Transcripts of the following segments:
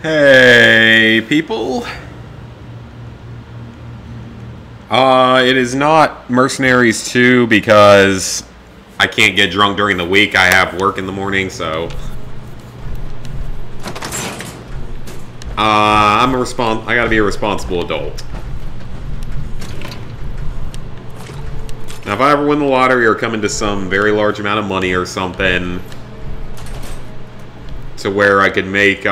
Hey, people. It is not Mercenaries 2 because I can't get drunk during the week. I have work in the morning, so... I gotta be a responsible adult. Now, if I ever win the lottery or come into some very large amount of money or something... to where I could make,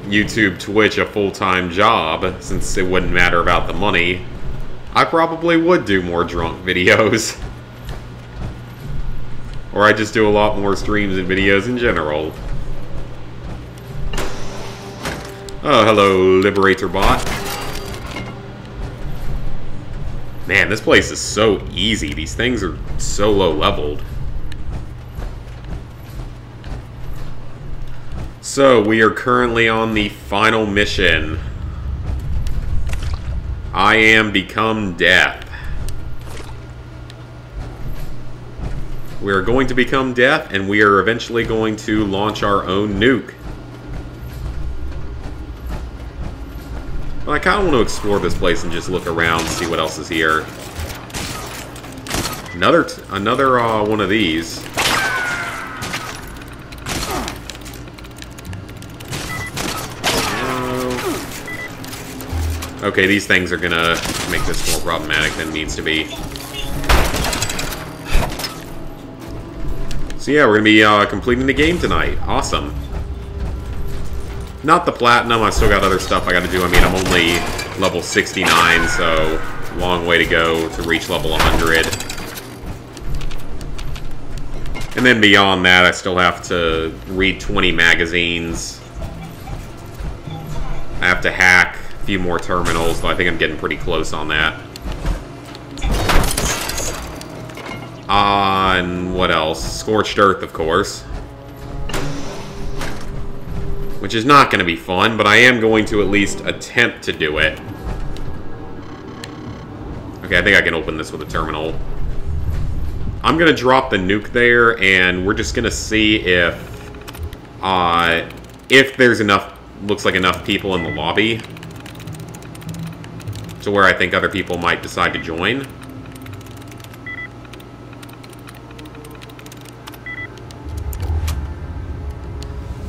YouTube, Twitch a full-time job, since it wouldn't matter about the money, I probably would do more drunk videos. Or I just do a lot more streams and videos in general. Oh, hello, Liberator Bot. Man, this place is so easy. These things are so low-leveled. So, we are currently on the final mission. I am become death. We are going to become death, and we are eventually going to launch our own nuke. But I kind of want to explore this place and just look around and see what else is here. Another one of these. Okay, these things are gonna make this more problematic than it needs to be. So yeah, we're gonna be completing the game tonight. Awesome. Not the platinum, I've still got other stuff I gotta do. I mean, I'm only level 69, so long way to go to reach level 100. And then beyond that, I still have to read 20 magazines. I have to hack a few more terminals, but I think I'm getting pretty close on that. And what else? Scorched Earth, of course. Which is not going to be fun, but I am going to at least attempt to do it. Okay, I think I can open this with a terminal. I'm going to drop the nuke there, and we're just going to see if there's enough, looks like enough people in the lobby to where I think other people might decide to join.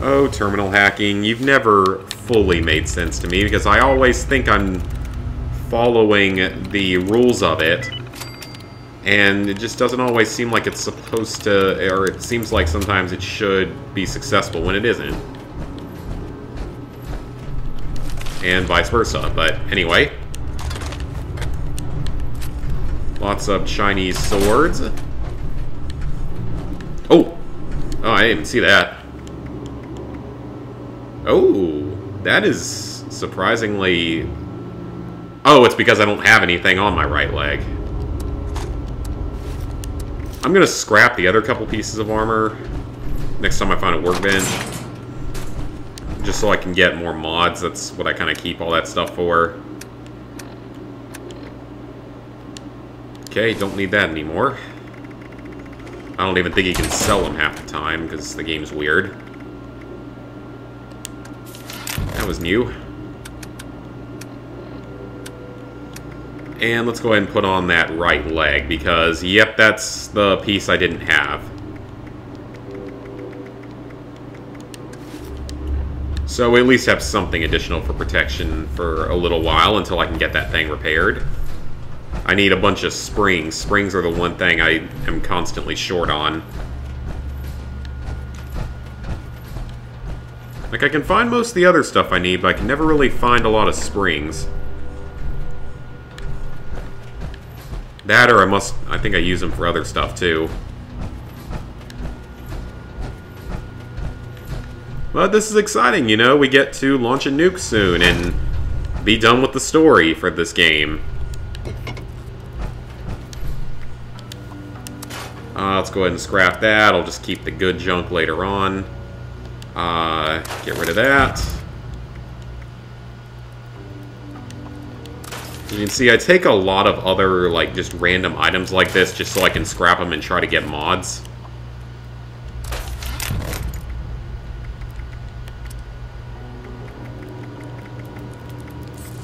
Oh, terminal hacking. You've never fully made sense to me, because I always think I'm following the rules of it, and it just doesn't always seem like it's supposed to, or it seems like sometimes it should be successful when it isn't. And vice versa, but anyway. Lots of Chinese swords. Oh! Oh, I didn't see that. Oh, that is surprisingly... Oh, it's because I don't have anything on my right leg. I'm gonna scrap the other couple pieces of armor next time I find a workbench. Just so I can get more mods. That's what I kind of keep all that stuff for. Okay, don't need that anymore. I don't even think you can sell them half the time, because the game's weird. That was new. And let's go ahead and put on that right leg, because, yep, that's the piece I didn't have. So we at least have something additional for protection for a little while until I can get that thing repaired. I need a bunch of springs. Springs are the one thing I am constantly short on. Like, I can find most of the other stuff I need, but I can never really find a lot of springs. That, or I think I use them for other stuff, too. But this is exciting, you know? We get to launch a nuke soon and be done with the story for this game. Let's go ahead and scrap that. I'll just keep the good junk later on. Get rid of that. You can see I take a lot of other, like, just random items like this just so I can scrap them and try to get mods.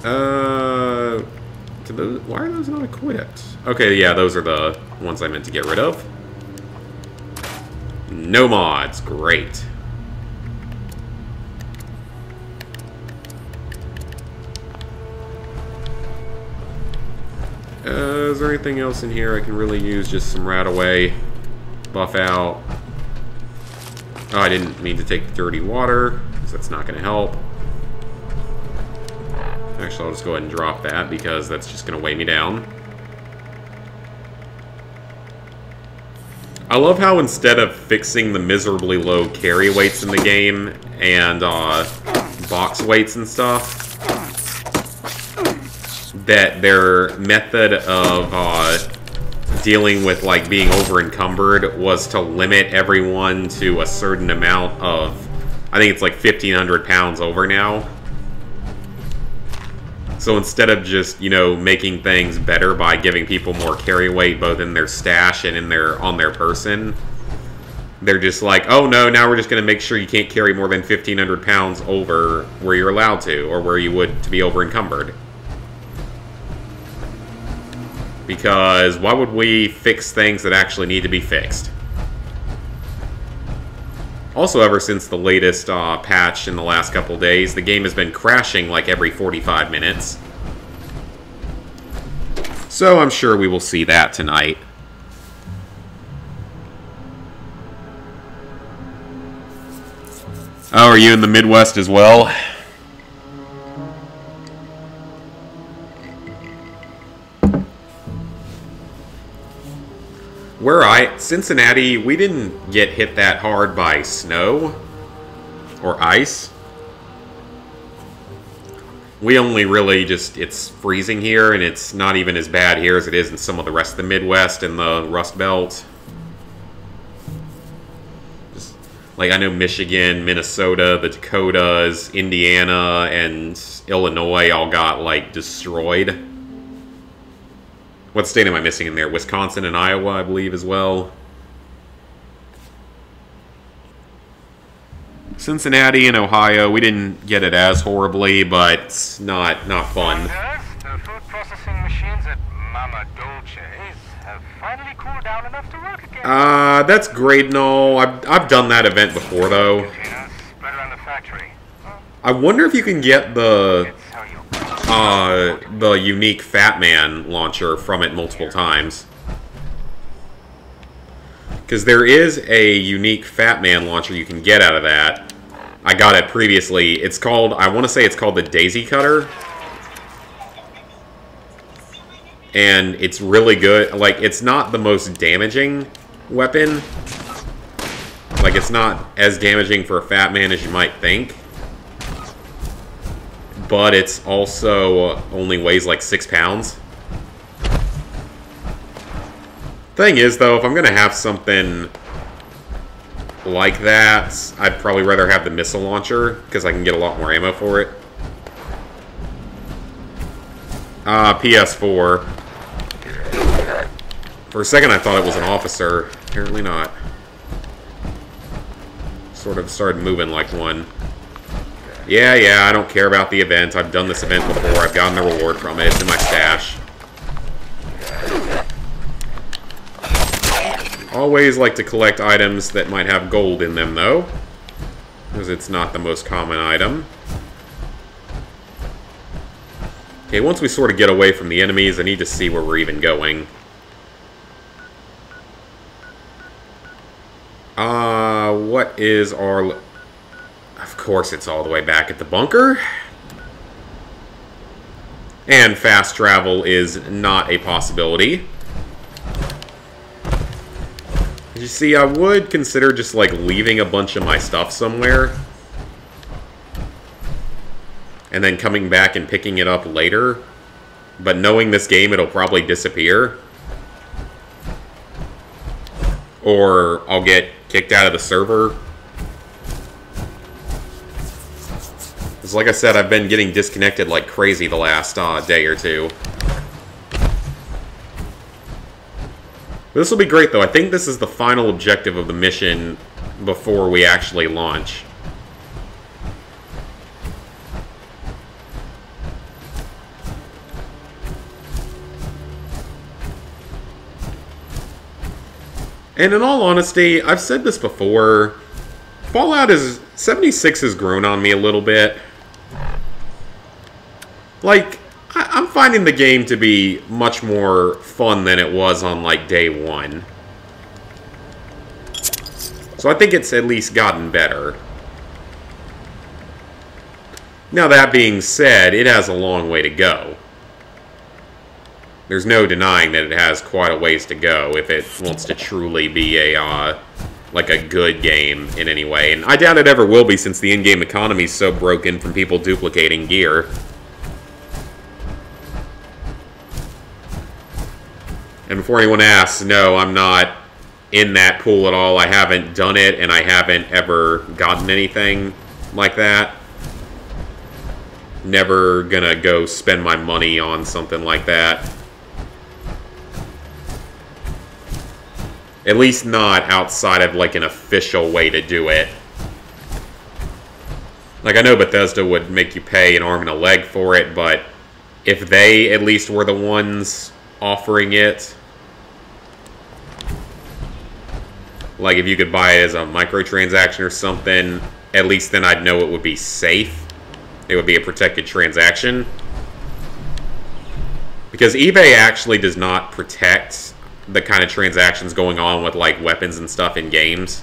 Why are those not equipped? Okay, yeah, those are the ones I meant to get rid of. No mods, great. Is there anything else in here I can really use? Just some Radaway. Buff out. Oh, I didn't mean to take dirty water, because that's not going to help. Actually, I'll just go ahead and drop that, because that's just going to weigh me down. I love how instead of fixing the miserably low carry weights in the game, and box weights and stuff, that their method of dealing with like being over encumbered was to limit everyone to a certain amount of, I think it's like 1,500 pounds over now. So instead of just, you know, making things better by giving people more carry weight both in their stash and in their on their person, they're just like, oh no, now we're just going to make sure you can't carry more than 1,500 pounds over where you're allowed to, or where you would to be over encumbered. Because why would we fix things that actually need to be fixed? Also, ever since the latest patch in the last couple days, the game has been crashing like every 45 minutes. So I'm sure we will see that tonight. Oh, are you in the Midwest as well? Cincinnati, we didn't get hit that hard by snow or ice. We only really just, it's freezing here, and it's not even as bad here as it is in some of the rest of the Midwest and the Rust Belt. Just, like, I know Michigan, Minnesota, the Dakotas, Indiana, and Illinois all got, like, destroyed. What state am I missing in there? Wisconsin and Iowa, I believe, as well. Cincinnati and Ohio, we didn't get it as horribly, but not fun. The food processing machines at Mama Dolce's have finally cooled down enough to work again. That's great and all. I've done that event before, though. Spread around the factory. I wonder if you can get the unique Fat Man launcher from it multiple times. Because there is a unique Fat Man launcher you can get out of that. I got it previously. It's called, I want to say it's called the Daisy Cutter. And it's really good. Like, it's not the most damaging weapon. Like, it's not as damaging for a Fat Man as you might think. But it's also only weighs like 6 pounds. Thing is, though, if I'm going to have something like that, I'd probably rather have the missile launcher, because I can get a lot more ammo for it. PS4. For a second I thought it was an officer. Apparently not. Sort of started moving like one. Yeah, I don't care about the event. I've done this event before. I've gotten the reward from it. It's in my stash. Always like to collect items that might have gold in them, though, because it's not the most common item. Okay, once we sort of get away from the enemies, I need to see where we're even going. What is our... Of course it's all the way back at the bunker. And fast travel is not a possibility. You see, I would consider just, like, leaving a bunch of my stuff somewhere. And then coming back and picking it up later. But knowing this game, it'll probably disappear. Or I'll get kicked out of the server. Because, like I said, I've been getting disconnected like crazy the last day or two. This will be great, though. I think this is the final objective of the mission before we actually launch. And in all honesty, I've said this before, Fallout 76 has grown on me a little bit. Like, I'm finding the game to be much more fun than it was on, like, day one. So I think it's at least gotten better. Now, that being said, it has a long way to go. There's no denying that it has quite a ways to go if it wants to truly be a, like a good game in any way. And I doubt it ever will be since the in-game economy is so broken from people duplicating gear. And before anyone asks, no, I'm not in that pool at all. I haven't done it, and I haven't ever gotten anything like that. Never gonna go spend my money on something like that. At least not outside of, like, an official way to do it. Like, I know Bethesda would make you pay an arm and a leg for it, but if they at least were the ones offering it, like if you could buy it as a microtransaction or something, at least then I'd know it would be safe. It would be a protected transaction. Because eBay actually does not protect the kind of transactions going on with, like, weapons and stuff in games.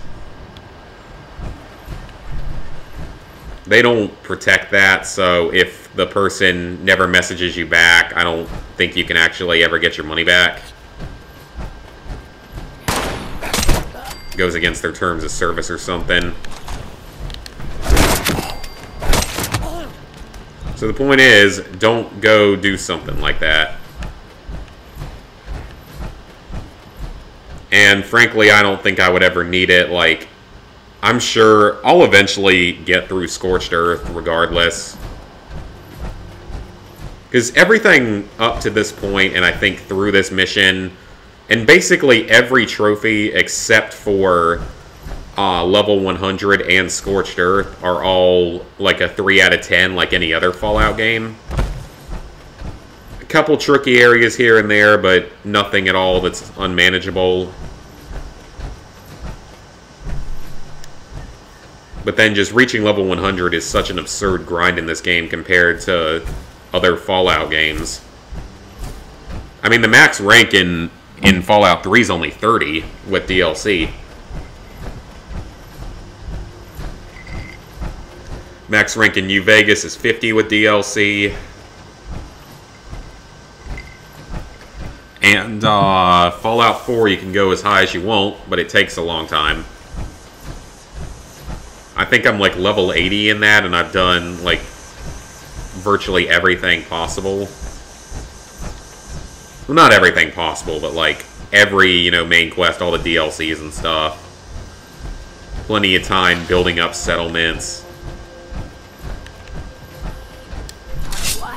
They don't protect that, so if the person never messages you back, I don't think you can actually ever get your money back. Goes against their terms of service or something. So the point is, don't go do something like that. And frankly, I don't think I would ever need it. Like, I'm sure I'll eventually get through Scorched Earth regardless. Because everything up to this point, and I think through this mission, and basically every trophy except for level 100 and Scorched Earth are all like a 3 out of 10 like any other Fallout game. A couple tricky areas here and there, but nothing at all that's unmanageable. But then just reaching level 100 is such an absurd grind in this game compared to other Fallout games. I mean, the max rank in Fallout 3 is only 30 with DLC. Max rank in New Vegas is 50 with DLC. And Fallout 4, you can go as high as you want, but it takes a long time. I think I'm like level 80 in that, and I've done like virtually everything possible. Well, not everything possible, but like every, you know, main quest, all the DLCs and stuff. Plenty of time building up settlements.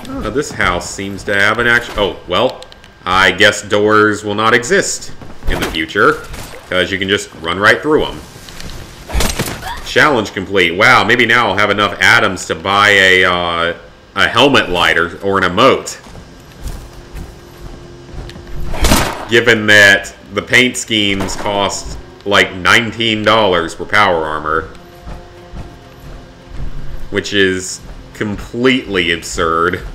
This house seems to have an actual... Oh, well, I guess doors will not exist in the future, because you can just run right through them. Challenge complete. Wow, maybe now I'll have enough atoms to buy a helmet lighter or an emote. Given that the paint schemes cost like $19 per power armor. Which is completely absurd.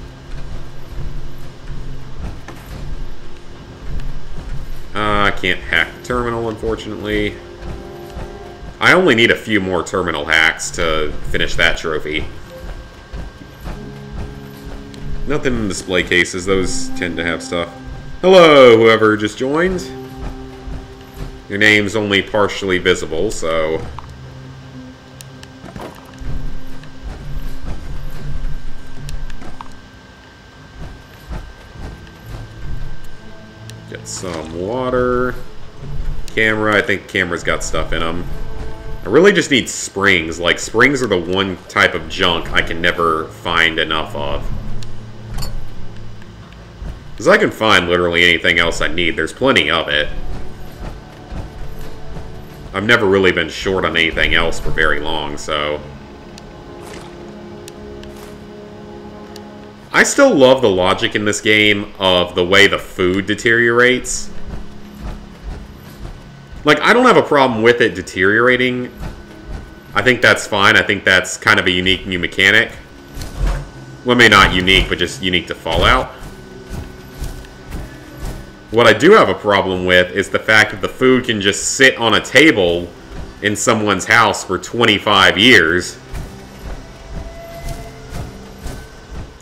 I can't hack the terminal, unfortunately. I only need a few more terminal hacks to finish that trophy. Nothing in display cases, those tend to have stuff. Hello, whoever just joined. Your name's only partially visible, so... Get some water. Camera, I think camera's got stuff in them. I really just need springs. Like, springs are the one type of junk I can never find enough of. Because I can find literally anything else I need. There's plenty of it. I've never really been short on anything else for very long, so... I still love the logic in this game of the way the food deteriorates. Like, I don't have a problem with it deteriorating. I think that's fine. I think that's kind of a unique new mechanic. Well, maybe not unique, but just unique to Fallout. What I do have a problem with is the fact that the food can just sit on a table in someone's house for 25 years.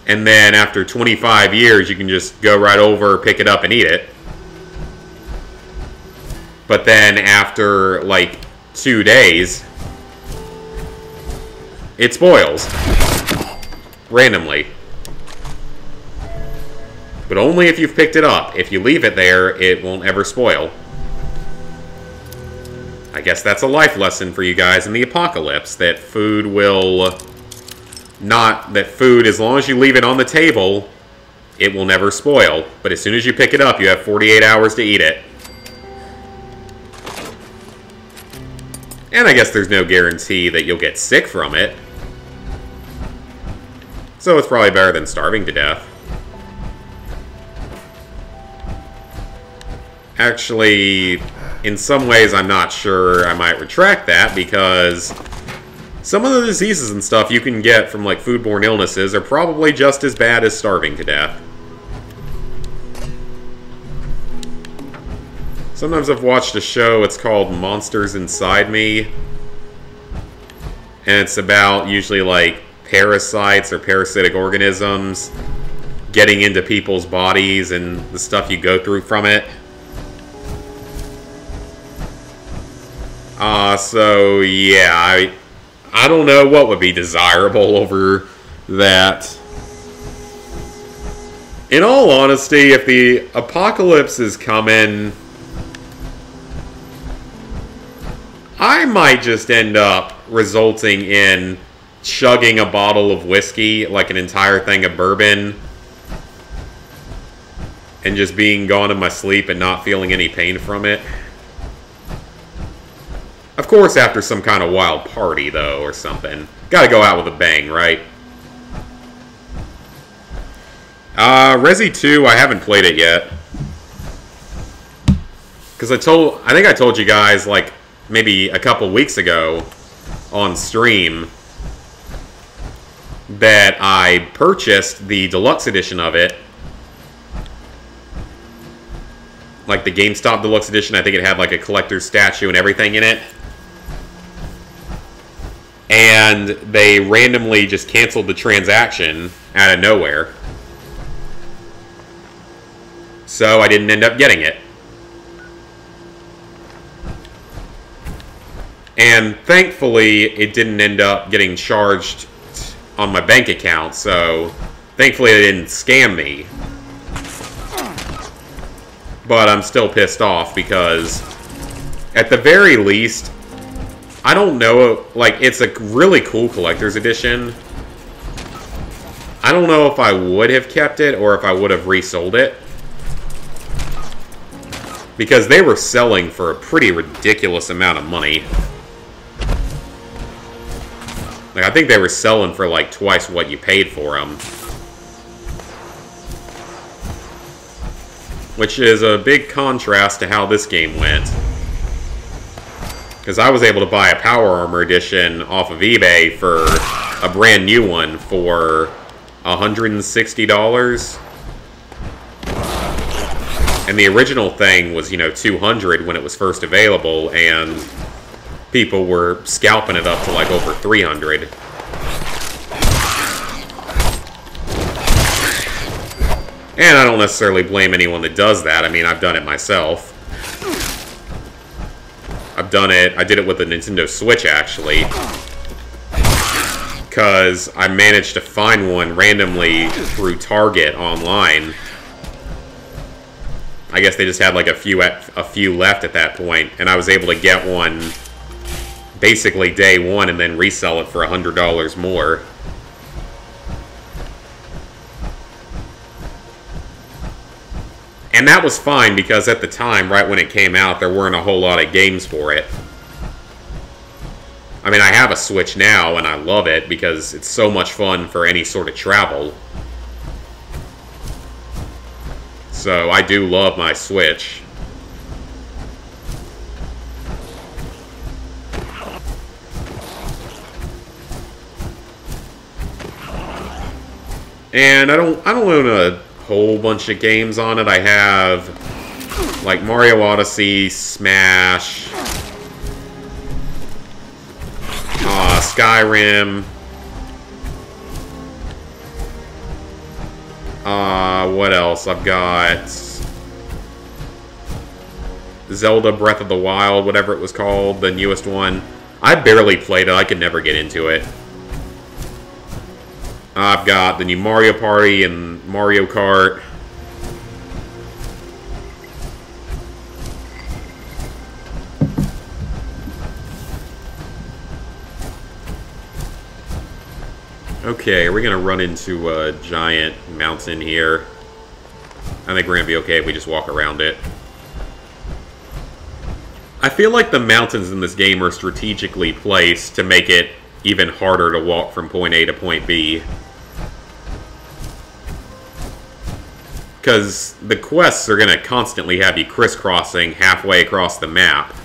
And then after 25 years, you can just go right over, pick it up, and eat it. But then after, like, 2 days, it spoils. Randomly. But only if you've picked it up. If you leave it there, it won't ever spoil. I guess that's a life lesson for you guys in the apocalypse, that food will not... That food, as long as you leave it on the table, it will never spoil. But as soon as you pick it up, you have 48 hours to eat it. And I guess there's no guarantee that you'll get sick from it. So it's probably better than starving to death. Actually, in some ways I'm not sure I might retract that, because some of the diseases and stuff you can get from like foodborne illnesses are probably just as bad as starving to death. Sometimes I've watched a show, it's called Monsters Inside Me. And it's about usually like parasites or parasitic organisms getting into people's bodies and the stuff you go through from it. So yeah, I don't know what would be desirable over that. In all honesty, if the apocalypse is coming, I might just end up resulting in chugging a bottle of whiskey, like an entire thing of bourbon, and just being gone in my sleep and not feeling any pain from it. Of course, after some kind of wild party, though, or something. Gotta go out with a bang, right? Resi 2, I haven't played it yet. Because I think I told you guys, like, maybe a couple weeks ago on stream that I purchased the deluxe edition of it. Like the GameStop deluxe edition, I think it had like a collector's statue and everything in it. And they randomly just canceled the transaction out of nowhere. So I didn't end up getting it. And thankfully, it didn't end up getting charged on my bank account, so thankfully they didn't scam me. But I'm still pissed off because, at the very least, I don't know, like, it's a really cool collector's edition. I don't know if I would have kept it or if I would have resold it. Because they were selling for a pretty ridiculous amount of money. Like, I think they were selling for like twice what you paid for them. Which is a big contrast to how this game went. Because I was able to buy a Power Armor edition off of eBay for a brand new one for $160. And the original thing was, you know, $200 when it was first available, and people were scalping it up to like over $300. And I don't necessarily blame anyone that does that. I mean, I've done it myself. I did it with the Nintendo Switch, actually. Because I managed to find one randomly through Target online. I guess they just had like a few left at that point, and I was able to get one basically day one and then resell it for $100 more. And that was fine because at the time, right when it came out, there weren't a whole lot of games for it. I mean, I have a Switch now and I love it because it's so much fun for any sort of travel. So I do love my Switch. And I don't own a whole bunch of games on it. I have like Mario Odyssey, Smash, Skyrim. What else? I've got Zelda Breath of the Wild, whatever it was called, the newest one. I barely played it. I could never get into it. I've got the new Mario Party and Mario Kart. Okay, are we going to run into a giant mountain here? I think we're going to be okay if we just walk around it. I feel like the mountains in this game are strategically placed to make it even harder to walk from point A to point B. Because the quests are going to constantly have you crisscrossing halfway across the map.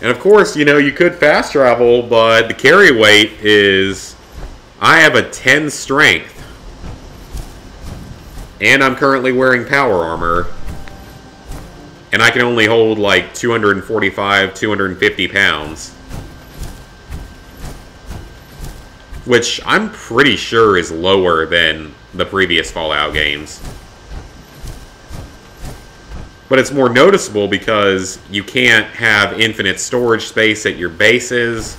And of course, you know, you could fast travel, but the carry weight is... I have a 10 strength. And I'm currently wearing power armor. And I can only hold like 245, 250 pounds. Which I'm pretty sure is lower than the previous Fallout games. But it's more noticeable because you can't have infinite storage space at your bases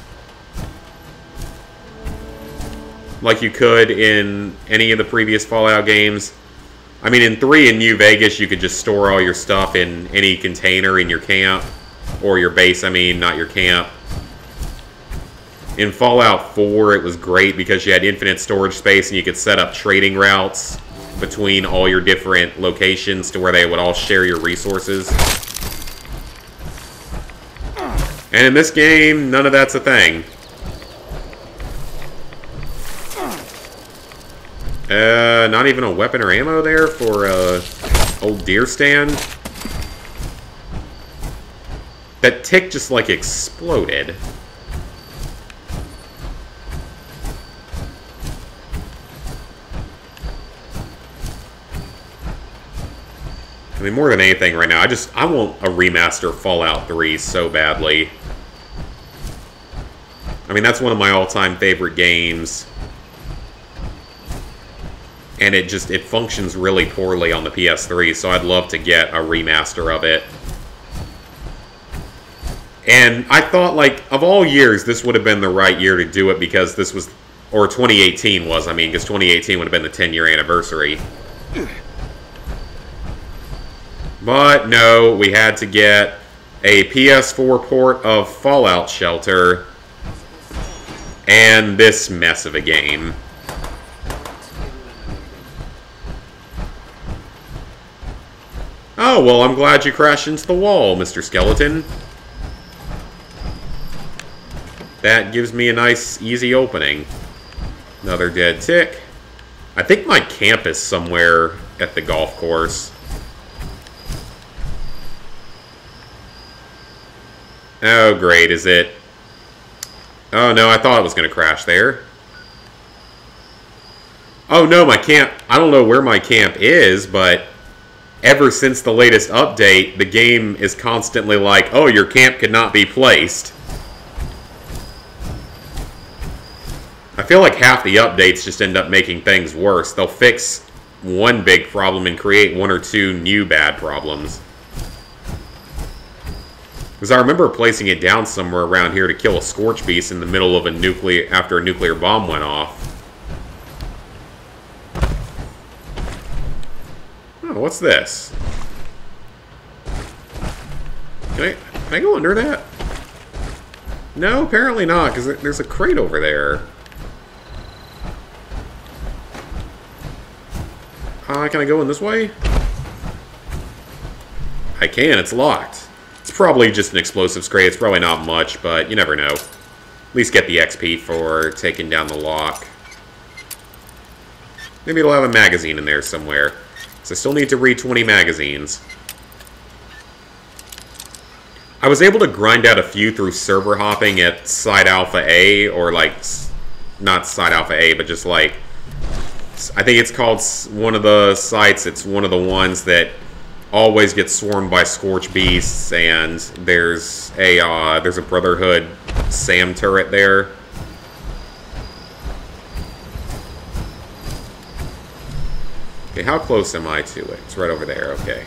like you could in any of the previous Fallout games. I mean, in 3 in New Vegas, you could just store all your stuff in any container in your camp. Or your base, I mean, not your camp. In Fallout 4, it was great because you had infinite storage space and you could set up trading routes between all your different locations to where they would all share your resources. And in this game, none of that's a thing. Not even a weapon or ammo there for old deer stand. That tick just like exploded. I mean, more than anything right now, I want a remaster of Fallout 3 so badly. I mean, that's one of my all-time favorite games. And it functions really poorly on the PS3, so I'd love to get a remaster of it. And I thought, like, of all years, this would have been the right year to do it because this was, or 2018 was, I mean, because 2018 would have been the 10-year anniversary. But no, we had to get a PS4 port of Fallout Shelter and this mess of a game. Oh, well, I'm glad you crashed into the wall, Mr. Skeleton. That gives me a nice, easy opening. Another dead tick. I think my camp is somewhere at the golf course. Oh, great, is it? Oh, no, I thought it was going to crash there. Oh, no, my camp... I don't know where my camp is, but... ever since the latest update, the game is constantly like, oh, your camp could not be placed. I feel like half the updates just end up making things worse. They'll fix one big problem and create 1 or 2 new bad problems. Because I remember placing it down somewhere around here to kill a Scorch Beast in the middle of after a nuclear bomb went off. Oh, what's this? Can I go under that? No, apparently not, because there's a crate over there. Can I go in this way? I can, it's locked. It's probably just an explosives crate. It's probably not much, but you never know. At least get the XP for taking down the lock. Maybe it'll have a magazine in there somewhere. So I still need to read 20 magazines. I was able to grind out a few through server hopping at Side Alpha A, or like, not Side Alpha A, but just like, I think it's called one of the sites. It's one of the ones that always gets swarmed by Scorch Beasts, and there's a Brotherhood SAM turret there. Okay, how close am I to it? It's right over there, okay.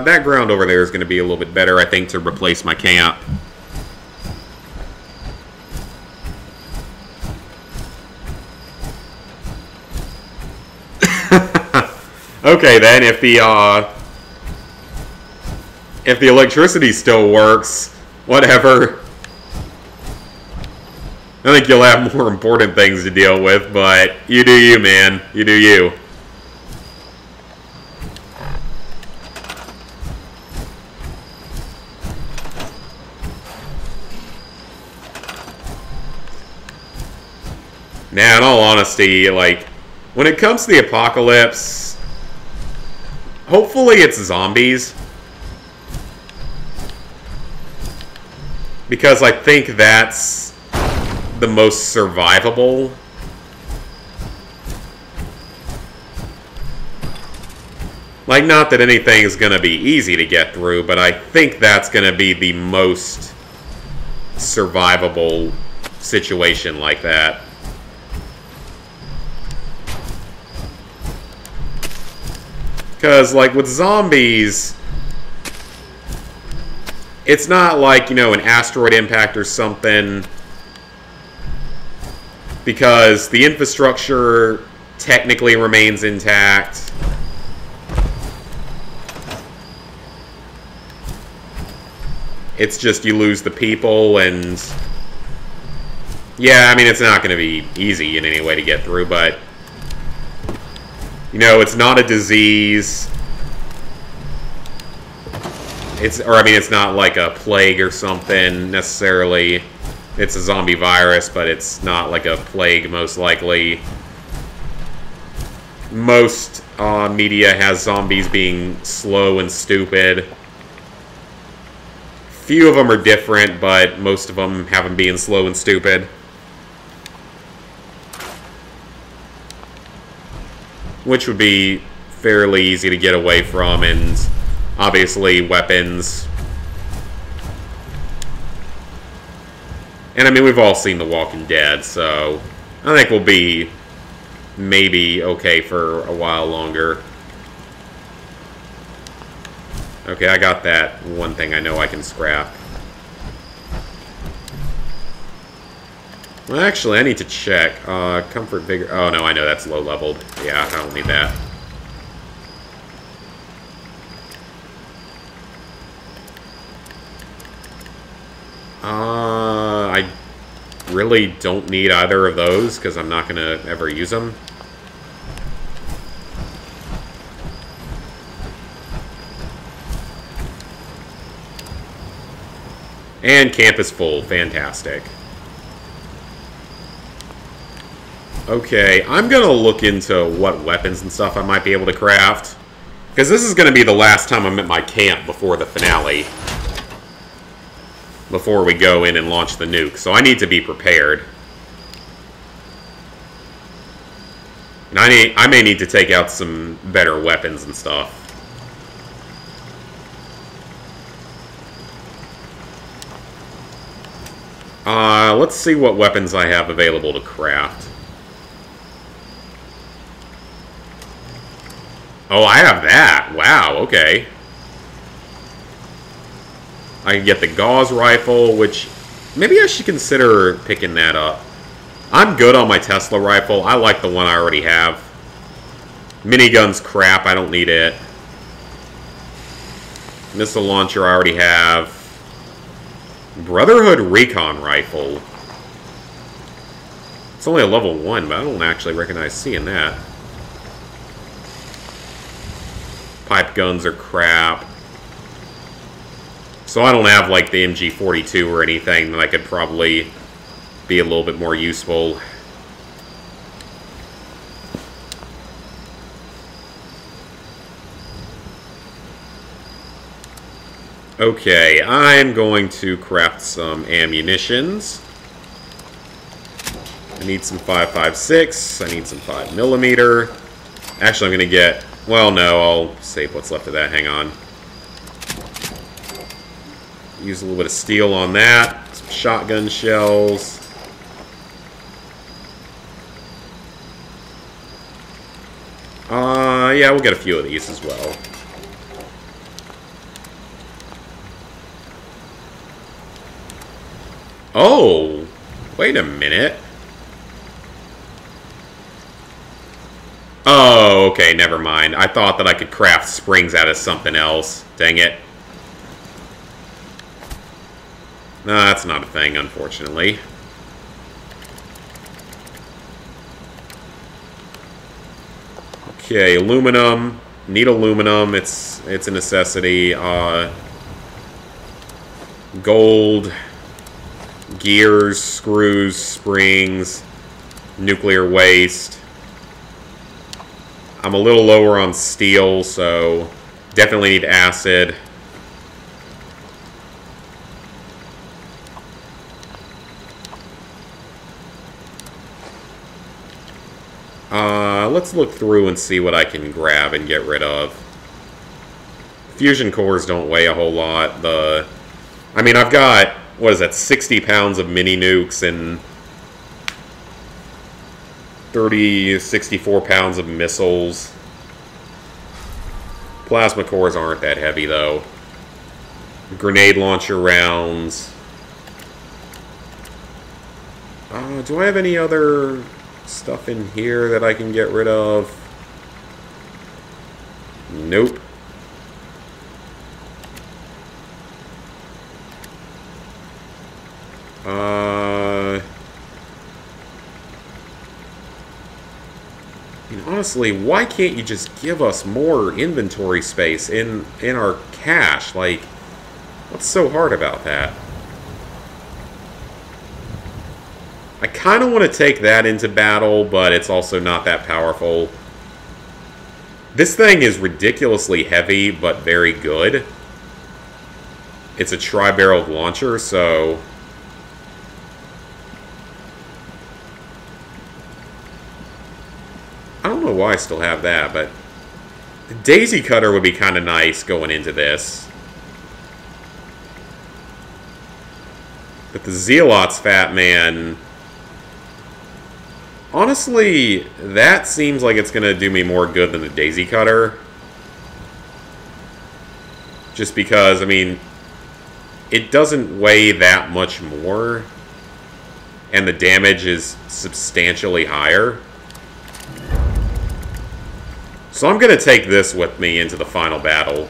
That ground over there is going to be a little bit better, I think, to replace my camp. Okay, then, if the electricity still works, whatever. I think you'll have more important things to deal with, but you do you, man. You do you. Now, in all honesty, like, when it comes to the apocalypse, hopefully it's zombies. Because I think that's the most survivable. Like, not that anything is going to be easy to get through, but I think that's going to be the most survivable situation like that. Because, like, with zombies, it's not like, you know, an asteroid impact or something, because the infrastructure technically remains intact. It's just you lose the people, and yeah, I mean, it's not going to be easy in any way to get through, but you know, it's not a disease. It's not like a plague or something necessarily. It's a zombie virus, but it's not like a plague, most likely. Most media has zombies being slow and stupid. Few of them are different, but most of them have them being slow and stupid. Which would be fairly easy to get away from, and obviously weapons. And I mean, we've all seen The Walking Dead, so I think we'll be maybe okay for a while longer. Okay, I got that one thing I know I can scrap. Well, actually, I need to check. Comfort, vigor. Oh, no, I know that's low-leveled. Yeah, I don't need that. I really don't need either of those, because I'm not going to ever use them. And camp is full. Fantastic. Okay, I'm going to look into what weapons and stuff I might be able to craft. Because this is going to be the last time I'm at my camp before the finale. Before we go in and launch the nuke. So I need to be prepared. And I may need to take out some better weapons and stuff. Let's see what weapons I have available to craft. Oh, I have that. Wow, okay. I can get the Gauss rifle, which maybe I should consider picking that up. I'm good on my Tesla rifle. I like the one I already have. Minigun's crap. I don't need it. Missile launcher I already have. Brotherhood recon rifle. It's only a level 1, but I don't actually recognize seeing that. Pipe guns are crap. So I don't have, like, the MG42 or anything that I could probably be a little bit more useful. Okay, I'm going to craft some ammunitions. I need some 5.56. I need some 5mm. Actually, I'm going to get... Well, no, I'll save what's left of that. Hang on. Use a little bit of steel on that. Some shotgun shells. Yeah, we'll get a few of these as well. Oh, wait a minute. Oh, okay, never mind. I thought that I could craft springs out of something else. Dang it. No, that's not a thing, unfortunately. Okay, aluminum. Need aluminum. It's a necessity. Gold. Gears, screws, springs, nuclear waste. I'm a little lower on steel, so definitely need acid. Let's look through and see what I can grab and get rid of. Fusion cores don't weigh a whole lot. I mean, I've got, what is that, 60 pounds of mini nukes and 64 pounds of missiles. Plasma cores aren't that heavy, though. Grenade launcher rounds. Do I have any other stuff in here that I can get rid of? Nope. Honestly, why can't you just give us more inventory space in our cache? Like, what's so hard about that? I kind of want to take that into battle, but it's also not that powerful. This thing is ridiculously heavy, but very good. It's a tri-barreled launcher, so... I don't know why I still have that, but... the Daisy Cutter would be kind of nice going into this. But the Zealot's Fat Man... honestly, that seems like it's going to do me more good than the Daisy Cutter. Just because, I mean, it doesn't weigh that much more. And the damage is substantially higher. So I'm going to take this with me into the final battle.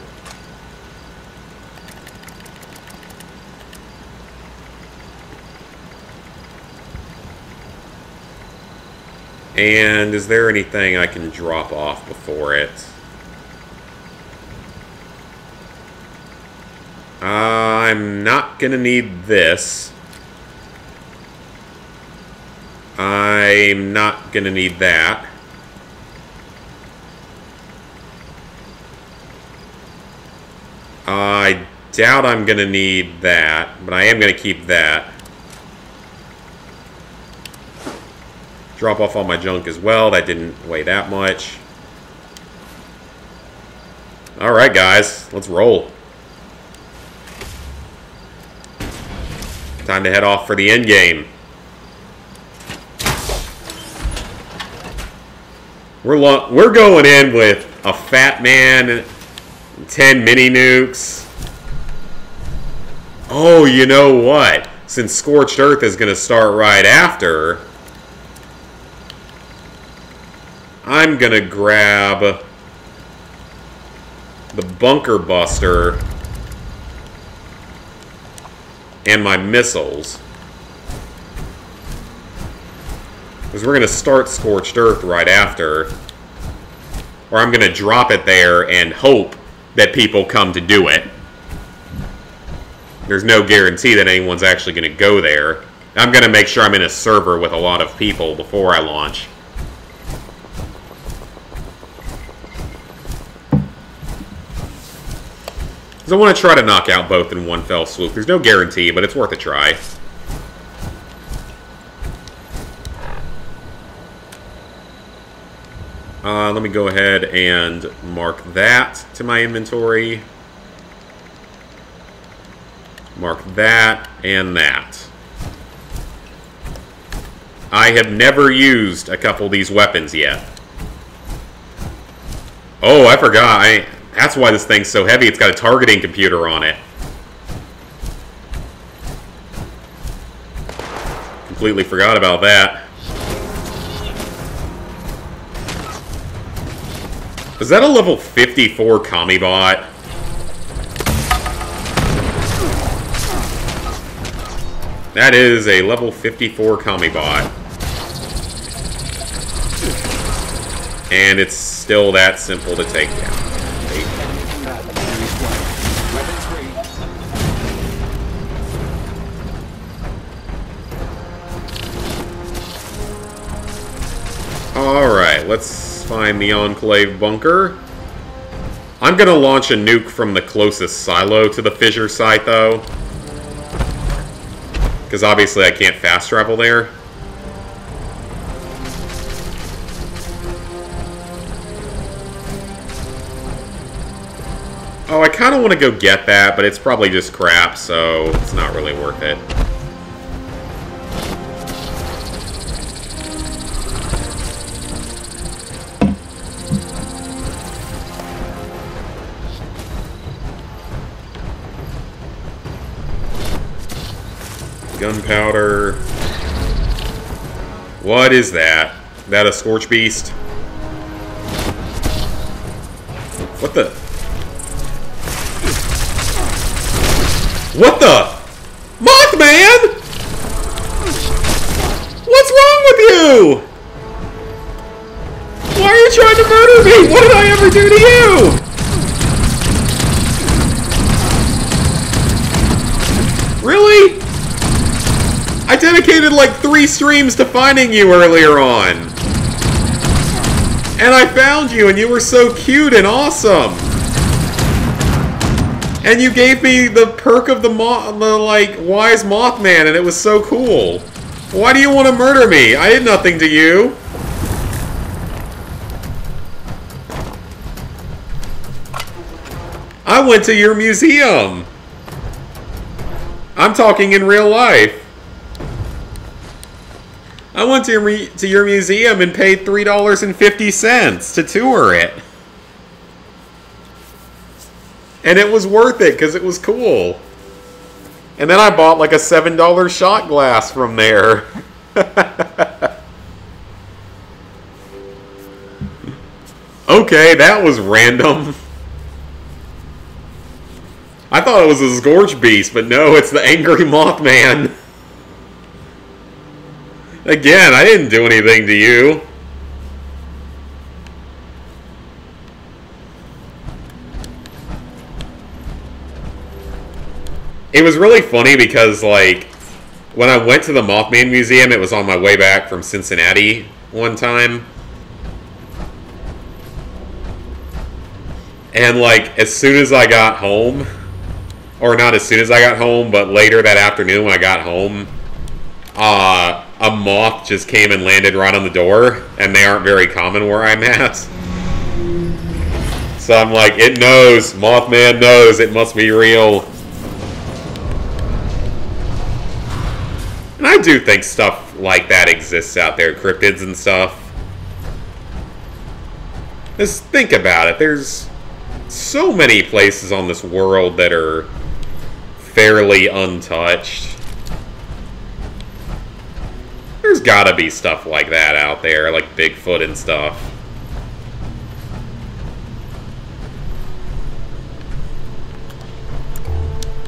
And is there anything I can drop off before it? I'm not going to need this. I'm not going to need that. I doubt I'm going to need that, but I am going to keep that. Drop off all my junk as well. That didn't weigh that much. Alright, guys. Let's roll. Time to head off for the end game. We're going in with a Fat Man, 10 mini nukes. Oh, you know what? Since Scorched Earth is going to start right after... I'm going to grab the Bunker Buster and my missiles. Because we're going to start Scorched Earth right after. Or I'm going to drop it there and hope that people come to do it. There's no guarantee that anyone's actually going to go there. I'm going to make sure I'm in a server with a lot of people before I launch. Because I want to try to knock out both in one fell swoop. There's no guarantee, but it's worth a try. Let me go ahead and mark that to my inventory. Mark that and that. I have never used a couple of these weapons yet. Oh, I forgot. That's why this thing's so heavy. It's got a targeting computer on it. Completely forgot about that. Is that a level 54 Commie-Bot? That is a level 54 Commie-Bot. And it's still that simple to take down. Alright, let's find the Enclave bunker. I'm gonna launch a nuke from the closest silo to the fissure site, though. Because obviously I can't fast travel there. Oh, I kind of want to go get that, but it's probably just crap, so it's not really worth it. Gunpowder. What is that? That a Scorch Beast? What the? What the? Mothman? What's wrong with you? Why are you trying to murder me? What did I ever do to you? Really? I dedicated like 3 streams to finding you earlier on. And I found you and you were so cute and awesome. And you gave me the perk of the like wise Mothman and it was so cool. Why do you want to murder me? I did nothing to you. I went to your museum. I'm talking in real life. I went to your museum and paid $3.50 to tour it. And it was worth it because it was cool. And then I bought like a $7 shot glass from there. Okay, that was random. I thought it was a Scorch Beast, but no, it's the Angry Mothman. Again, I didn't do anything to you. It was really funny because, like, when I went to the Mothman Museum, it was on my way back from Cincinnati one time. And, like, as soon as I got home, or not as soon as I got home, but later that afternoon when I got home, a moth just came and landed right on the door, and they aren't very common where I'm at. So I'm like, it knows, Mothman knows, it must be real. And I do think stuff like that exists out there, cryptids and stuff. Just think about it, there's so many places on this world that are fairly untouched. There's gotta be stuff like that out there, like Bigfoot and stuff.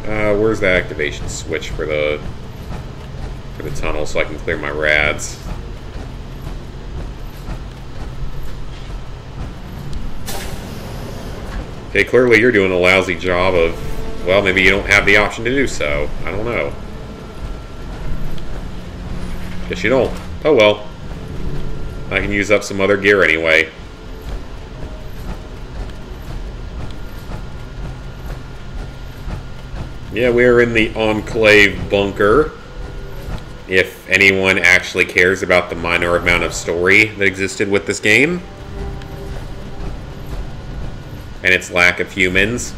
Where's the activation switch for the tunnel so I can clear my rads? Okay, clearly you're doing a lousy job of, well, maybe you don't have the option to do so. I don't know. Guess you don't. Oh well. I can use up some other gear anyway. Yeah, we are in the Enclave bunker. If anyone actually cares about the minor amount of story that existed with this game. And its lack of humans.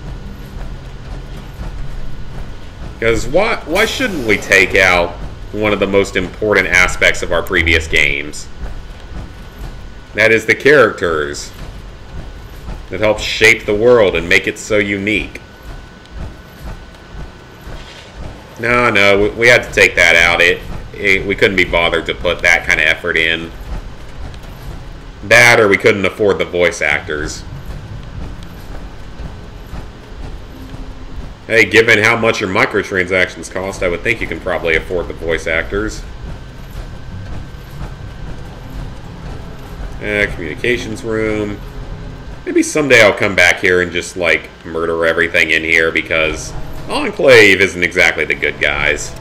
Because why shouldn't we take out one of the most important aspects of our previous games? That is the characters that help shape the world and make it so unique. No, we had to take that out. We couldn't be bothered to put that kind of effort in. That, or we couldn't afford the voice actors. Hey, given how much your microtransactions cost, I would think you can probably afford the voice actors. Communications room. Maybe someday I'll come back here and just, like, murder everything in here, because Enclave isn't exactly the good guys.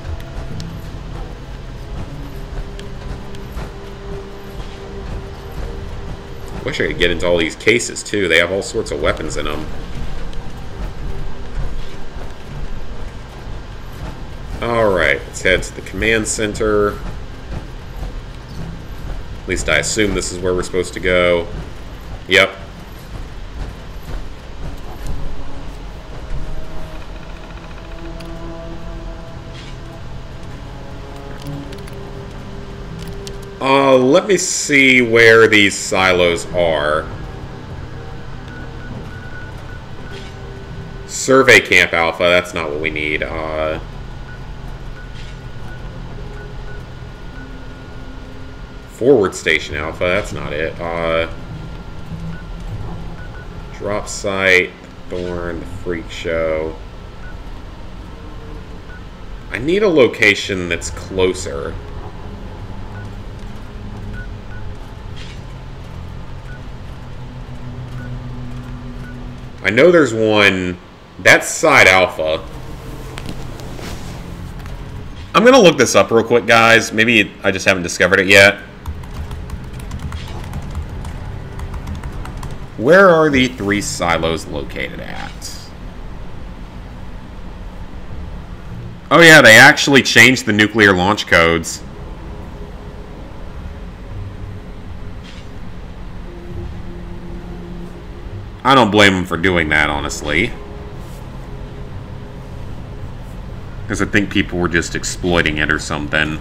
Wish I could get into all these cases, too. They have all sorts of weapons in them. Alright, let's head to the command center. At least I assume this is where we're supposed to go. Yep. Let me see where these silos are. Survey Camp Alpha, that's not what we need. Forward Station Alpha, that's not it. Drop Site, Thorn, the Freak Show. I need a location that's closer. I know there's one. That's Side Alpha. I'm going to look this up real quick, guys. Maybe I just haven't discovered it yet. Where are the 3 silos located at? Oh yeah, they actually changed the nuclear launch codes. I don't blame them for doing that, honestly. Because I think people were just exploiting it or something.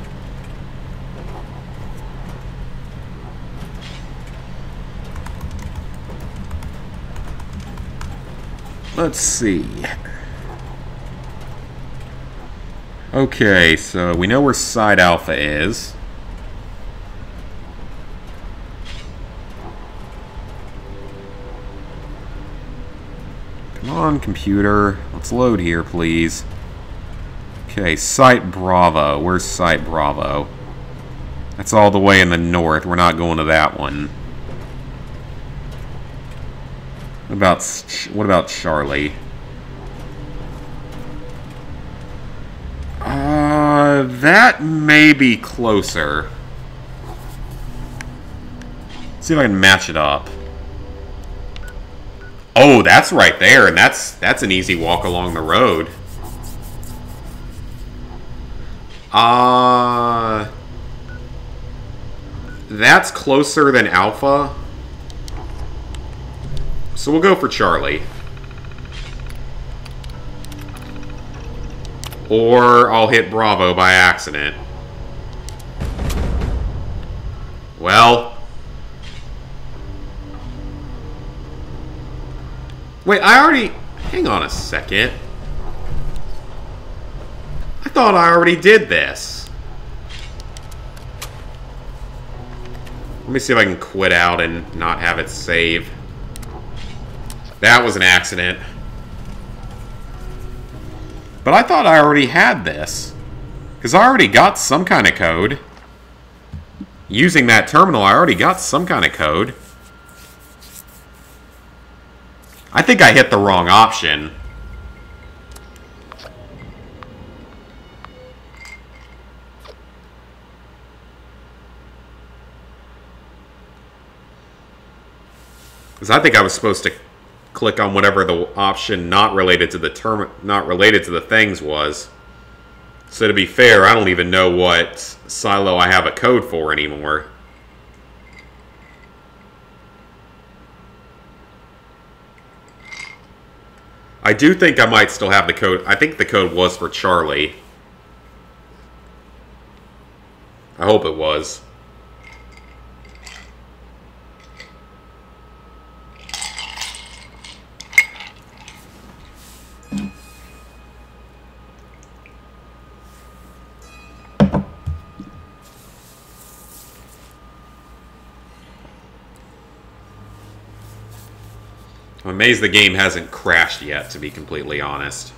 Let's see. Okay, so we know where Side Alpha is. Come on, computer. Let's load here, please. Okay, Site Bravo. Where's Site Bravo? That's all the way in the north. We're not going to that one. What about Charlie? That may be closer. Let's see if I can match it up. Oh, that's right there, and that's an easy walk along the road. That's closer than Alpha. So we'll go for Charlie. Or I'll hit Bravo by accident. Well. Wait, I already... Hang on a second. I thought I already did this. Let me see if I can quit out and not have it save. That was an accident. But I thought I already had this. Because I already got some kind of code. Using that terminal, I already got some kind of code. I think I hit the wrong option. Because I think I was supposed to click on whatever the option not related to the things was. So to be fair, I don't even know what silo I have a code for anymore. I do think I might still have the code. I think the code was for Charlie. I hope it was. I'm amazed the game hasn't crashed yet, to be completely honest.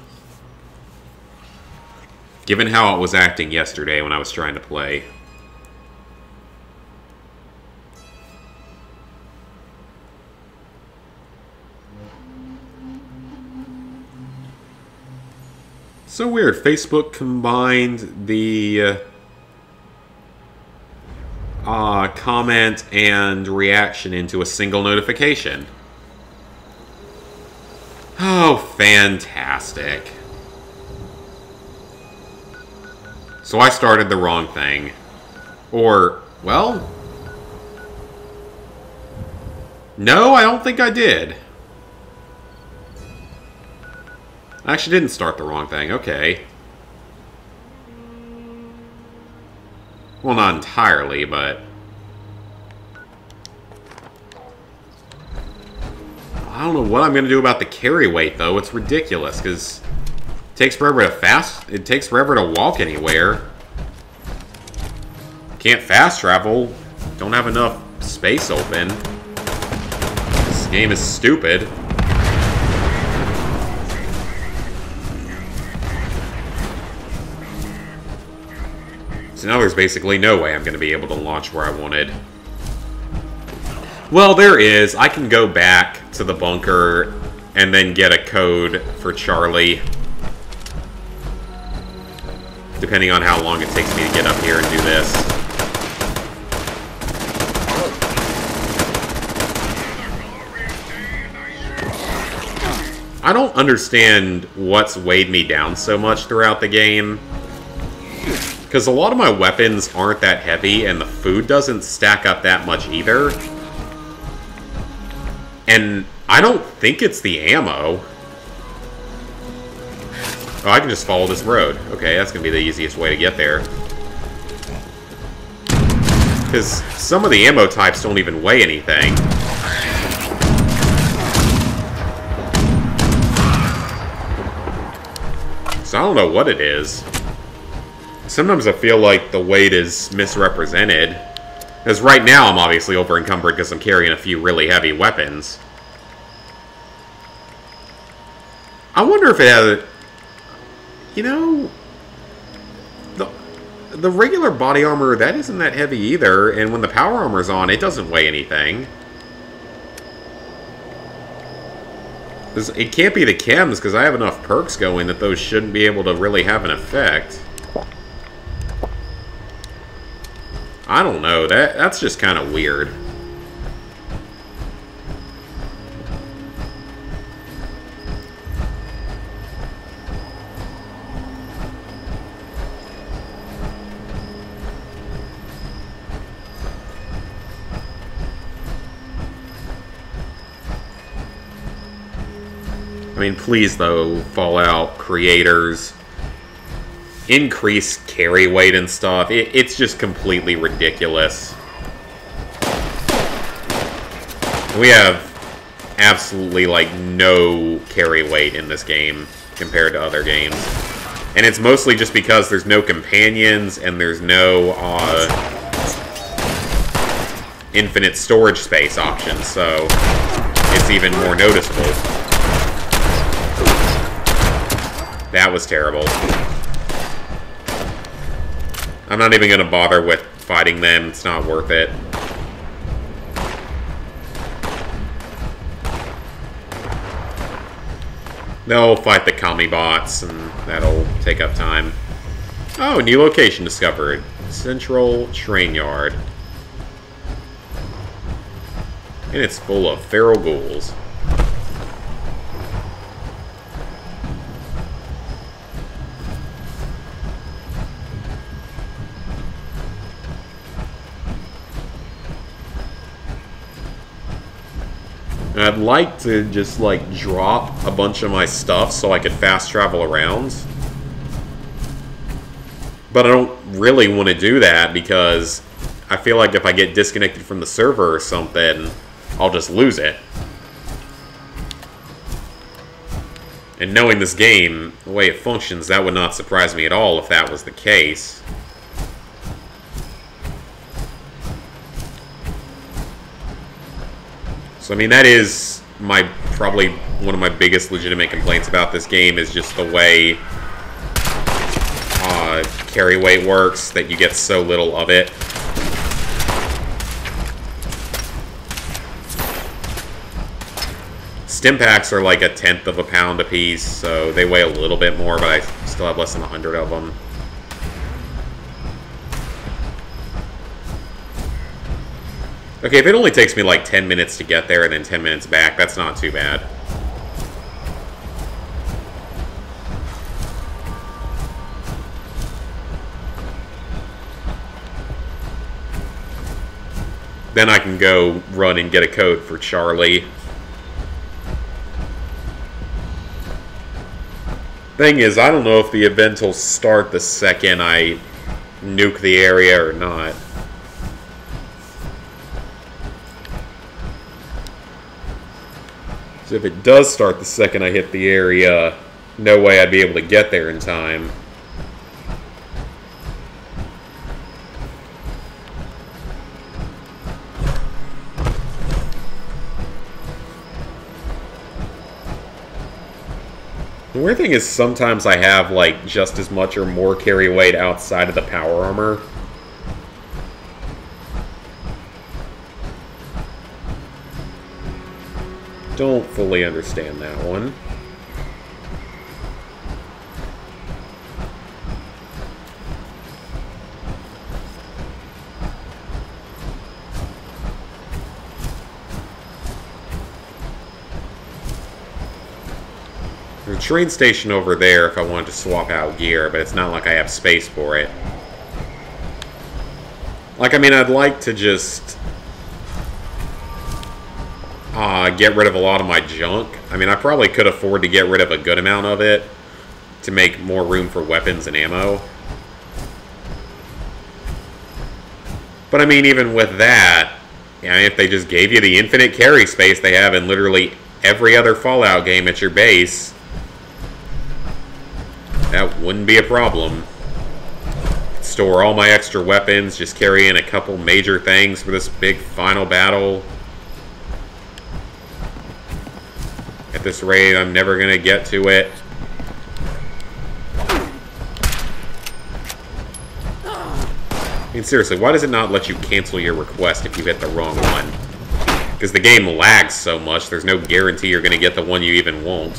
Given how it was acting yesterday when I was trying to play. So weird. Facebook combined the comment and reaction into a single notification. Oh, fantastic. So I started the wrong thing. Or, well... no, I don't think I did. I actually didn't start the wrong thing. Okay. Well, not entirely, but... I don't know what I'm going to do about the carry weight, though. It's ridiculous, because it takes forever to walk anywhere. Can't fast travel. Don't have enough space open. This game is stupid. So now there's basically no way I'm going to be able to launch where I wanted. Well, there is. I can go back to the bunker and then get a code for Charlie. Depending on how long it takes me to get up here and do this. I don't understand what's weighed me down so much throughout the game. Because a lot of my weapons aren't that heavy, and the food doesn't stack up that much either. And I don't think it's the ammo. Oh, I can just follow this road. Okay, that's going to be the easiest way to get there. Because some of the ammo types don't even weigh anything. So I don't know what it is. Sometimes I feel like the weight is misrepresented. Because right now I'm obviously over-encumbered because I'm carrying a few really heavy weapons. I wonder if it has... you know... The regular body armor, that isn't that heavy either. And when the power armor's on, it doesn't weigh anything. It can't be the chems, because I have enough perks going that those shouldn't be able to really have an effect. I don't know, that's just kind of weird. I mean, please though, Fallout creators, increase carry weight and stuff. It's just completely ridiculous. We have absolutely, like, no carry weight in this game compared to other games. And it's mostly just because there's no companions and there's no infinite storage space options, so it's even more noticeable. That was terrible. I'm not even going to bother with fighting them. It's not worth it. They'll fight the commie bots, and that'll take up time. Oh, new location discovered. Central Train Yard. And it's full of feral ghouls. I'd like to just, like, drop a bunch of my stuff so I could fast travel around. But I don't really want to do that because I feel like if I get disconnected from the server or something, I'll just lose it. And knowing this game, the way it functions, that would not surprise me at all if that was the case. So, I mean, that is probably one of my biggest legitimate complaints about this game is just the way carry weight works, that you get so little of it. Stim packs are like 1/10 of a pound a piece, so they weigh a little bit more, but I still have less than 100 of them. Okay, if it only takes me like 10 minutes to get there and then 10 minutes back, that's not too bad. Then I can go run and get a code for Charlie. Thing is, I don't know if the event will start the second I nuke the area or not. So if it does start the second I hit the area, no way I'd be able to get there in time. The weird thing is sometimes I have like just as much or more carry weight outside of the power armor. Don't fully understand that one. There's a train station over there if I wanted to swap out gear, but it's not like I have space for it. Like, I mean, I'd like to just get rid of a lot of my junk. I mean, I probably could afford to get rid of a good amount of it to make more room for weapons and ammo. But I mean, even with that, you know, if they just gave you the infinite carry space they have in literally every other Fallout game at your base, that wouldn't be a problem. Store all my extra weapons, just carry in a couple major things for this big final battle. At this rate, I'm never going to get to it. I mean, seriously, why does it not let you cancel your request if you hit the wrong one? Because the game lags so much, there's no guarantee you're going to get the one you even want.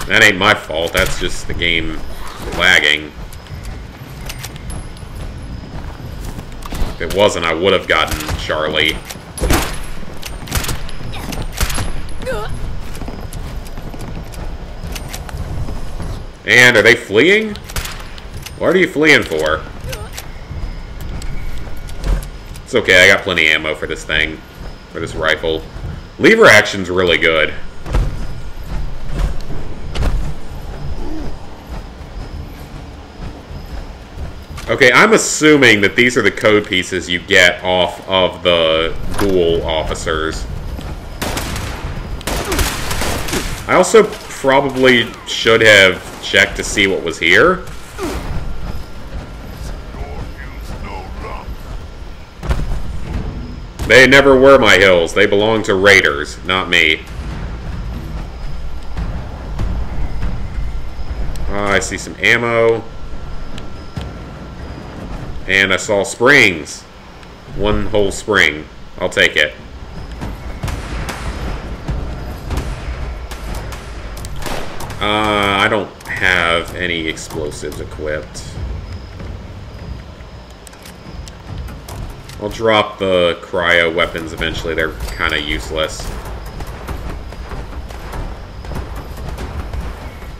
That ain't my fault, that's just the game lagging. If it wasn't, I would have gotten Charlie. And are they fleeing? What are you fleeing for? It's okay, I got plenty of ammo for this thing. For this rifle. Lever action's really good. Okay, I'm assuming that these are the code pieces you get off of the ghoul officers. I also probably should have checked to see what was here. They never were my hills. They belong to raiders, not me. I see some ammo. And I saw springs. One whole spring. I'll take it. I don't have any explosives equipped. I'll drop the cryo weapons eventually. They're kind of useless.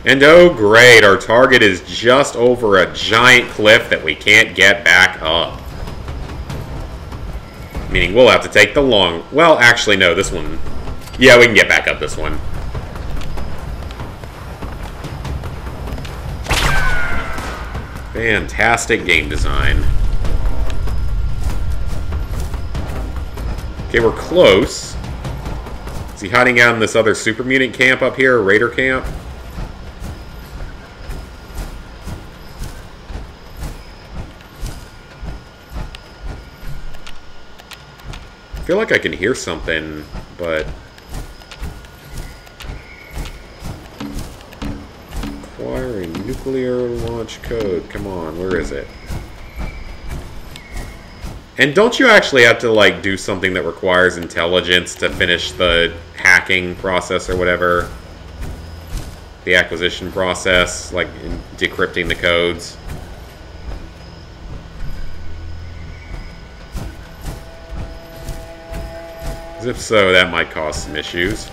And oh great, our target is just over a giant cliff that we can't get back up. Meaning we'll have to take the long... Well, actually, no, this one... Yeah, we can get back up this one. Fantastic game design. Okay, we're close. Is he hiding out in this other super mutant camp up here? Raider camp? I feel like I can hear something, but... Acquiring nuclear launch code. Come on, where is it? And don't you actually have to, like, do something that requires intelligence to finish the hacking process or whatever? The acquisition process, like, decrypting the codes? 'Cause if so, that might cause some issues.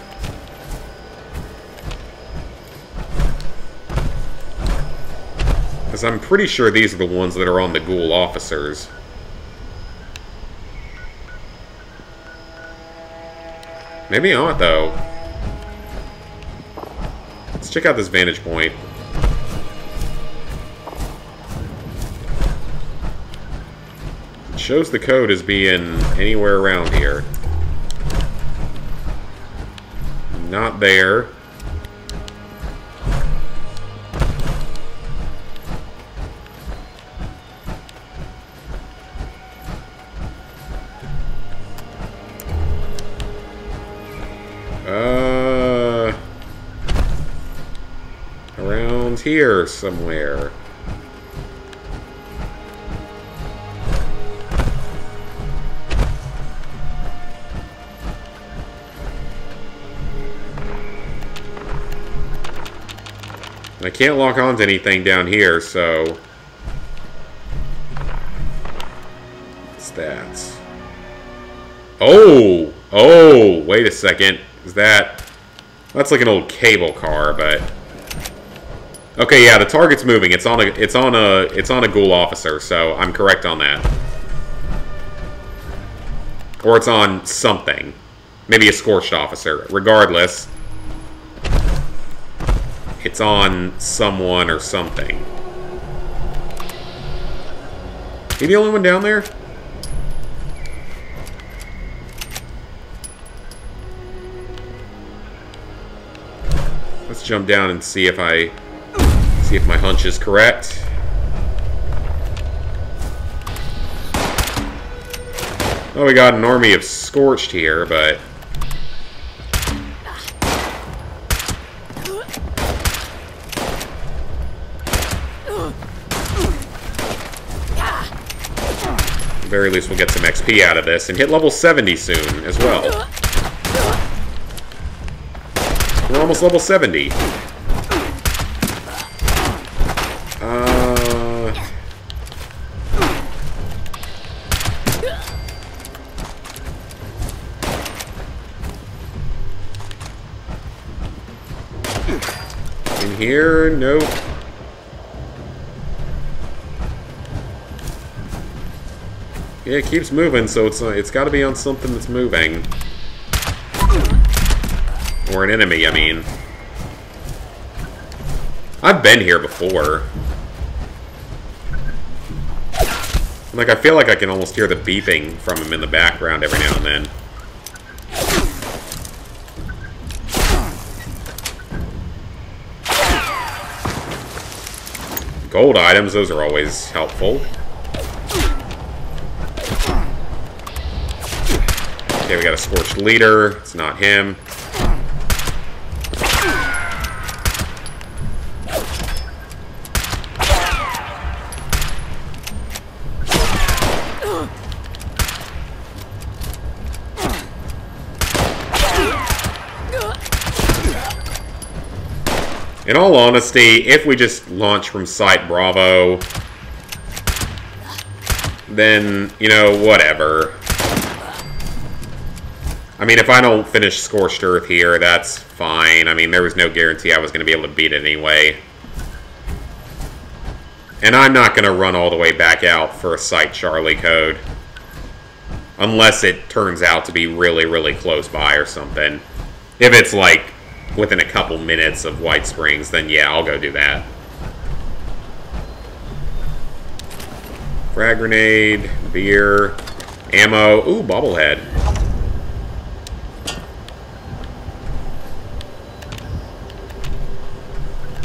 Because I'm pretty sure these are the ones that are on the ghoul officers. Maybe not, though. Let's check out this vantage point. It shows the code as being anywhere around here. Not there. Around here somewhere. I can't lock onto anything down here, so... What's that? Oh! Oh! Wait a second. Is that... That's like an old cable car, but... Okay, yeah, the target's moving. It's on a ghoul officer, so I'm correct on that. Or it's on something. Maybe a scorched officer. Regardless... It's on someone or something. You the only one down there? Let's jump down and see if my hunch is correct. Oh, we got an army of Scorched here, but... At the very least, we'll get some XP out of this and hit level 70 soon as well. We're almost level 70. In here, nope. Yeah, it keeps moving, so it's got to be on something that's moving. Or an enemy, I mean. I've been here before. Like, I feel like I can almost hear the beeping from him in the background every now and then. Gold items, those are always helpful. Okay, we got a Scorched leader. It's not him. In all honesty, if we just launch from Site Bravo, then, you know, whatever. I mean, if I don't finish Scorched Earth here, that's fine. I mean, there was no guarantee I was going to be able to beat it anyway. And I'm not going to run all the way back out for a Site Charlie code. Unless it turns out to be really, really close by or something. If it's like within a couple minutes of White Springs, then yeah, I'll go do that. Frag grenade, beer, ammo. Ooh, bobblehead.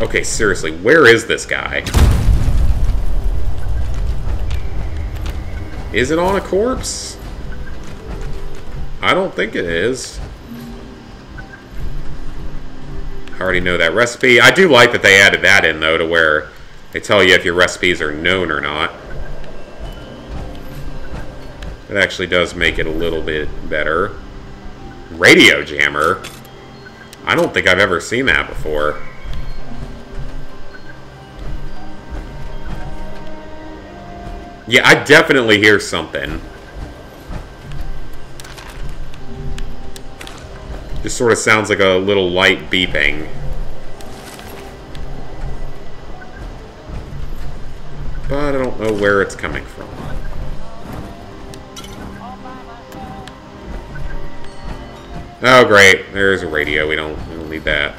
Okay, seriously, where is this guy? Is it on a corpse? I don't think it is. I already know that recipe. I do like that they added that in, though, to where they tell you if your recipes are known or not. It actually does make it a little bit better. Radio jammer? I don't think I've ever seen that before. Yeah, I definitely hear something. Just sort of sounds like a little light beeping. But I don't know where it's coming from. Oh, great. There's a radio. We don't need that.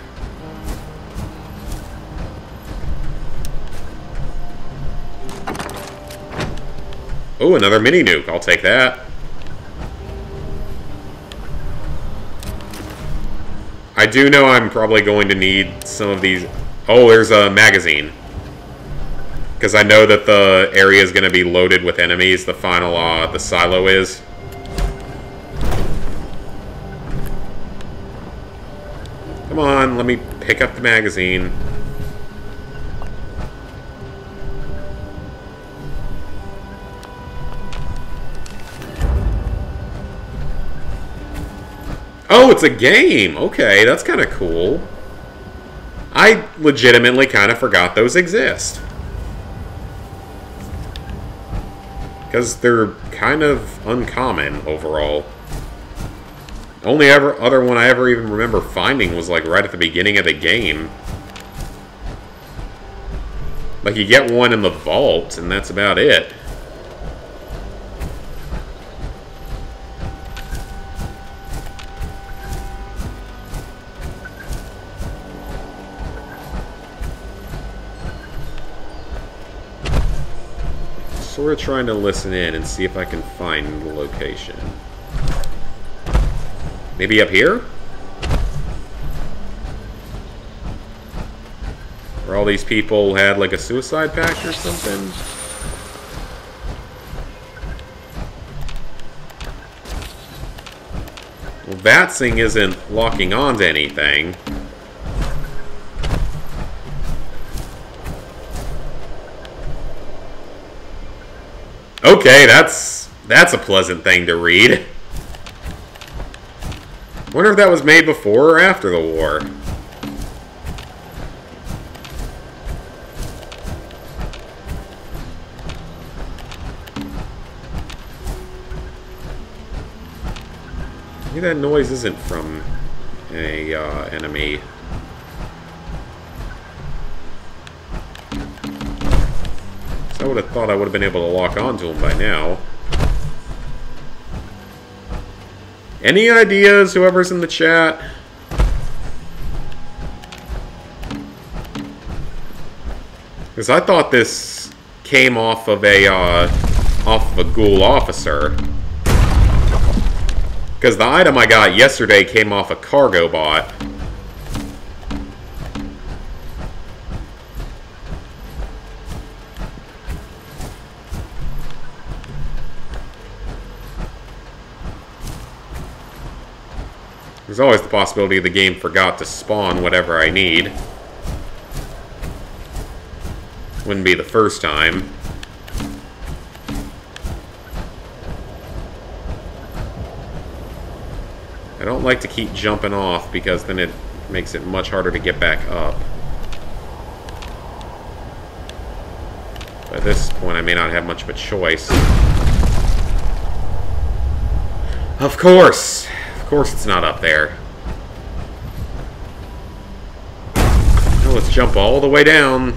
Oh, another mini nuke. I'll take that. I do know I'm probably going to need some of these. Oh, there's a magazine. Because I know that the area is going to be loaded with enemies. The final, the silo is. Come on, let me pick up the magazine. Oh, it's a game! Okay, that's kind of cool. I legitimately kind of forgot those exist. Because they're kind of uncommon overall. Only other one I ever even remember finding was like right at the beginning of the game. Like you get one in the vault and that's about it. Sort of trying to listen in and see if I can find the location. Maybe up here? Where all these people had like a suicide pact or something? Well, VATSing isn't locking onto anything. Okay, that's a pleasant thing to read. Wonder if that was made before or after the war. Maybe that noise isn't from a enemy. So I would have thought I would have been able to lock onto him by now. Any ideas, whoever's in the chat? Because I thought this came off of a ghoul officer. Because the item I got yesterday came off a cargo bot. There's always the possibility the game forgot to spawn whatever I need. Wouldn't be the first time. I don't like to keep jumping off because then it makes it much harder to get back up. By this point I may not have much of a choice. Of course! Of course it's not up there. Now let's jump all the way down.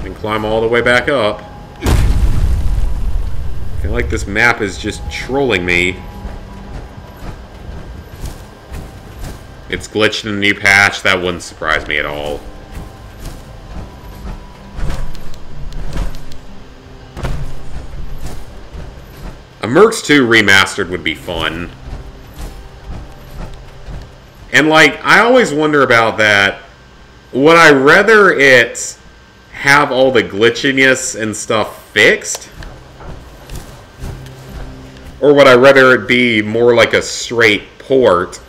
And climb all the way back up. I feel like this map is just trolling me. It's glitched in a new patch. That wouldn't surprise me at all. A Mercs 2 remastered would be fun. And, like, I always wonder about that. Would I rather it have all the glitchiness and stuff fixed? Or would I rather it be more like a straight port?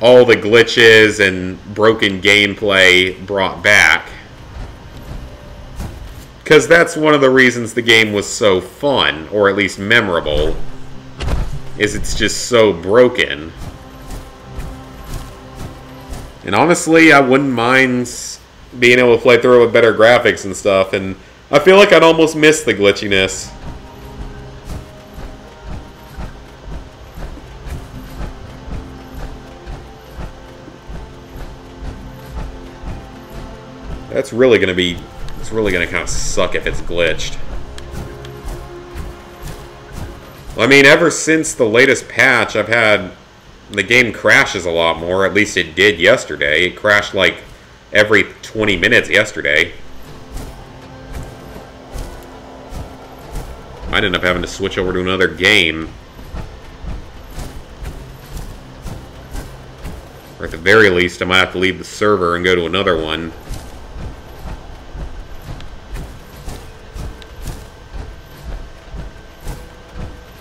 All the glitches and broken gameplay brought back. Because that's one of the reasons the game was so fun, or at least memorable, is it's just so broken. And honestly, I wouldn't mind being able to play through it with better graphics and stuff, and I feel like I'd almost miss the glitchiness. It's really gonna kind of suck if it's glitched. I mean, ever since the latest patch, I've had the game crashes a lot more. At least it did yesterday. It crashed like every 20 minutes yesterday. Might end up having to switch over to another game. Or at the very least, I might have to leave the server and go to another one.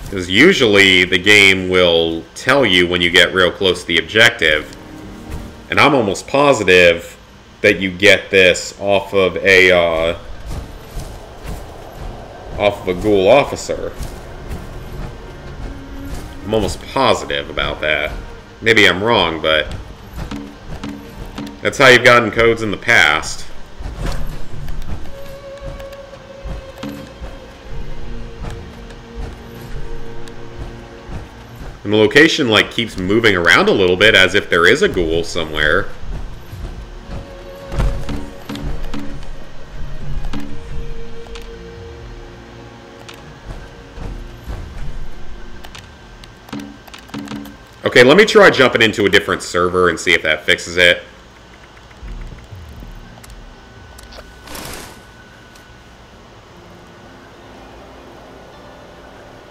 Because usually the game will tell you when you get real close to the objective. And I'm almost positive that you get this off of a ghoul officer. I'm almost positive about that. Maybe I'm wrong, but that's how you've gotten codes in the past. And the location, like, keeps moving around a little bit as if there is a ghoul somewhere. Okay, let me try jumping into a different server and see if that fixes it.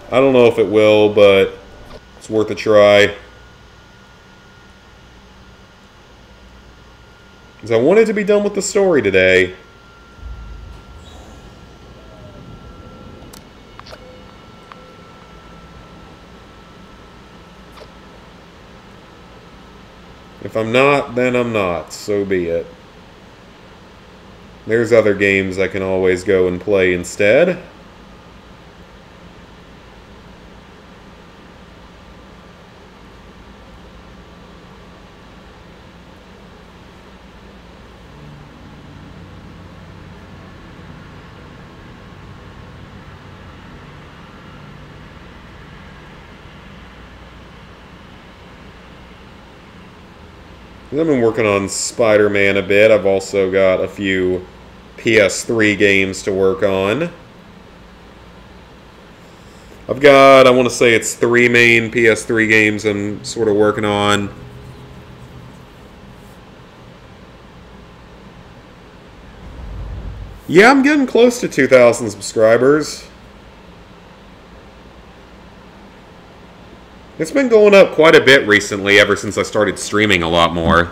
I don't know if it will, but it's worth a try. Because I wanted to be done with the story today. If I'm not, then I'm not. So be it. There's other games I can always go and play instead. I've been working on Spider-Man a bit. I've also got a few PS3 games to work on. I've got, I want to say it's 3 main PS3 games I'm sort of working on. Yeah, I'm getting close to 2,000 subscribers. It's been going up quite a bit recently, ever since I started streaming a lot more.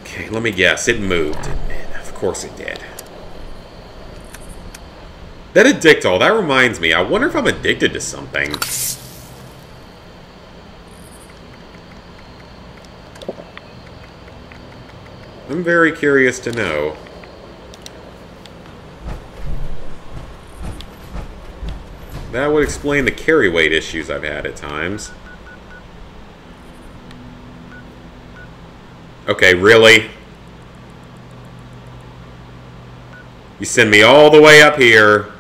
Okay, let me guess. It moved, didn't it? Of course it did. That Addictol, that reminds me. I wonder if I'm addicted to something. I'm very curious to know. That would explain the carry weight issues I've had at times. Okay, really? You send me all the way up here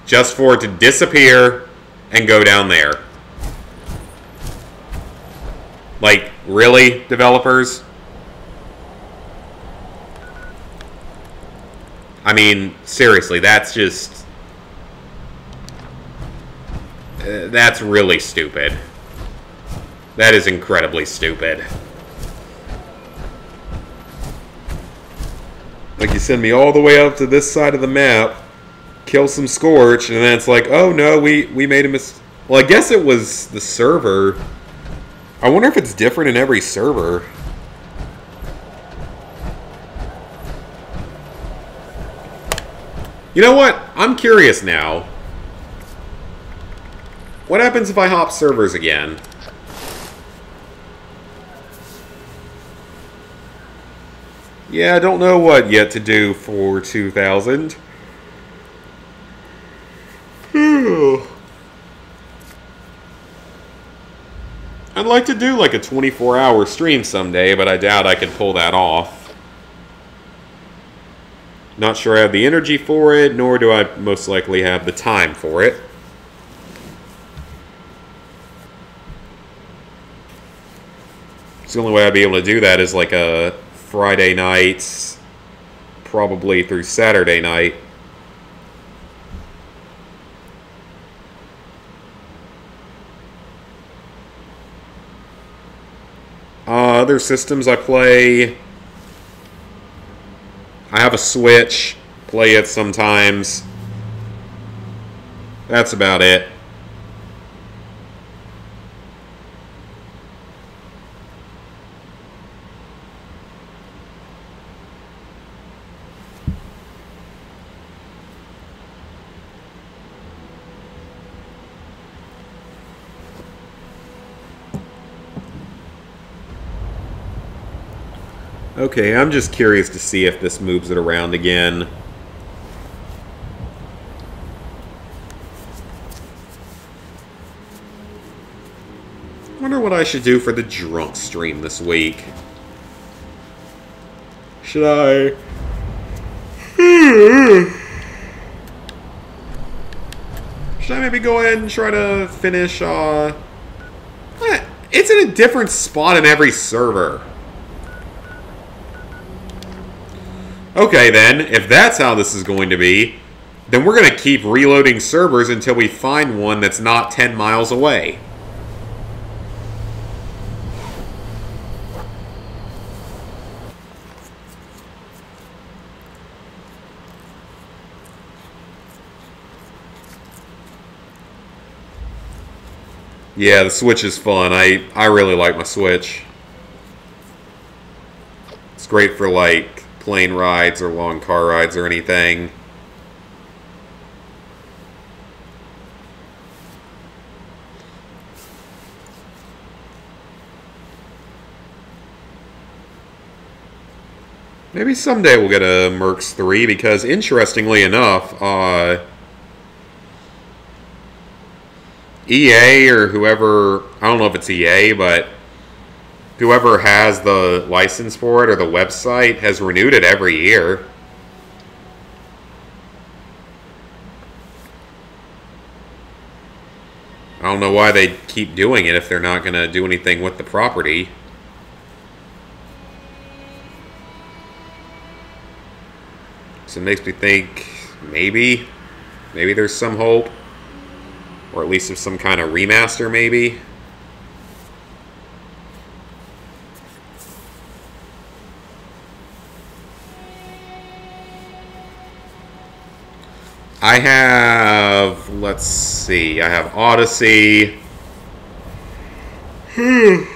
just for it to disappear and go down there. Like, really, developers? I mean, seriously, that's just... that's really stupid. That is incredibly stupid. Like, you send me all the way up to this side of the map, kill some Scorch, and then it's like, oh no, we made a mistake. Well, I guess it was the server. I wonder if it's different in every server. You know what? I'm curious now. What happens if I hop servers again? Yeah, I don't know what yet to do for 2000. I'd like to do like a 24-hour stream someday, but I doubt I could pull that off. Not sure I have the energy for it, nor do I most likely have the time for it. So the only way I'd be able to do that is like a Friday nights, probably through Saturday night. Other systems I play, I have a Switch, play it sometimes. That's about it. Okay, I'm just curious to see if this moves it around again. Wonder what I should do for the drunk stream this week. Should I... should I maybe go ahead and try to finish, it's in a different spot in every server. Okay, then, if that's how this is going to be, then we're going to keep reloading servers until we find one that's not 10 miles away. Yeah, the Switch is fun. I really like my Switch. It's great for, like, plane rides or long car rides or anything. Maybe someday we'll get a Mercs 3 because, interestingly enough, EA or whoever, I don't know if it's EA, but whoever has the license for it or the website has renewed it every year. I don't know why they keep doing it if they're not going to do anything with the property. So it makes me think maybe there's some hope. Or at least of some kind of remaster, maybe. I have, let's see, I have Odyssey. I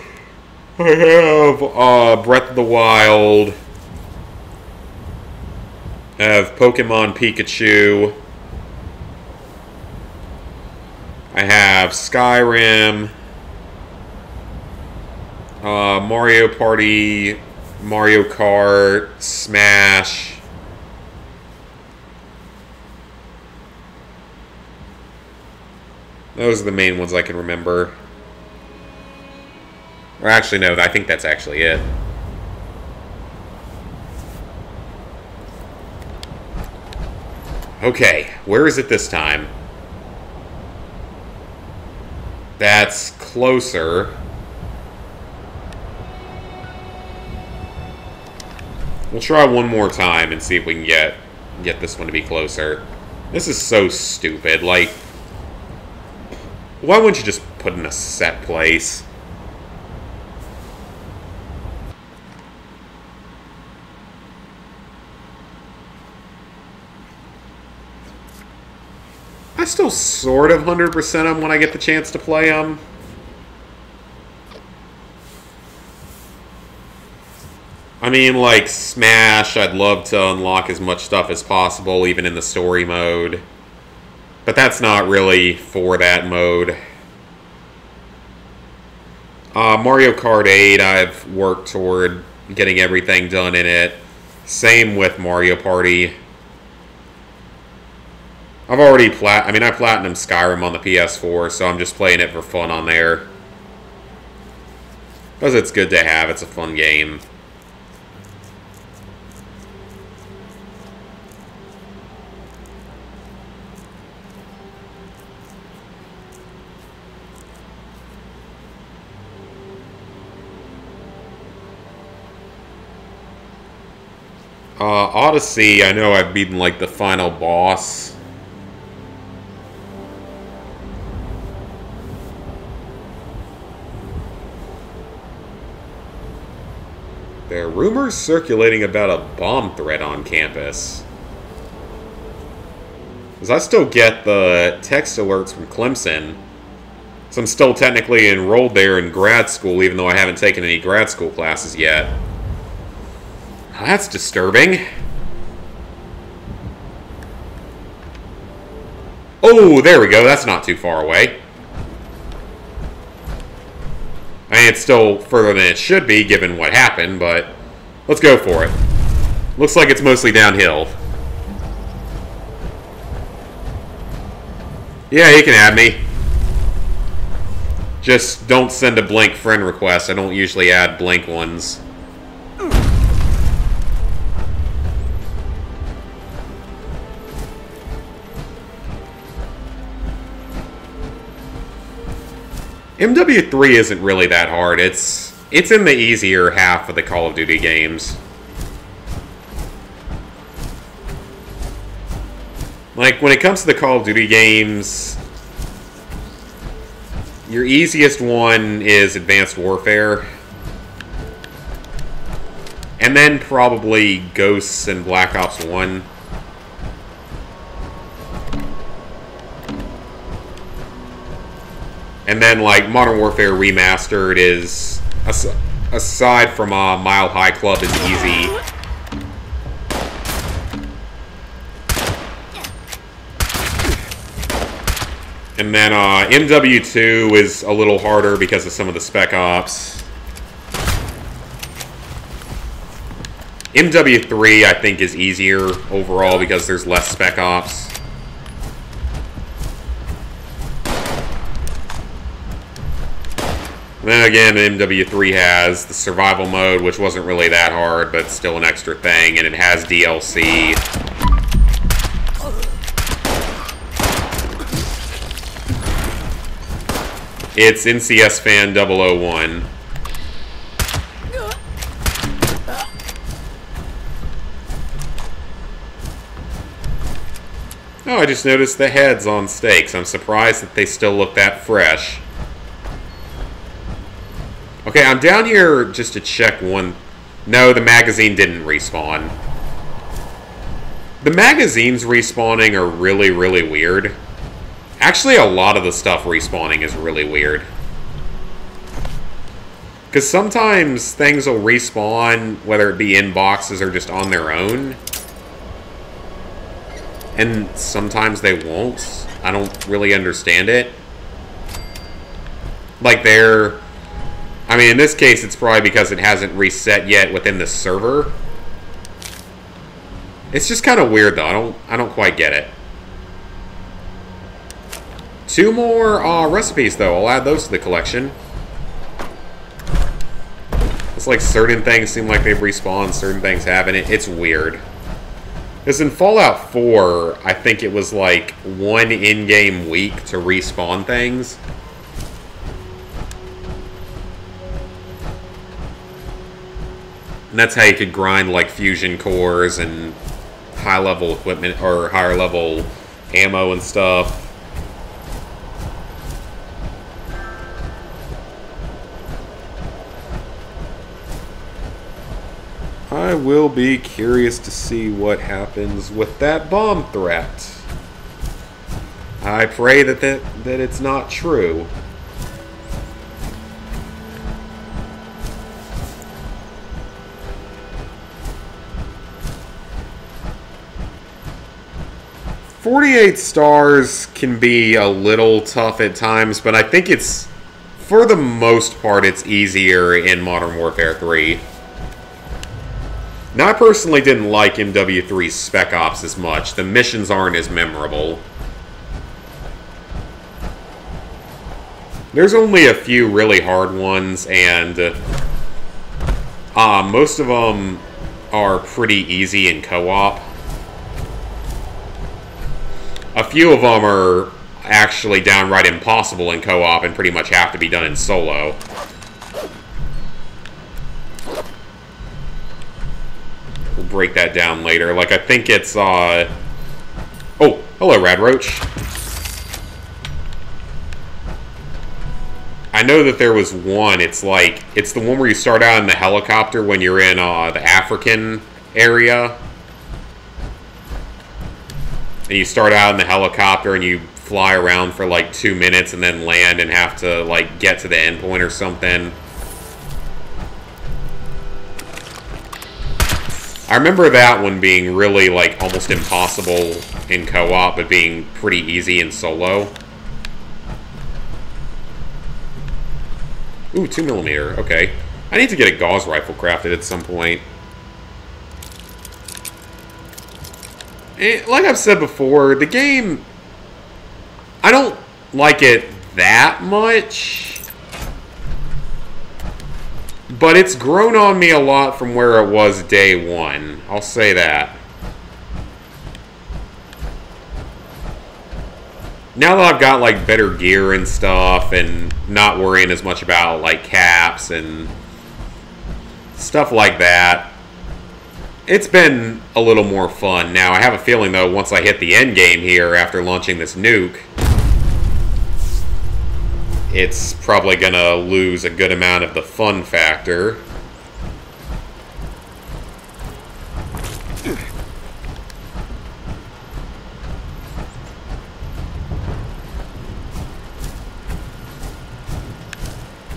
have Breath of the Wild. I have Pokemon Pikachu. I have Skyrim. Mario Party, Mario Kart, Smash. Those are the main ones I can remember. Or actually, no, I think that's actually it. Okay, where is it this time? That's closer. We'll try one more time and see if we can get this one to be closer. This is so stupid. Like, why wouldn't you just put in a set place? I still sort of 100% them when I get the chance to play them. I mean, like, Smash, I'd love to unlock as much stuff as possible, even in the story mode. But that's not really for that mode. Mario Kart 8, I've worked toward getting everything done in it. Same with Mario Party. I've already I platinumed Skyrim on the PS4, so I'm just playing it for fun on there. Because it's good to have, it's a fun game. Odyssey, I know I've beaten, like, the final boss. There are rumors circulating about a bomb threat on campus. Because I still get the text alerts from Clemson. So I'm still technically enrolled there in grad school, even though I haven't taken any grad school classes yet. That's disturbing. Oh, there we go. That's not too far away. I mean, it's still further than it should be, given what happened, but let's go for it. Looks like it's mostly downhill. Yeah, you can add me. Just don't send a blank friend request. I don't usually add blank ones. MW3 isn't really that hard. It's in the easier half of the Call of Duty games. Like, when it comes to the Call of Duty games, your easiest one is Advanced Warfare. And then probably Ghosts and Black Ops 1. And then, like, Modern Warfare Remastered is, aside from Mile High Club, is easy. And then MW2 is a little harder because of some of the Spec Ops. MW3, I think, is easier overall because there's less Spec Ops. And then again, MW3 has the survival mode, which wasn't really that hard, but still an extra thing, and it has DLC. It's NCS Fan 001. Oh, I just noticed the heads on steaks. I'm surprised that they still look that fresh. Okay, I'm down here just to check one. No, the magazine didn't respawn. The magazines respawning are really, really weird. Actually, a lot of the stuff respawning is really weird. Because sometimes things will respawn, whether it be in boxes or just on their own. And sometimes they won't. I don't really understand it. Like they're... I mean, in this case, it's probably because it hasn't reset yet within the server. It's just kind of weird, though. I don't quite get it. 2 more recipes, though. I'll add those to the collection. It's like certain things seem like they've respawned, certain things haven't. It's weird. Because in Fallout 4, I think it was like 1 in-game week to respawn things. And that's how you could grind like fusion cores and high level equipment or higher level ammo and stuff. I will be curious to see what happens with that bomb threat. I pray that it's not true. .48 stars can be a little tough at times, but I think it's, for the most part, it's easier in Modern Warfare 3. Now, I personally didn't like MW3's Spec Ops as much. The missions aren't as memorable. There's only a few really hard ones, and most of them are pretty easy in co-op. A few of them are actually downright impossible in co-op and pretty much have to be done in solo. We'll break that down later. Like, I think it's, Oh, hello, Radroach. I know that there was one, it's like, it's the one where you start out in the helicopter when you're in, the African area. And you start out in the helicopter and you fly around for like 2 minutes and then land and have to like get to the endpoint or something. I remember that one being really like almost impossible in co-op, but being pretty easy in solo. Ooh, 2mm, okay. I need to get a Gauss rifle crafted at some point. Like I've said before, the game, I don't like it that much, but it's grown on me a lot from where it was day one. I'll say that. Now that I've got like better gear and stuff and not worrying as much about like caps and stuff like that, it's been a little more fun. Now, I have a feeling, though, once I hit the end game here after launching this nuke, it's probably going to lose a good amount of the fun factor.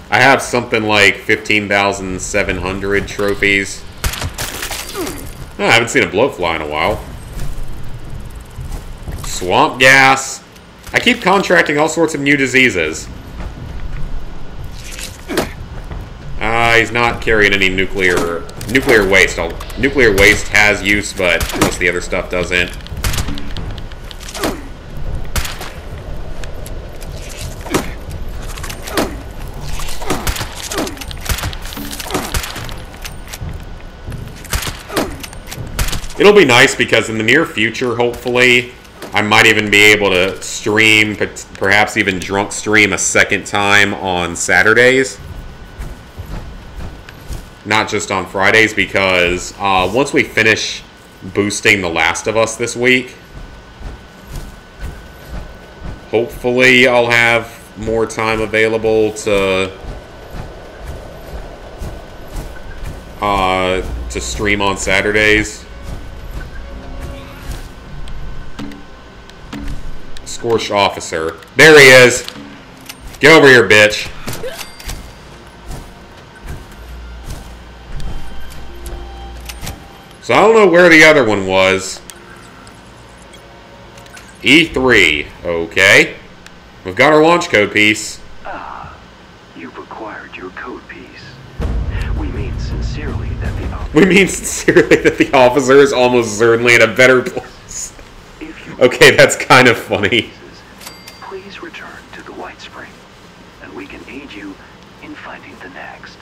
I have something like 15,700 trophies. Oh, I haven't seen a blowfly in a while. Swamp gas. I keep contracting all sorts of new diseases. He's not carrying any nuclear waste. Nuclear waste has use, but most of the other stuff doesn't. It'll be nice because in the near future, hopefully, I might even be able to stream, perhaps even drunk stream a second time on Saturdays. Not just on Fridays, because once we finish boosting The Last of Us this week, hopefully I'll have more time available to stream on Saturdays. Scorched officer. There he is. Get over here, bitch. So I don't know where the other one was. E3. Okay. We've got our launch code piece. Ah, you've acquired your code piece. We mean sincerely that the officer is almost certainly in a better place. Okay, that's kind of funny. Please return to the White Spring, and we can aid you in finding the next.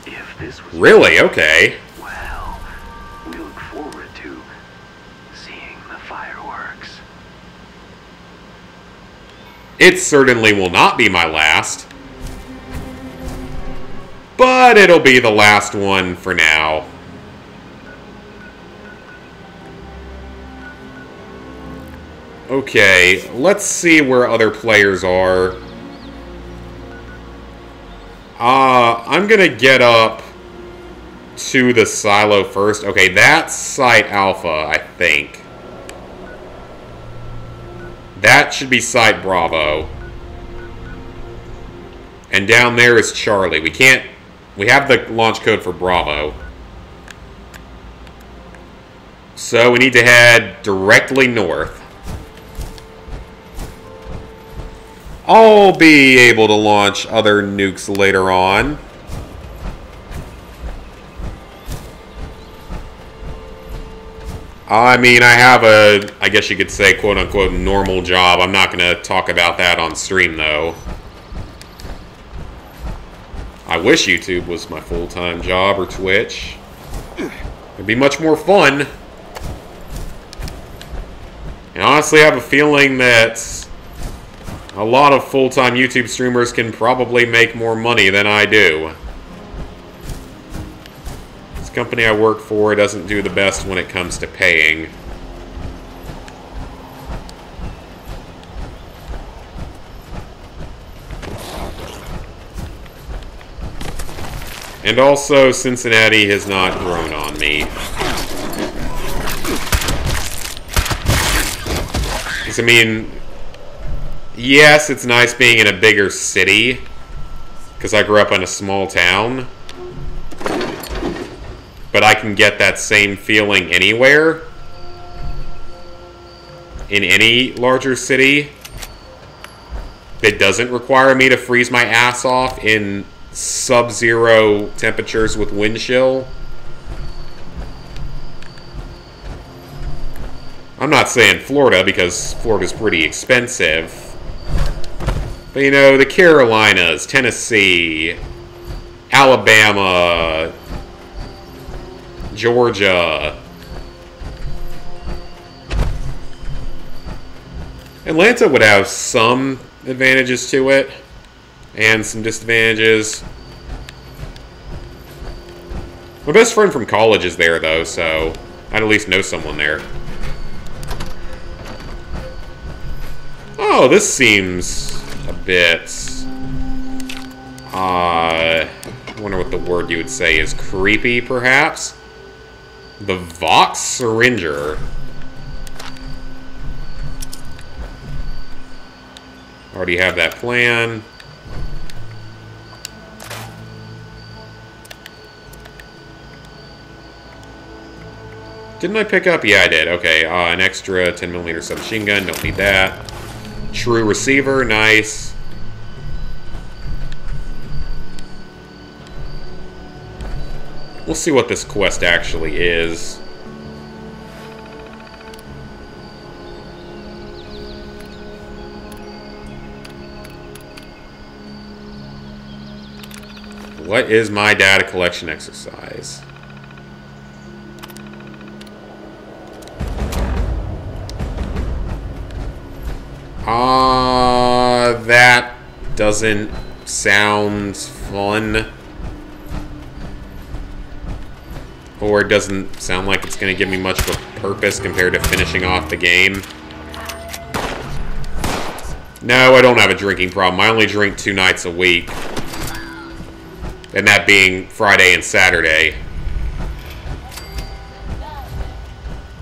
If this was really okay. Well, we look forward to seeing the fireworks. It certainly will not be my last, but it'll be the last one for now. Okay, let's see where other players are. I'm gonna get up to the silo first. Okay, that's Site Alpha, I think. That should be Site Bravo. And down there is Charlie. We have the launch code for Bravo. So we need to head directly north. I'll be able to launch other nukes later on. I mean, I have a, I guess you could say, quote-unquote, normal job. I'm not going to talk about that on stream, though. I wish YouTube was my full-time job, or Twitch. It'd be much more fun. And honestly, I have a feeling that a lot of full-time YouTube streamers can probably make more money than I do. This company I work for doesn't do the best when it comes to paying. And also, Cincinnati has not grown on me. Because, I mean, yes, it's nice being in a bigger city, because I grew up in a small town. But I can get that same feeling anywhere, in any larger city. It doesn't require me to freeze my ass off in sub-zero temperatures with wind chill. I'm not saying Florida, because Florida's pretty expensive. But, you know, the Carolinas, Tennessee, Alabama, Georgia. Atlanta would have some advantages to it, and some disadvantages. My best friend from college is there, though, so I'd at least know someone there. Oh, this seems a bit... I wonder what the word you would say is. Creepy, perhaps? The Vox Syringer. Already have that plan. Didn't I pick up? Yeah, I did. Okay, an extra 10mm submachine gun. Don't need that. True receiver. Nice. We'll see what this quest actually is. What is my data collection exercise? That doesn't sound fun. Or it doesn't sound like it's going to give me much of a purpose compared to finishing off the game. No, I don't have a drinking problem. I only drink 2 nights a week. And that being Friday and Saturday.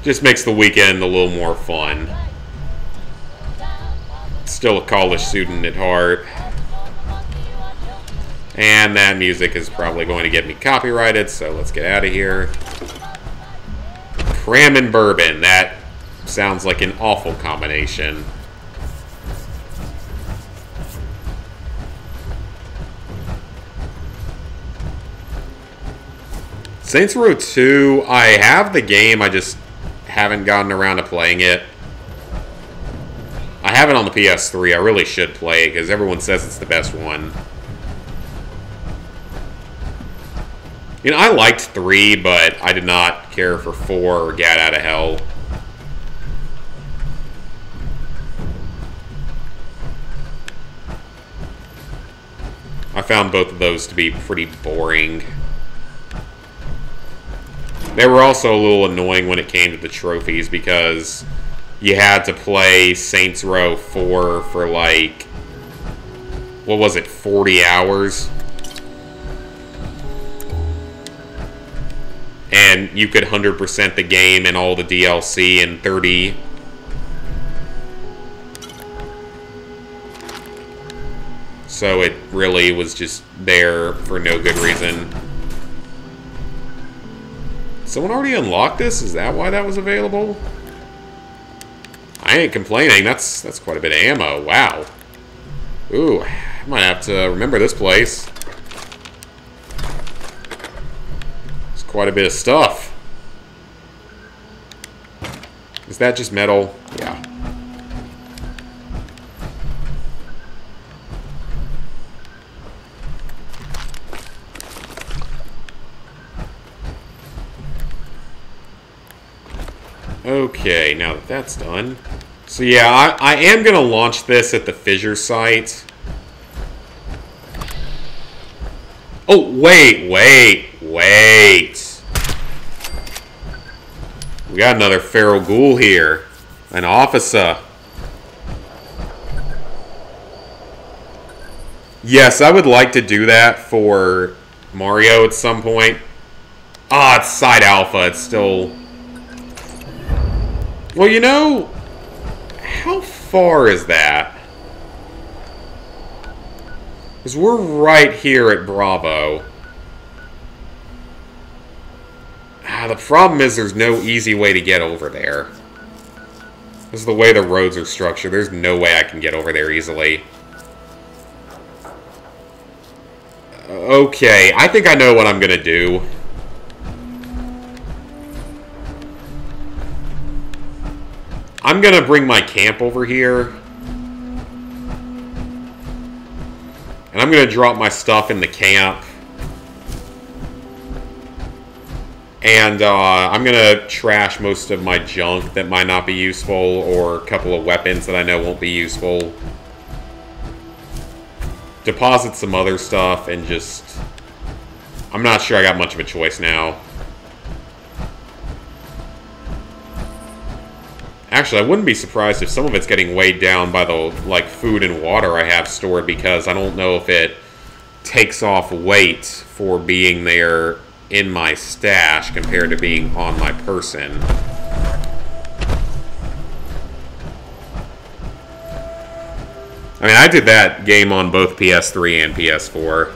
Just makes the weekend a little more fun. Still a college student at heart. And that music is probably going to get me copyrighted, so let's get out of here. Cram and bourbon. That sounds like an awful combination. Saints Row 2, I have the game, I just haven't gotten around to playing it. I have it on the PS3, I really should play it, because everyone says it's the best one. You know, I liked 3, but I did not care for 4 or Get Out of Hell. I found both of those to be pretty boring. They were also a little annoying when it came to the trophies, because you had to play Saints Row 4 for like, what was it, 40 hours? And you could 100% the game and all the DLC in 30. So it really was just there for no good reason. Someone already unlocked this? Is that why that was available? I ain't complaining. That's quite a bit of ammo. Wow. Ooh, I might have to remember this place. It's quite a bit of stuff. Is that just metal? Yeah. Okay, now that that's done. So yeah, I am going to launch this at the Fissure site. Oh, wait. We got another feral ghoul here. An officer. Yes, I would like to do that for Mario at some point. Ah, it's Side Alpha. It's still... Well, you know, how far is that? Because we're right here at Bravo. The problem is there's no easy way to get over there. This is the way the roads are structured. There's no way I can get over there easily. Okay, I think I know what I'm going to do. I'm going to bring my camp over here. And I'm going to drop my stuff in the camp. And I'm going to trash most of my junk that might not be useful, or a couple of weapons that I know won't be useful. Deposit some other stuff and just... I'm not sure I got much of a choice now. Actually, I wouldn't be surprised if some of it's getting weighed down by the, like, food and water I have stored, because I don't know if it takes off weight for being there in my stash compared to being on my person. I mean, I did that game on both PS3 and PS4.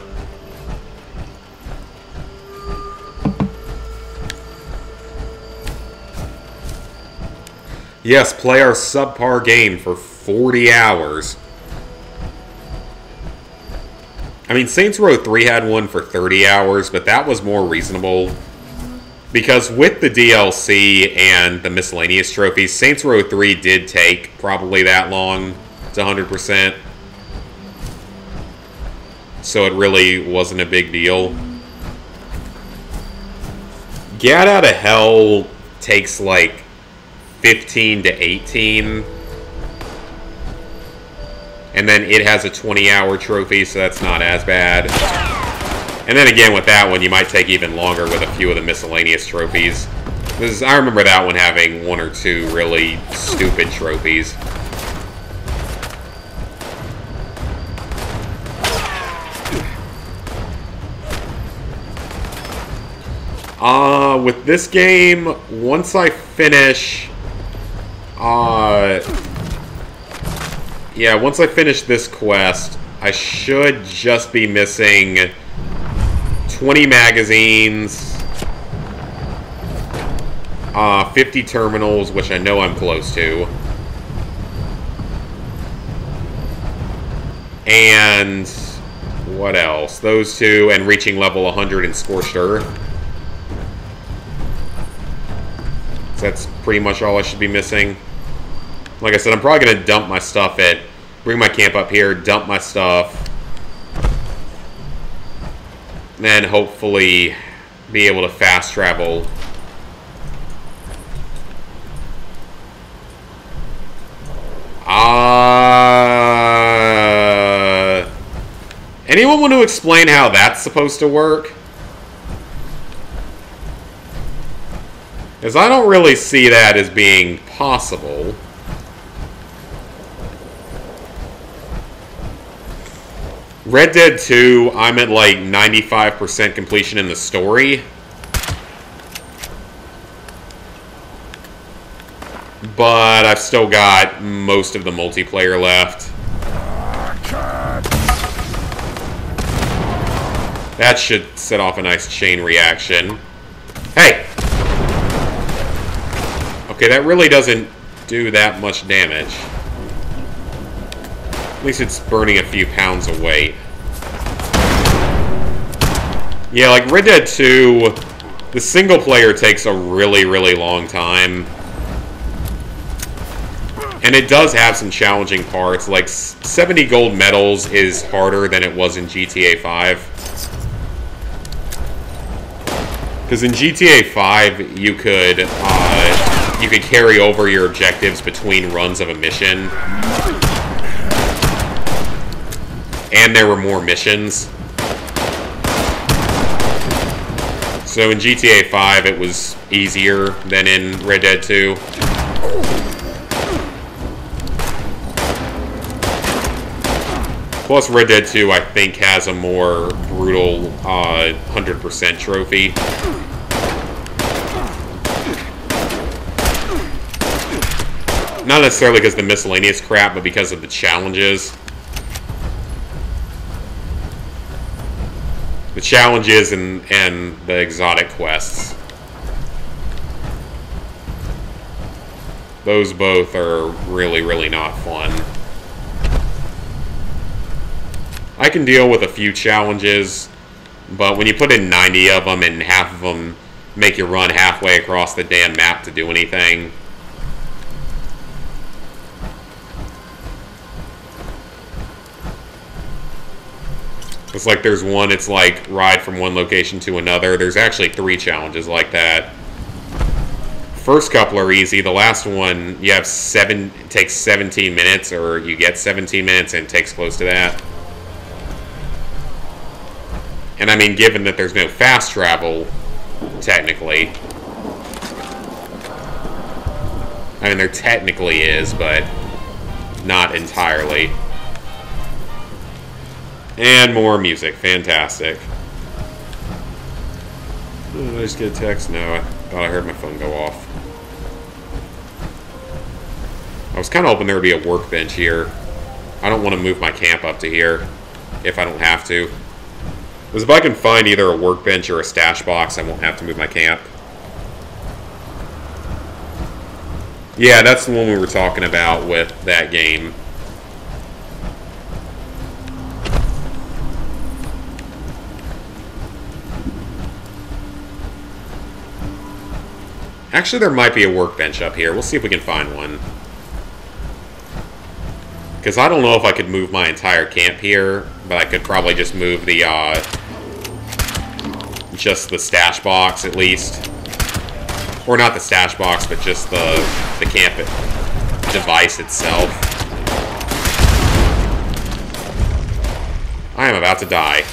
Yes, play our subpar game for 40 hours. I mean, Saints Row 3 had one for 30 hours, but that was more reasonable. Because with the DLC and the miscellaneous trophies, Saints Row 3 did take probably that long to 100%. So it really wasn't a big deal. Get Out of Hell takes like 15 to 18. And then it has a 20-hour trophy, so that's not as bad. And then again, with that one, you might take even longer with a few of the miscellaneous trophies. I remember that one having one or two really stupid trophies. With this game, once I finish... yeah, once I finish this quest, I should just be missing 20 magazines, 50 terminals, which I know I'm close to, and what else? Those two, and reaching level 100 in Scorched Earth. So that's pretty much all I should be missing. Like I said, I'm probably going to dump my stuff bring my camp up here, dump my stuff, and then hopefully be able to fast travel. Anyone want to explain how that's supposed to work? Because I don't really see that as being possible. Red Dead 2, I'm at like 95% completion in the story. But I've still got most of the multiplayer left. That should set off a nice chain reaction. Hey! Okay, that really doesn't do that much damage. At least it's burning a few pounds of weight. Yeah, like Red Dead 2, the single player takes a really, really long time. And it does have some challenging parts, like 70 gold medals is harder than it was in GTA 5. Because in GTA 5, you could carry over your objectives between runs of a mission. And there were more missions. So in GTA 5, it was easier than in Red Dead 2. Plus, Red Dead 2, I think, has a more brutal 100% trophy. Not necessarily because of the miscellaneous crap, but because of the challenges. The challenges and the exotic quests. Those both are really, really not fun. I can deal with a few challenges, but when you put in 90 of them and half of them make you run halfway across the damn map to do anything. It's like there's one, it's like ride from one location to another. There's actually 3 challenges like that. First couple are easy. The last one, you have it takes 17 minutes, or you get 17 minutes and it takes close to that. And I mean, given that there's no fast travel, technically. I mean, there technically is, but not entirely. And more music. Fantastic. Did I just get a text? No, I thought I heard my phone go off. I was kind of hoping there would be a workbench here. I don't want to move my camp up to here if I don't have to. Because if I can find either a workbench or a stash box, I won't have to move my camp. Yeah, that's the one we were talking about with that game. Actually, there might be a workbench up here. We'll see if we can find one. Because I don't know if I could move my entire camp here, but I could probably just move the, just the stash box, at least. Or not the stash box, but just the camp device itself. I am about to die.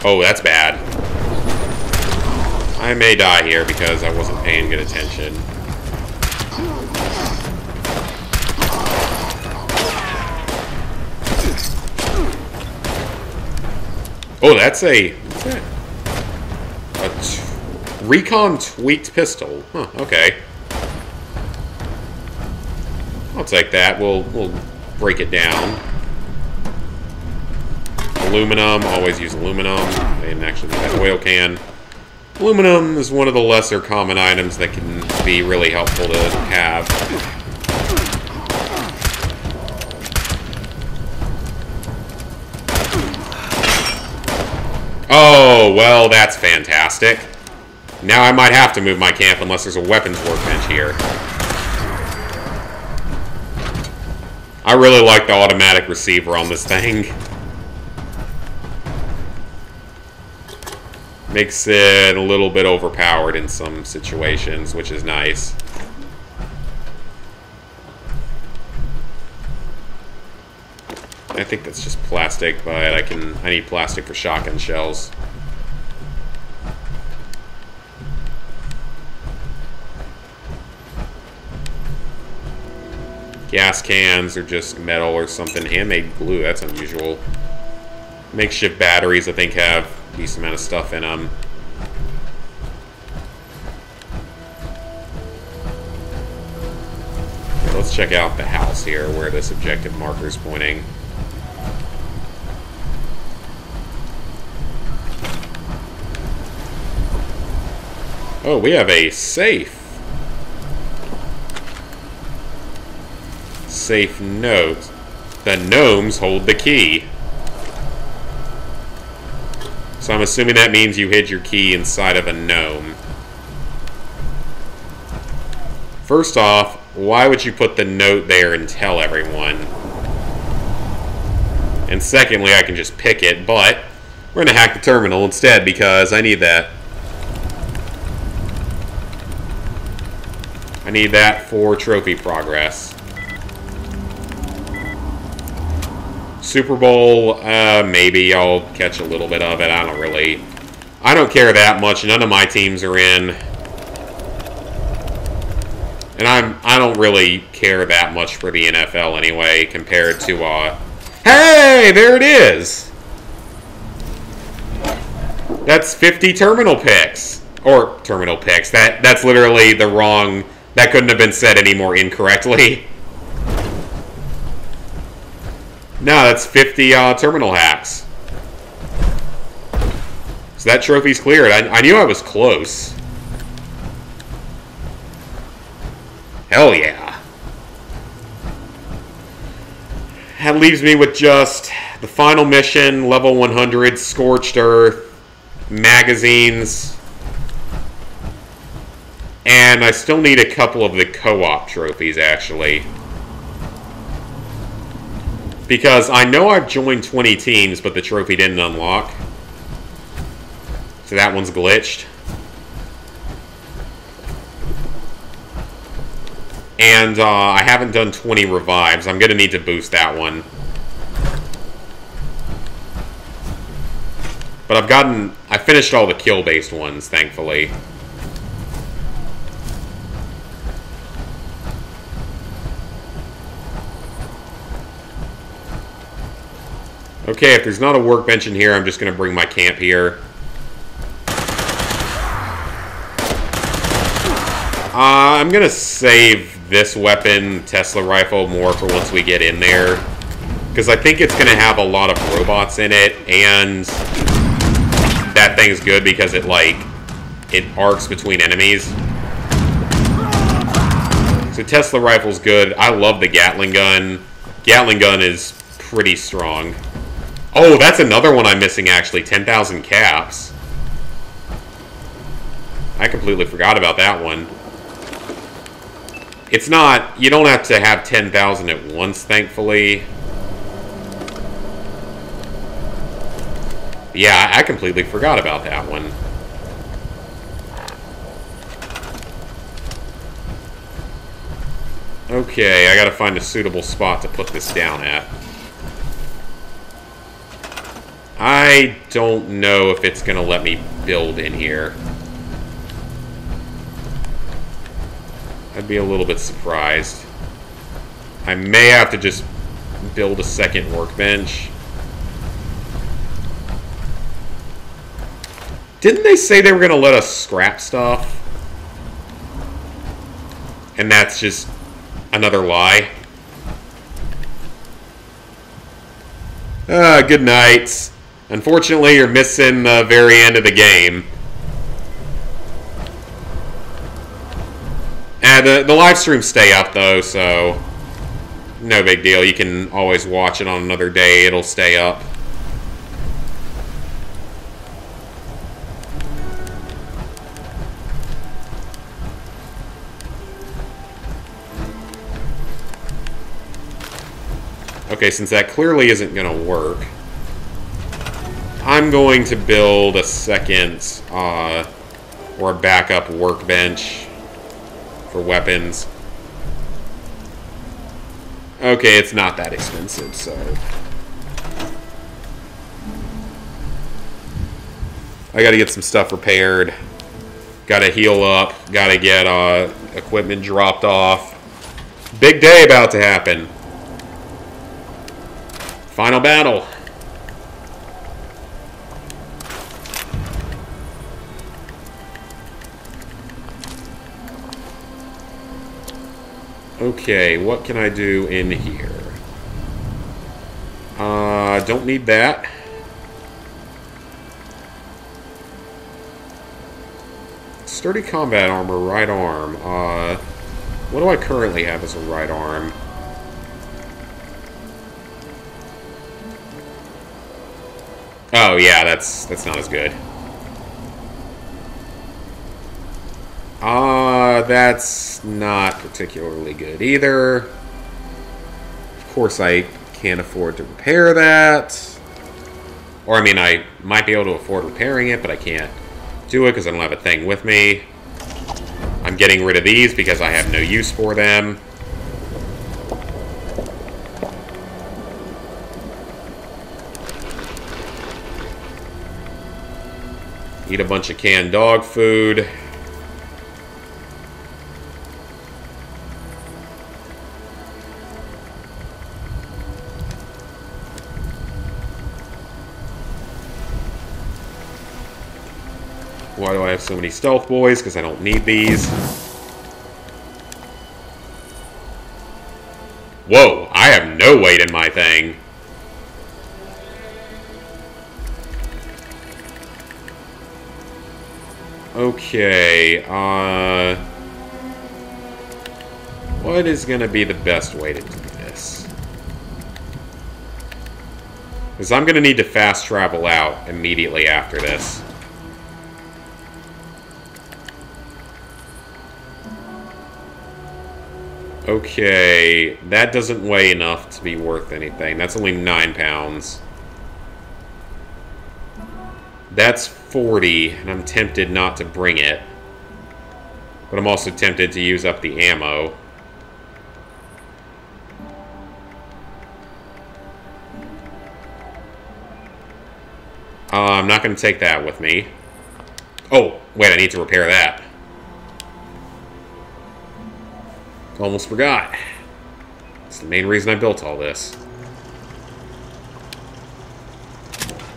Oh, that's bad. I may die here because I wasn't paying good attention. Oh, that's a... What's that? A Recon tweaked pistol. Huh, okay. I'll take that. We'll break it down. Aluminum. Always use aluminum. I didn't actually need that oil can. Aluminum is one of the lesser common items that can be really helpful to have. Oh, well, that's fantastic. Now I might have to move my camp unless there's a weapons workbench here. I really like the automatic receiver on this thing. Makes it a little bit overpowered in some situations, which is nice. I think that's just plastic, but I need plastic for shotgun shells. Gas cans or just metal or something. Handmade glue, that's unusual. Makeshift batteries, I think, have a decent amount of stuff in them. Okay, let's check out the house here, where this objective marker is pointing. Oh, we have a safe. Safe note. The gnomes hold the key. So I'm assuming that means you hid your key inside of a gnome. First off, why would you put the note there and tell everyone? And secondly, I can just pick it, but we're going to hack the terminal instead because I need that. I need that for trophy progress. Super Bowl, maybe I'll catch a little bit of it. I don't care that much. None of my teams are in. And I don't really care that much for the NFL anyway, compared to, hey, there it is! That's 50 terminal picks. Or, terminal picks. That's literally the wrong... That couldn't have been said any more incorrectly. No, that's 50 terminal hacks. So that trophy's cleared. I knew I was close. Hell yeah. That leaves me with just the final mission, level 100, Scorched Earth, magazines, and I still need a couple of the co-op trophies, actually. Because I know I've joined 20 teams, but the trophy didn't unlock. So that one's glitched. And I haven't done 20 revives. I'm going to need to boost that one. But I finished all the kill-based ones, thankfully. Okay, if there's not a workbench in here, I'm just going to bring my camp here. I'm going to save this weapon, Tesla rifle, more for once we get in there. Because I think it's going to have a lot of robots in it, and that thing's good because it arcs between enemies. So Tesla rifle's good. I love the Gatling gun. Gatling gun is pretty strong. Oh, that's another one I'm missing, actually. 10,000 caps. I completely forgot about that one. It's not... You don't have to have 10,000 at once, thankfully. Yeah, I completely forgot about that one. Okay, I gotta find a suitable spot to put this down at. I don't know if it's going to let me build in here. I'd be a little bit surprised. I may have to just build a second workbench. Didn't they say they were going to let us scrap stuff? And that's just another lie? Good night. Unfortunately, you're missing the very end of the game. And the live streams stay up, though, so no big deal. You can always watch it on another day. It'll stay up. Okay, since that clearly isn't going to work, I'm going to build a second or a backup workbench for weapons. Okay, it's not that expensive, so... I gotta get some stuff repaired. Gotta heal up. Gotta get equipment dropped off. Big day about to happen. Final battle. Okay, what can I do in here? Don't need that. Sturdy combat armor, right arm. What do I currently have as a right arm? Oh yeah, that's not as good. That's not particularly good either. Of course, I can't afford to repair that. Or, I mean, I might be able to afford repairing it, but I can't do it because I don't have a thing with me. I'm getting rid of these because I have no use for them. Eat a bunch of canned dog food. Why do I have so many stealth boys? Because I don't need these. Whoa, I have no weight in my thing. Okay, what is going to be the best way to do this? Because I'm going to need to fast travel out immediately after this. Okay, that doesn't weigh enough to be worth anything. That's only 9 pounds. That's 40, and I'm tempted not to bring it. But I'm also tempted to use up the ammo. I'm not going to take that with me. Oh, wait, I need to repair that. Almost forgot. It's the main reason I built all this.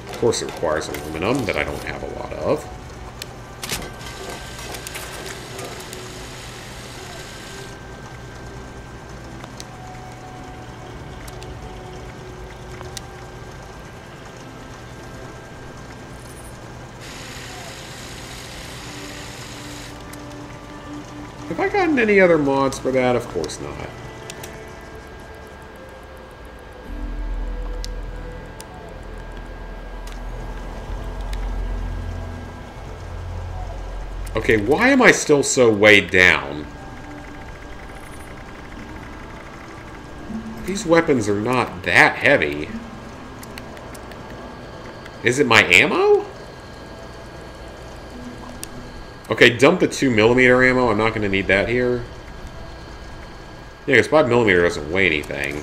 Of course it requires aluminum that I don't have a lot of. Have I gotten any other mods for that? Of course not. Okay, why am I still so weighed down? These weapons are not that heavy. Is it my ammo? Okay, dump the 2mm ammo. I'm not going to need that here. Yeah, because 5mm doesn't weigh anything.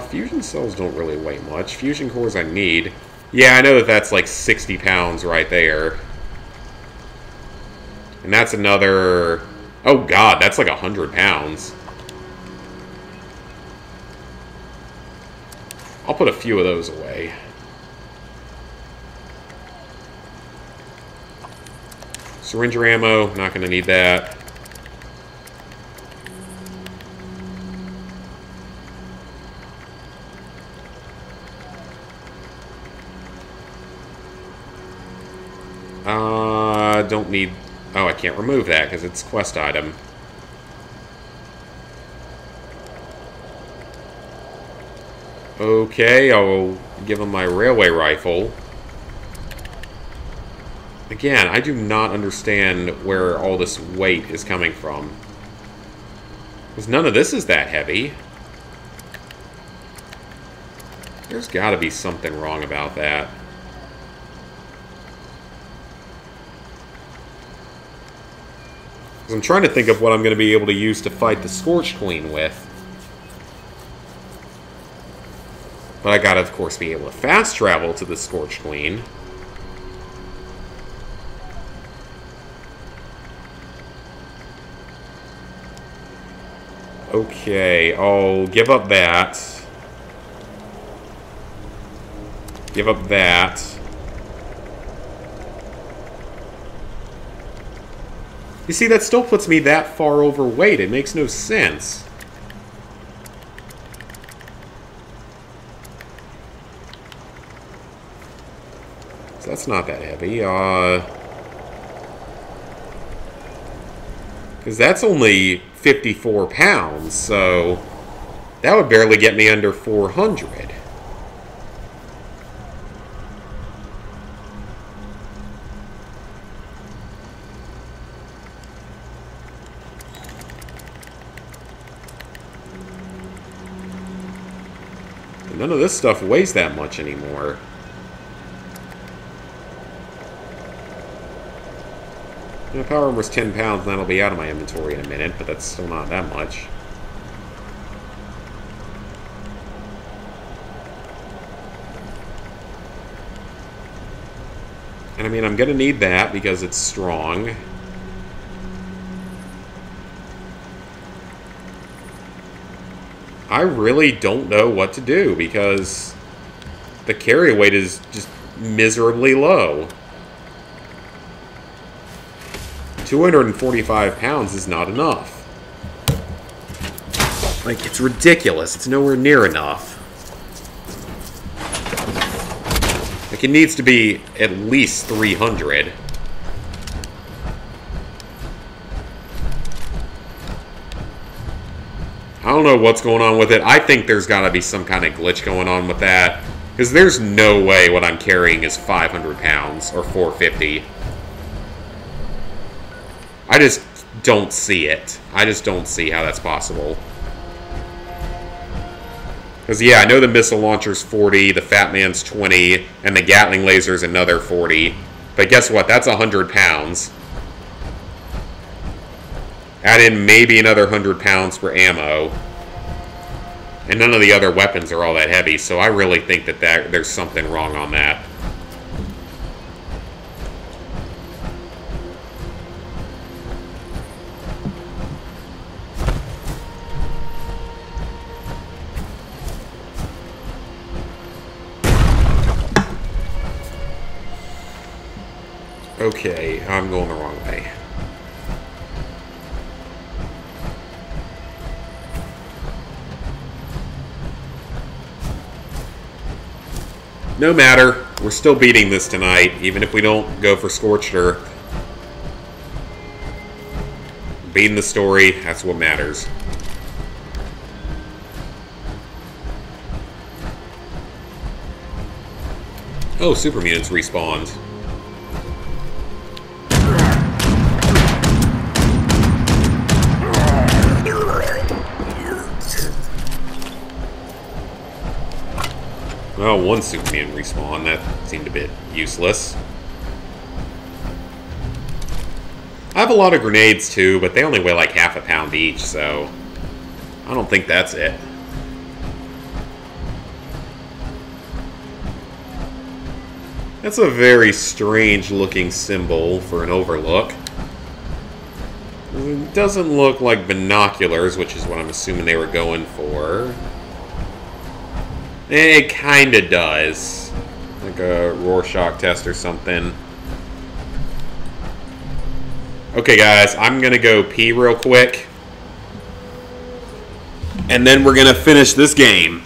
Fusion cells don't really weigh much. Fusion cores I need. Yeah, I know that that's like 60 pounds right there. And that's another... Oh god, that's like 100 pounds. I'll put a few of those away. Syringer ammo, not going to need that. Don't need... Oh, I can't remove that because it's a quest item. Okay, I'll give him my railway rifle. Again, I do not understand where all this weight is coming from. Because none of this is that heavy. There's got to be something wrong about that. Because I'm trying to think of what I'm going to be able to use to fight the Scorch Queen with. But I gotta, of course, be able to fast travel to the Scorch Queen. Okay, I'll give up that. Give up that. You see, that still puts me that far overweight. It makes no sense. So that's not that heavy. Because that's only 54 pounds, so that would barely get me under 400. None of this stuff weighs that much anymore. Power armor's 10 pounds, and that'll be out of my inventory in a minute, but that's still not that much. And I mean, I'm gonna need that because it's strong. I really don't know what to do because the carry weight is just miserably low. 245 pounds is not enough. Like, it's ridiculous. It's nowhere near enough. Like, it needs to be at least 300. I don't know what's going on with it. I think there's got to be some kind of glitch going on with that. Because there's no way what I'm carrying is 500 pounds or 450. I just don't see it. I just don't see how that's possible. Because, yeah, I know the missile launcher's 40, the Fat Man's 20, and the Gatling laser's another 40. But guess what? That's 100 pounds. Add in maybe another 100 pounds for ammo. And none of the other weapons are all that heavy, so I really think that there's something wrong on that. Okay, I'm going the wrong way. No matter, we're still beating this tonight, even if we don't go for Scorched Earth. Beating the story, that's what matters. Oh, Super Mutants respawned. Well, one Super Mutant respawn. That seemed a bit useless. I have a lot of grenades too, but they only weigh like half a pound each, so I don't think that's it. That's a very strange looking symbol for an overlook. It doesn't look like binoculars, which is what I'm assuming they were going for. It kinda does. Like a Rorschach test or something. Okay, guys, I'm gonna go pee real quick. And then we're gonna finish this game.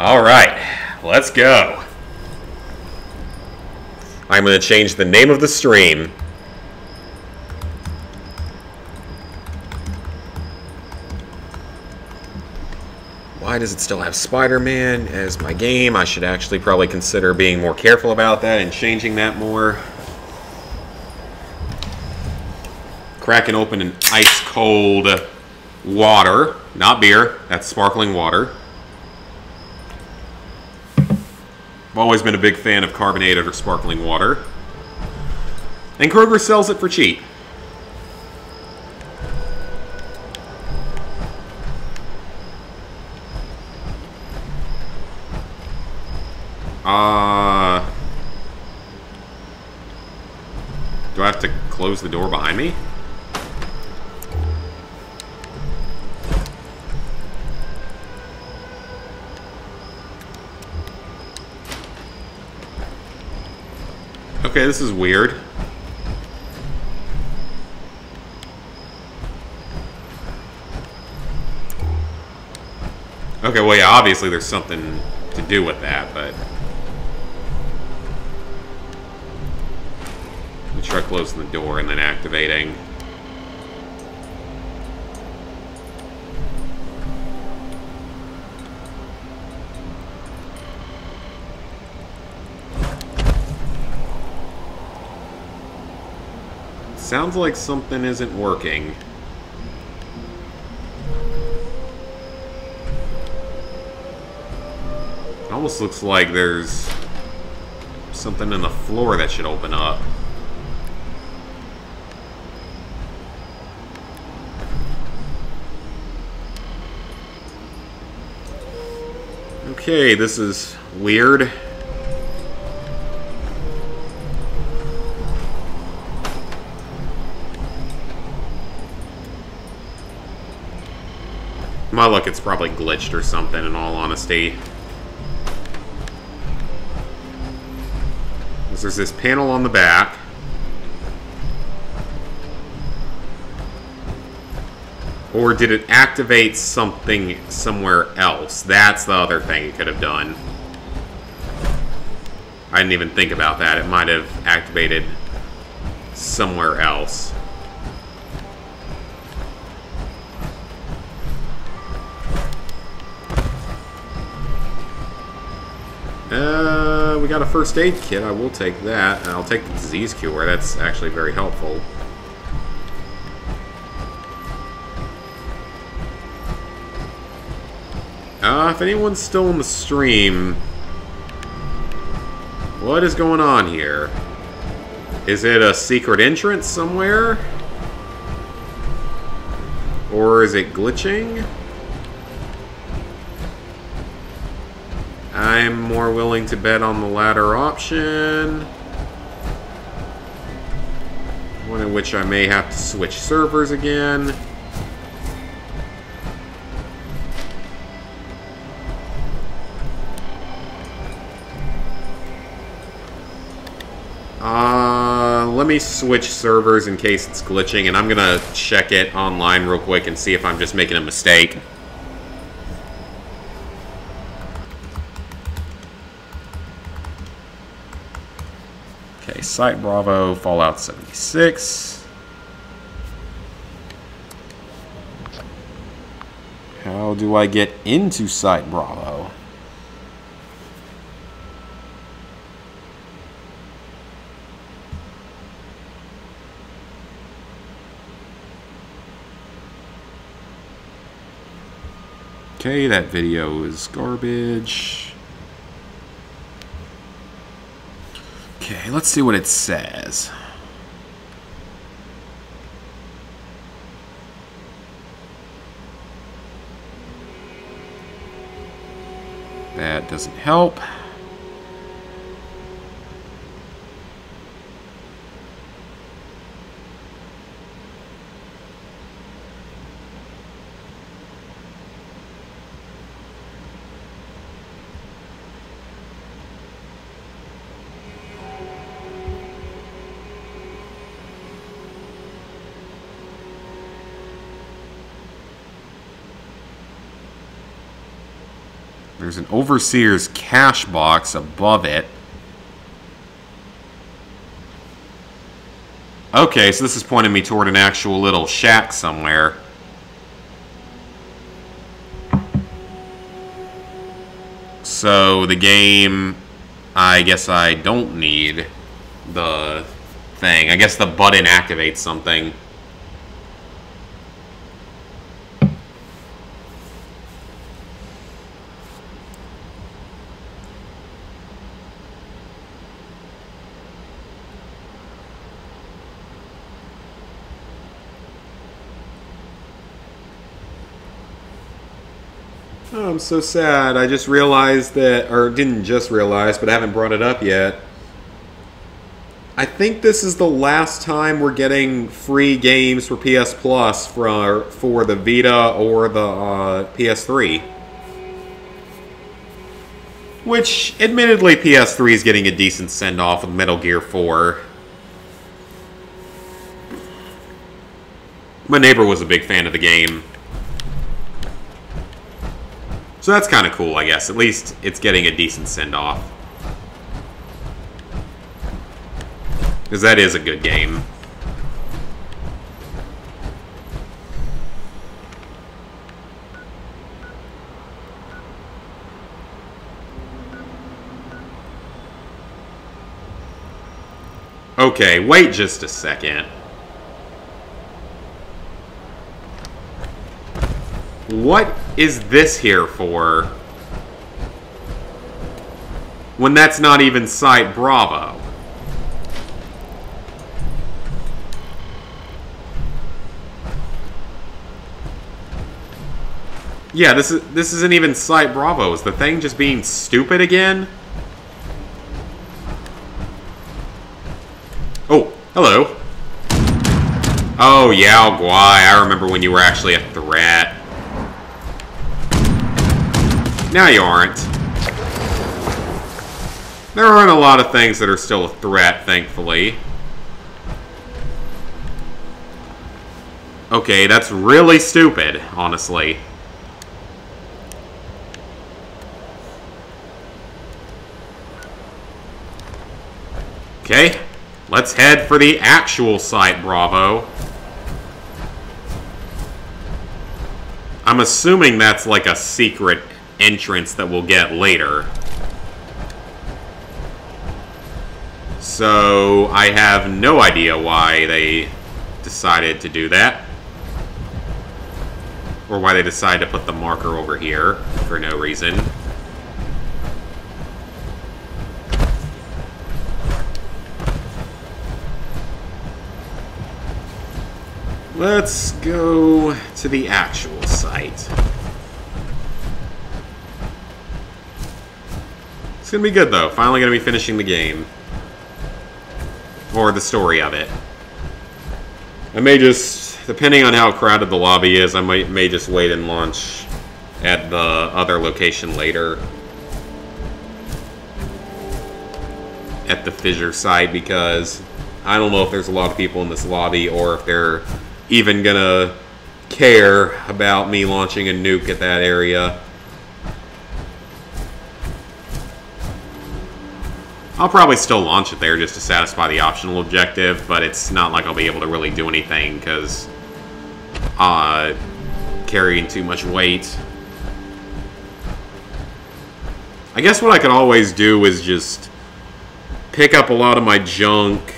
Alright, let's go. I'm going to change the name of the stream. Why does it still have Spider-Man as my game? I should actually probably consider being more careful about that and changing that more. Cracking open an ice-cold water. Not beer, that's sparkling water. I've always been a big fan of carbonated or sparkling water. And Kroger sells it for cheap. Do I have to close the door behind me? Okay, this is weird. Okay, well, yeah, obviously there's something to do with that, but... Let me try closing the door and then activating. Sounds like something isn't working. It almost looks like there's something in the floor that should open up. Okay, this is weird. My luck, it's probably glitched or something, in all honesty. There's this panel on the back. Or did it activate something somewhere else? That's the other thing it could have done. I didn't even think about that. It might have activated somewhere else. We got a first aid kit. I will take that. And I'll take the disease cure. That's actually very helpful. If anyone's still in the stream, what is going on here? Is it a secret entrance somewhere? Or is it glitching? I'm more willing to bet on the latter option. One in which I may have to switch servers again. Let me switch servers in case it's glitching, and I'm gonna check it online real quick and see if I'm just making a mistake. Okay, Site Bravo, Fallout 76. How do I get into Site Bravo? Okay, that video is garbage. Okay, let's see what it says. That doesn't help. There's an Overseer's cash box above it. Okay, so this is pointing me toward an actual little shack somewhere. So the game, I guess I don't need the thing. I guess the button activates something. Oh, I'm so sad. I just realized that, or didn't just realize, but I haven't brought it up yet. I think this is the last time we're getting free games for PS Plus for the Vita or the PS3. Which, admittedly, PS3 is getting a decent send-off with Metal Gear 4. My neighbor was a big fan of the game. So that's kind of cool, I guess. At least it's getting a decent send-off. Because that is a good game. Okay, wait just a second. What is this here for? When that's not even Site Bravo. Yeah, this isn't even Site Bravo. Is the thing just being stupid again? Oh, hello. Oh, Yao Guai. I remember when you were actually a threat. Now you aren't. There aren't a lot of things that are still a threat, thankfully. Okay, that's really stupid, honestly. Okay, let's head for the actual Site Bravo. I'm assuming that's like a secret entrance that we'll get later. So I have no idea why they decided to do that. Or why they decided to put the marker over here for no reason. Let's go to the actual site. It's gonna be good though. Finally gonna be finishing the game. Or the story of it. I may just, depending on how crowded the lobby is, I may just wait and launch at the other location later. At the Fissure site, because I don't know if there's a lot of people in this lobby or if they're even gonna care about me launching a nuke at that area. I'll probably still launch it there just to satisfy the optional objective, but it's not like I'll be able to really do anything because carrying too much weight. I guess what I could always do is just pick up a lot of my junk,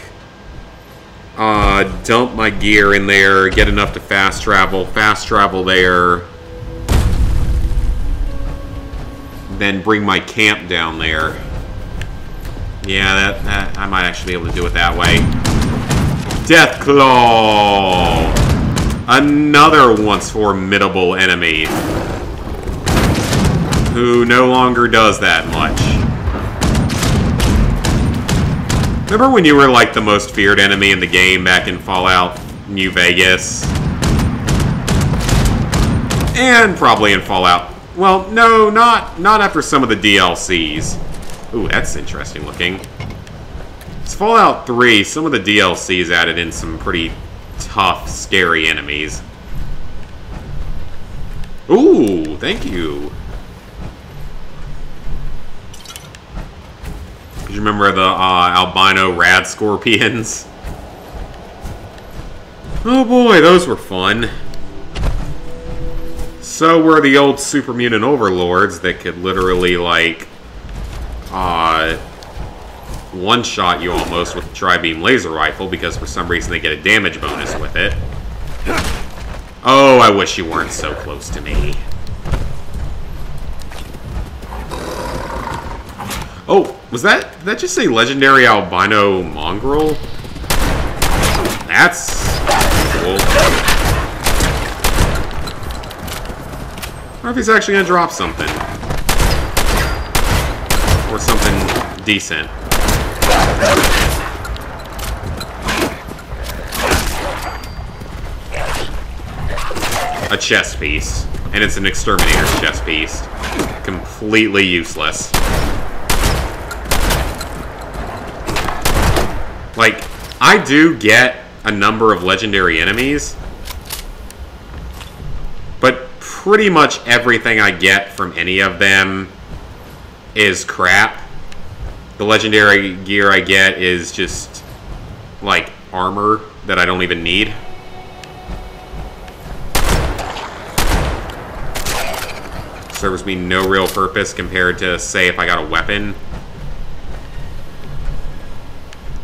dump my gear in there, get enough to fast travel there, then bring my camp down there. Yeah, that I might actually be able to do it that way. Deathclaw! Another once formidable enemy who no longer does that much. Remember when you were like the most feared enemy in the game back in Fallout New Vegas? And probably in Fallout... Well, no, not after some of the DLCs. Ooh, that's interesting looking. It's Fallout 3. Some of the DLCs added in some pretty tough, scary enemies. Ooh, thank you. you remember the albino rad scorpions? Oh boy, those were fun. So were the old super mutant overlords that could literally, like, one-shot you almost with the tri-beam laser rifle because for some reason they get a damage bonus with it. Oh, I wish you weren't so close to me. Oh, was that... Did that just say legendary albino mongrel? That's cool. I wonder if he's actually gonna drop something. Or something decent. A chess piece. And it's an exterminator's chess piece. Completely useless. Like, I do get a number of legendary enemies, but pretty much everything I get from any of them is crap. The legendary gear I get is just, like, armor that I don't even need. Serves me no real purpose compared to, say, if I got a weapon.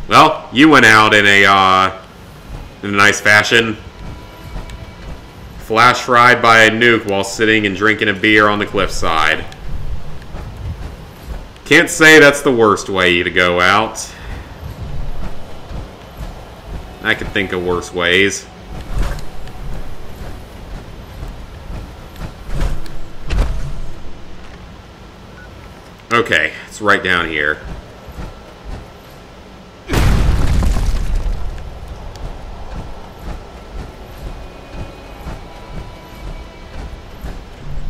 Well, you went out in a nice fashion. Flash fried by a nuke while sitting and drinking a beer on the cliffside. Can't say that's the worst way to go out. I could think of worse ways. Okay, it's right down here.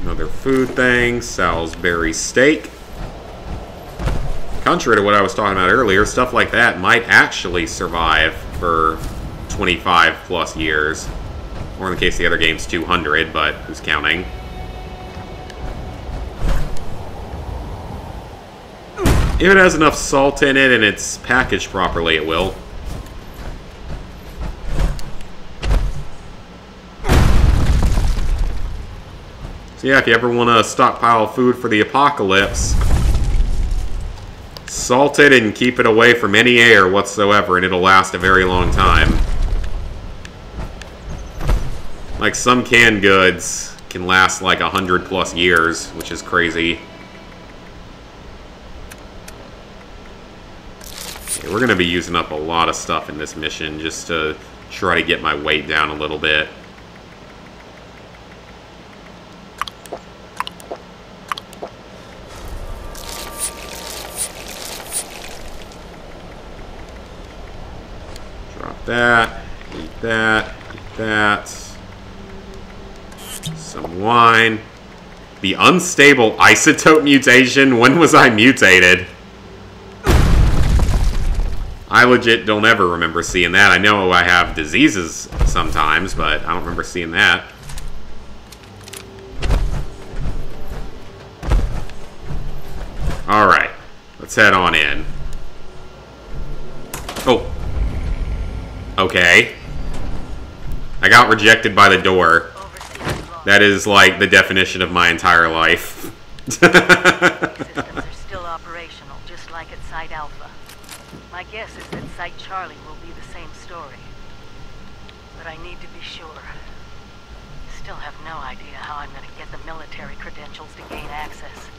Another food thing, Salisbury steak. Contrary to what I was talking about earlier, stuff like that might actually survive for 25 plus years. Or in the case of the other game's 200, but who's counting? If it has enough salt in it and it's packaged properly, it will. So yeah, if you ever want to stockpile food for the apocalypse, salt it and keep it away from any air whatsoever, and it'll last a very long time. Like, some canned goods can last like 100 plus years, which is crazy. Yeah, we're going to be using up a lot of stuff in this mission just to try to get my weight down a little bit. That, eat that, eat that. Some wine. The unstable isotope mutation? When was I mutated? I legit don't ever remember seeing that. I know I have diseases sometimes, but I don't remember seeing that. Alright, let's head on in. Oh. Okay. I got rejected by the door. That is like the definition of my entire life. Systems are still operational, just like at Site Alpha. My guess is that Site Charlie will be the same story. But I need to be sure. Still have no idea how I'm going to get the military credentials to gain access.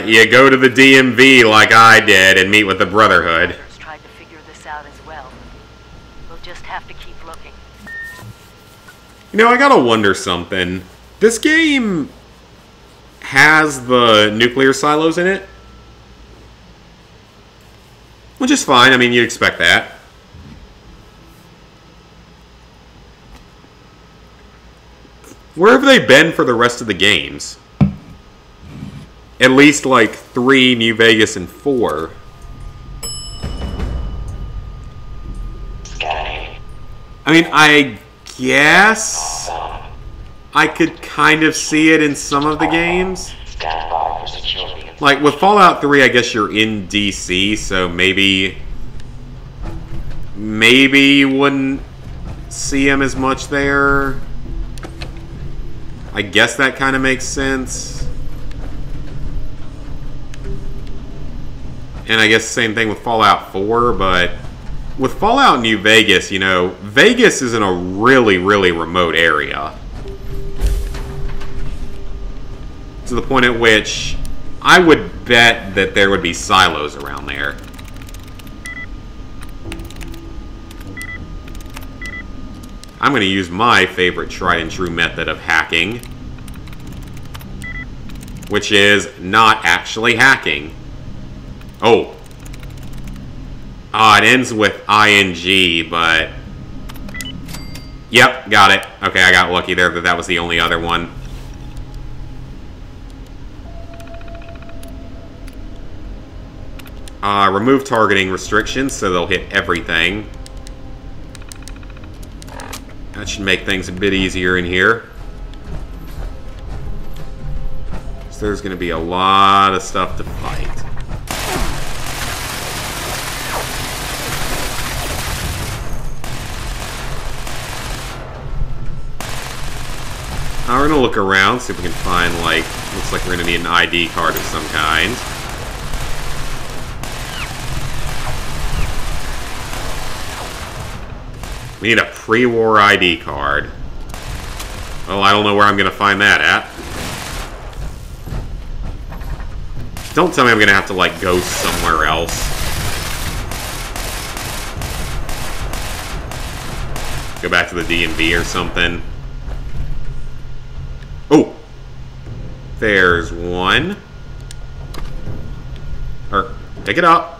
You go to the DMV like I did and meet with the Brotherhood. Tried to figure this out as well. We'll just have to keep looking. You know, I gotta wonder something. This game has the nuclear silos in it. Which is fine, I mean, you'd expect that. Where have they been for the rest of the games? At least, like, 3, New Vegas, and 4. I mean, I guess I could kind of see it in some of the games. Like, Like, with Fallout 3, I guess you're in DC, so maybe you wouldn't see him as much there. I guess that kind of makes sense. And I guess same thing with Fallout 4, but with Fallout New Vegas, you know, Vegas is in a really, really remote area. To the point at which I would bet that there would be silos around there. I'm going to use my favorite tried and true method of hacking, which is not actually hacking. Oh. It ends with ing, but... Yep, got it. Okay, I got lucky there that was the only other one. Remove targeting restrictions, so they'll hit everything. That should make things a bit easier in here. So there's going to be a lot of stuff to fight. We're going to look around, see if we can find, like, looks like we're going to need an ID card of some kind. We need a pre-war ID card. Well, I don't know where I'm going to find that at. Don't tell me I'm going to have to, like, go somewhere else. Go back to the DMV or something. Oh! There's one. Pick it up.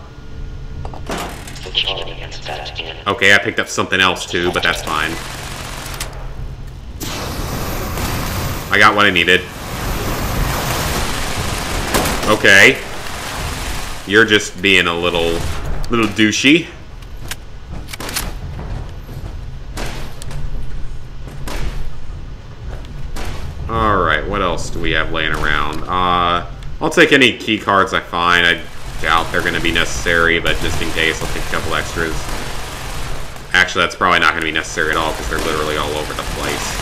Okay, I picked up something else too, but that's fine. I got what I needed. Okay. You're just being a little douchey. Alright, what else do we have laying around? I'll take any key cards I find. I doubt they're going to be necessary, but just in case, I'll take a couple extras. Actually, that's probably not going to be necessary at all, because they're literally all over the place.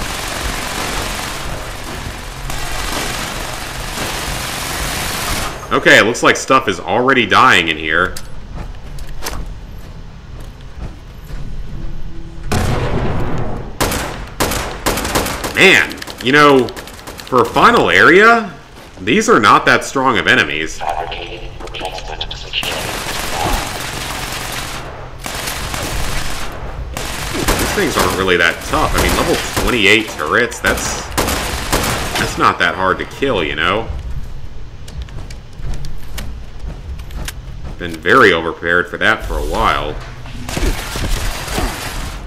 Okay, it looks like stuff is already dying in here. Man, you know, for a final area, these are not that strong of enemies. These things aren't really that tough. I mean, level 28 turrets, that's not that hard to kill, you know? Been very overprepared for that for a while.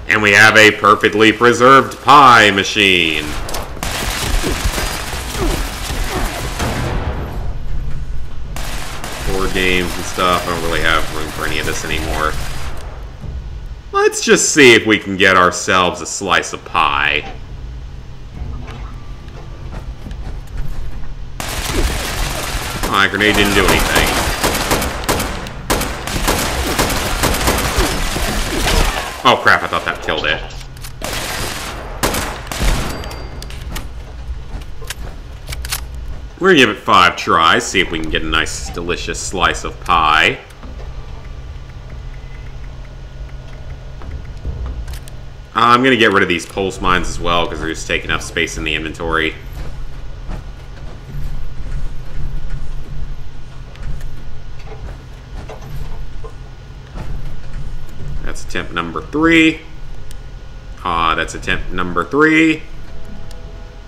And we have a perfectly preserved pie machine. Board games and stuff. I don't really have room for any of this anymore. Let's just see if we can get ourselves a slice of pie. Oh, my grenade didn't do anything. Oh crap, I thought that killed it. We're gonna give it 5 tries, see if we can get a nice, delicious slice of pie. I'm gonna get rid of these pulse mines as well, because they're just taking up space in the inventory. That's attempt number 3. That's attempt number 3.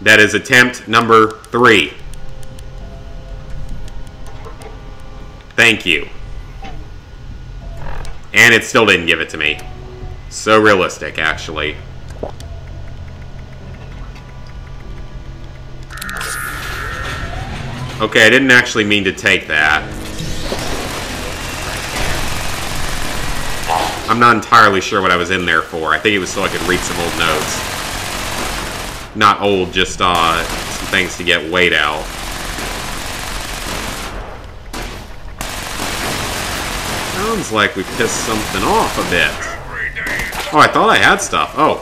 That is attempt number 3. Thank you. And it still didn't give it to me. So realistic, actually. Okay, I didn't actually mean to take that. I'm not entirely sure what I was in there for. I think it was so I could read some old notes. Not old, just some things to get weight out. Sounds like we pissed something off a bit. Oh, I thought I had stuff. Oh.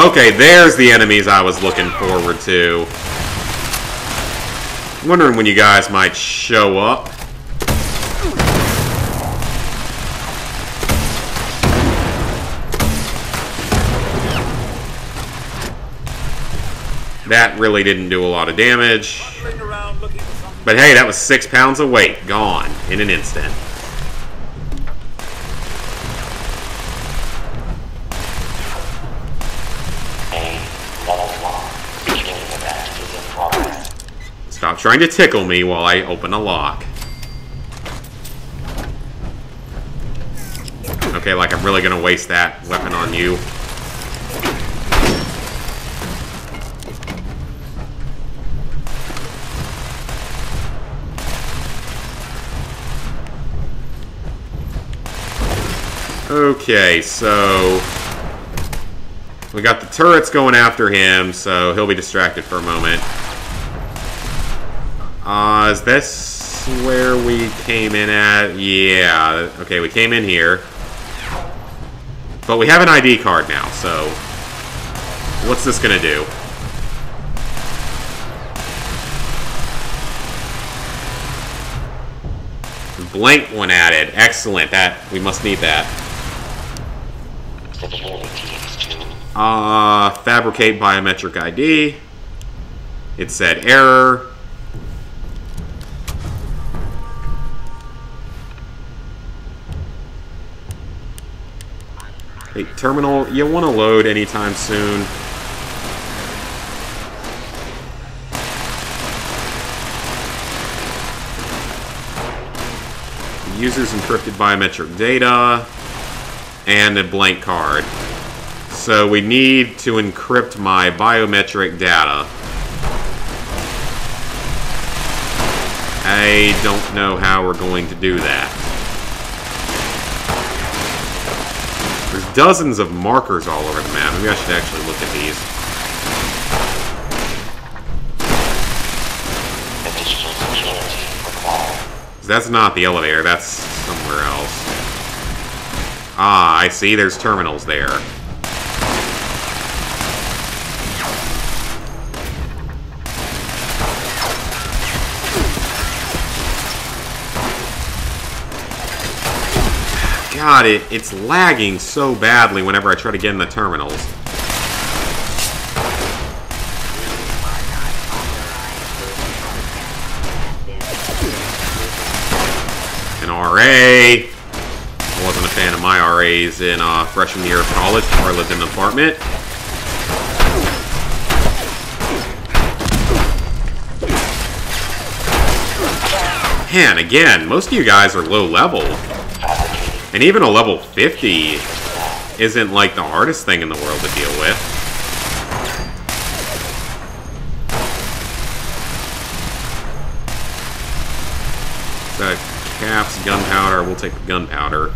Okay, there's the enemies I was looking forward to. Wondering when you guys might show up. That really didn't do a lot of damage. But hey, that was 6 pounds of weight gone in an instant. Stop trying to tickle me while I open a lock. Okay, like I'm really gonna waste that weapon on you. Okay, so we got the turrets going after him, so he'll be distracted for a moment. Is this where we came in at? Yeah, okay, we came in here. But we have an ID card now, so what's this gonna do? Blank one added. Excellent. That we must need that. Fabricate biometric ID. It said error. Hey, terminal, you want to load anytime soon? User's encrypted biometric data and a blank card. So we need to encrypt my biometric data. I don't know how we're going to do that. There's dozens of markers all over the map. Maybe I should actually look at these. That's not the elevator, that's somewhere else. Ah, I see, there's terminals there. God, it's lagging so badly whenever I try to get in the terminals. An RA. I wasn't a fan of my RAs in freshman year of college before I lived in an apartment. Man, again, most of you guys are low level. And even a level 50 isn't like the hardest thing in the world to deal with. So, caps, gunpowder, we'll take the gunpowder.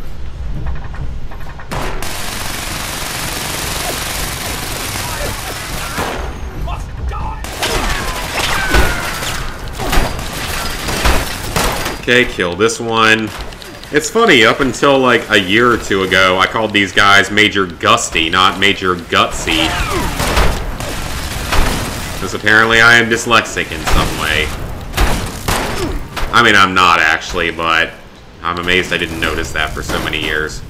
Okay, kill this one. It's funny, up until like a year or two ago, I called these guys Major Gusty, not Major Gutsy. Because apparently I am dyslexic in some way. I mean, I'm not actually, but I'm amazed I didn't notice that for so many years.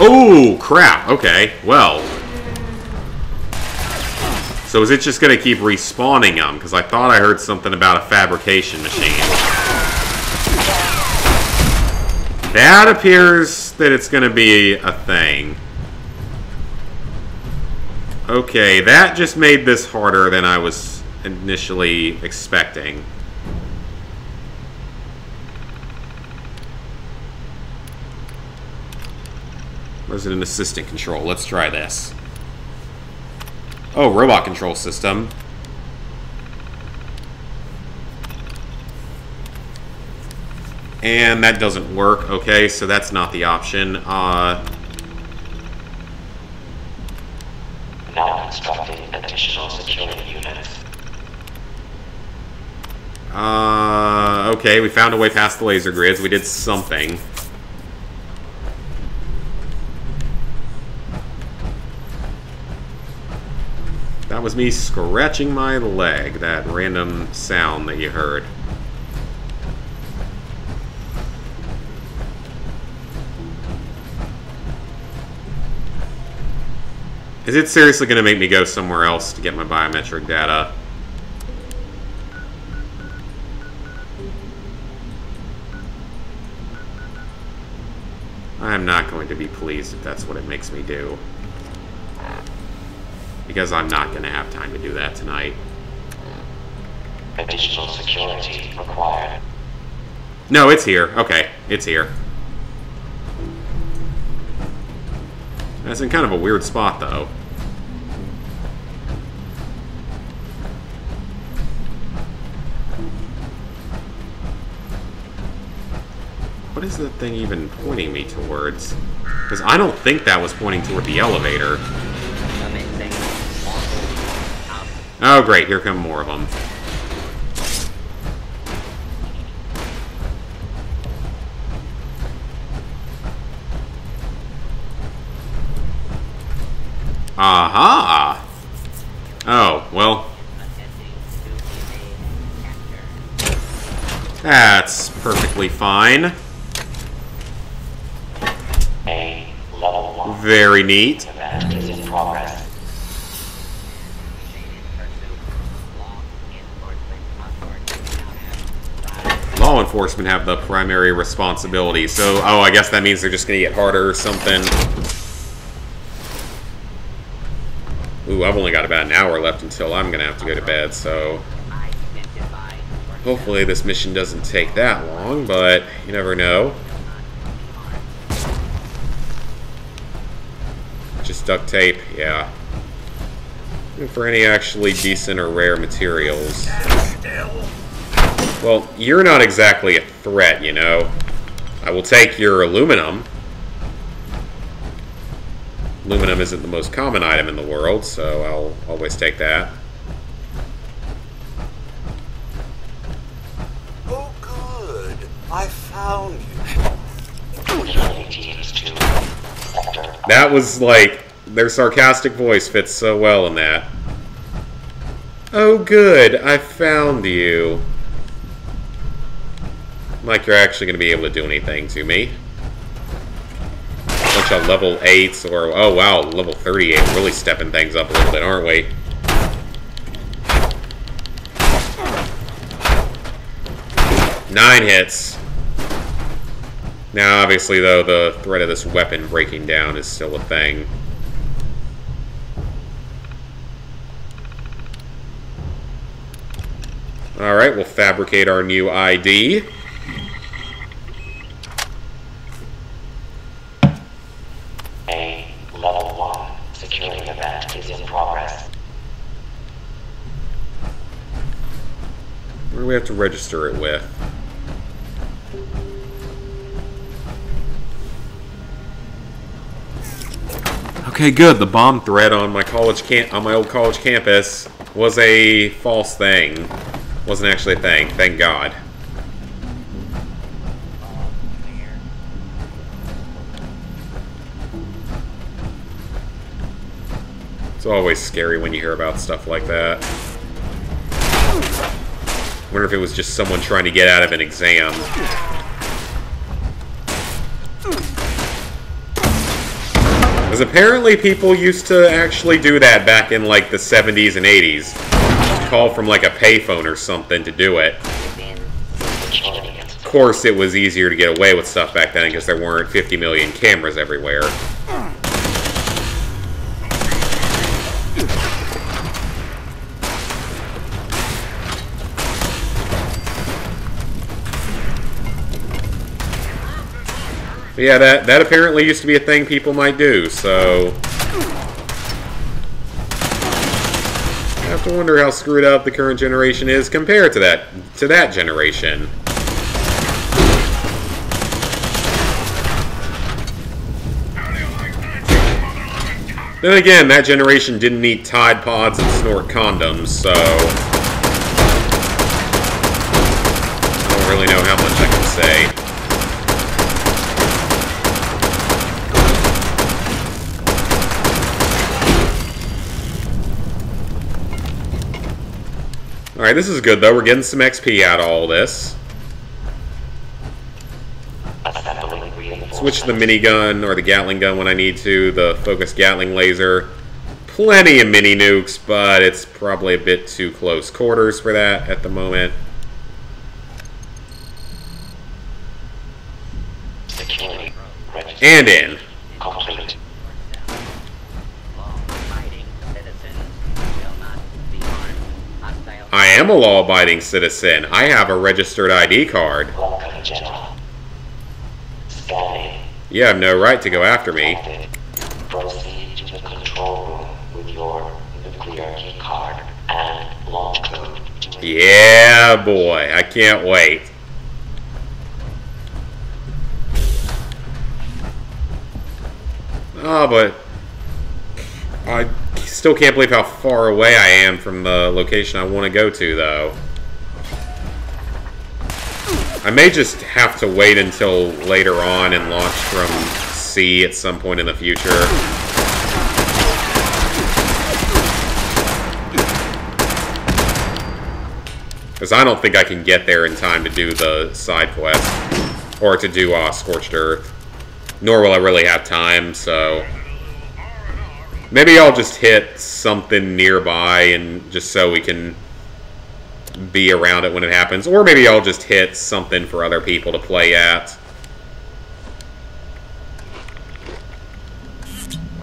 Oh, crap. Okay, well. So is it just going to keep respawning them? Because I thought I heard something about a fabrication machine. That appears that it's going to be a thing. Okay, that just made this harder than I was initially expecting. Resident Assistant Control. Let's try this. Oh, robot control system. And that doesn't work. Okay, so that's not the option. Now, constructed additional security units. Okay, we found a way past the laser grids. We did something. That was me scratching my leg, that random sound that you heard. Is it seriously going to make me go somewhere else to get my biometric data? I'm not going to be pleased if that's what it makes me do. Because I'm not going to have time to do that tonight. Additional security required. No, it's here. Okay, it's here. That's in kind of a weird spot, though. What is that thing even pointing me towards? Because I don't think that was pointing toward the elevator. Oh, great. Here come more of them. Aha! Oh, well. That's perfectly fine. A level 1. Very neat. Event is in progress. Law enforcement have the primary responsibility, so, oh, I guess that means they're just gonna get harder or something. Ooh, I've only got about an hour left until I'm gonna have to go to bed, so hopefully this mission doesn't take that long, but you never know. Just duct tape, yeah. And for any actually decent or rare materials. Well, you're not exactly a threat, you know. I will take your aluminum. Aluminum isn't the most common item in the world, so I'll always take that. Oh, good. I found you. That was like, their sarcastic voice fits so well in that. Oh, good. I found you. Like you're actually going to be able to do anything to me. Bunch of level 8s, or, oh wow, level 38. Really stepping things up a little bit, aren't we? Nine hits. Now, obviously, though, the threat of this weapon breaking down is still a thing. Alright, we'll fabricate our new ID. A level 1 security event is in progress. What do we have to register it with? Okay, good. The bomb threat on my old college campus was a false thing. Wasn't actually a thing. Thank God. It's always scary when you hear about stuff like that. Wonder if it was just someone trying to get out of an exam. Because apparently people used to actually do that back in like the 70s and 80s. Call from like a payphone or something to do it. Of course, it was easier to get away with stuff back then because there weren't 50 million cameras everywhere. But yeah, that apparently used to be a thing people might do, so I have to wonder how screwed up the current generation is compared to that generation. Then again, that generation didn't eat Tide Pods and snort condoms, so... I don't really know how much I can say. Alright, this is good though. We're getting some XP out of all this. Switch to the minigun or the Gatling gun when I need to. The focused Gatling laser. Plenty of mini nukes, but it's probably a bit too close quarters for that at the moment. And in. Complete. I am a law-abiding citizen. I have a registered ID card. Welcome, General. Scanning. You have no right to go after me. Proceed to the control room with your nuclear key card and launch code. Yeah, boy. I can't wait. Oh, but I still can't believe how far away I am from the location I want to go to, though. I may just have to wait until later on and launch from C at some point in the future. Because I don't think I can get there in time to do the side quest. Or to do Scorched Earth. Nor will I really have time, so... Maybe I'll just hit something nearby and just so we can be around it when it happens. Or maybe I'll just hit something for other people to play at.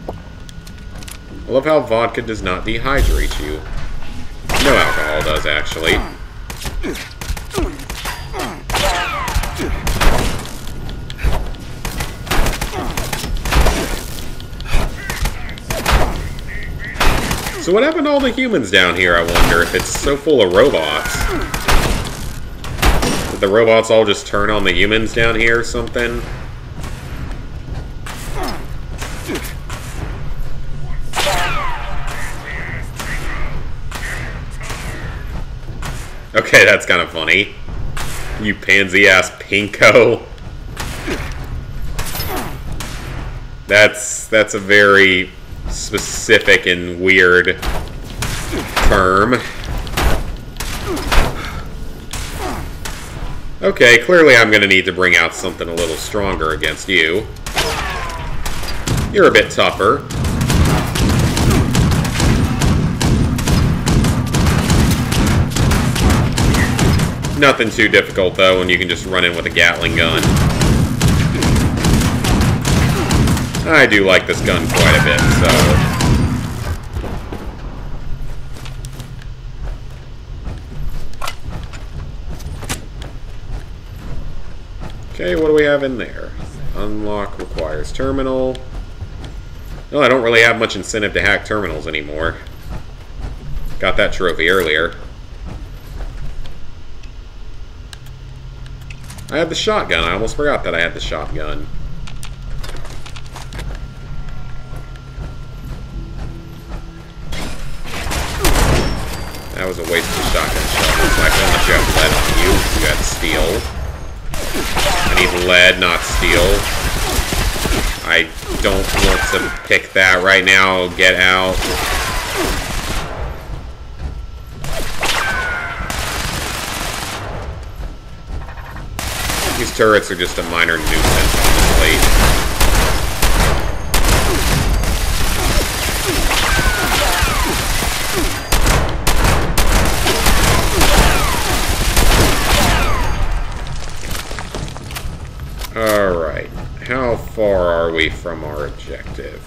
I love how vodka does not dehydrate you. No alcohol does, actually. So what happened to all the humans down here, I wonder, if it's so full of robots? Did the robots all just turn on the humans down here or something? Okay, that's kind of funny. You pansy-ass pinko. That's a very specific and weird term. Okay, clearly I'm going to need to bring out something a little stronger against you. You're a bit tougher. Nothing too difficult, though, when you can just run in with a Gatling gun. I do like this gun quite a bit, so... Okay, what do we have in there? Unlock requires terminal. No, I don't really have much incentive to hack terminals anymore. Got that trophy earlier. I have the shotgun. I almost forgot that I had the shotgun. That was a waste of a shotgun shell. So I can let you have lead on you. You got steel. I need lead, not steel. I don't want to pick that right now. Get out. These turrets are just a minor nuisance, honestly. Alright, how far are we from our objective?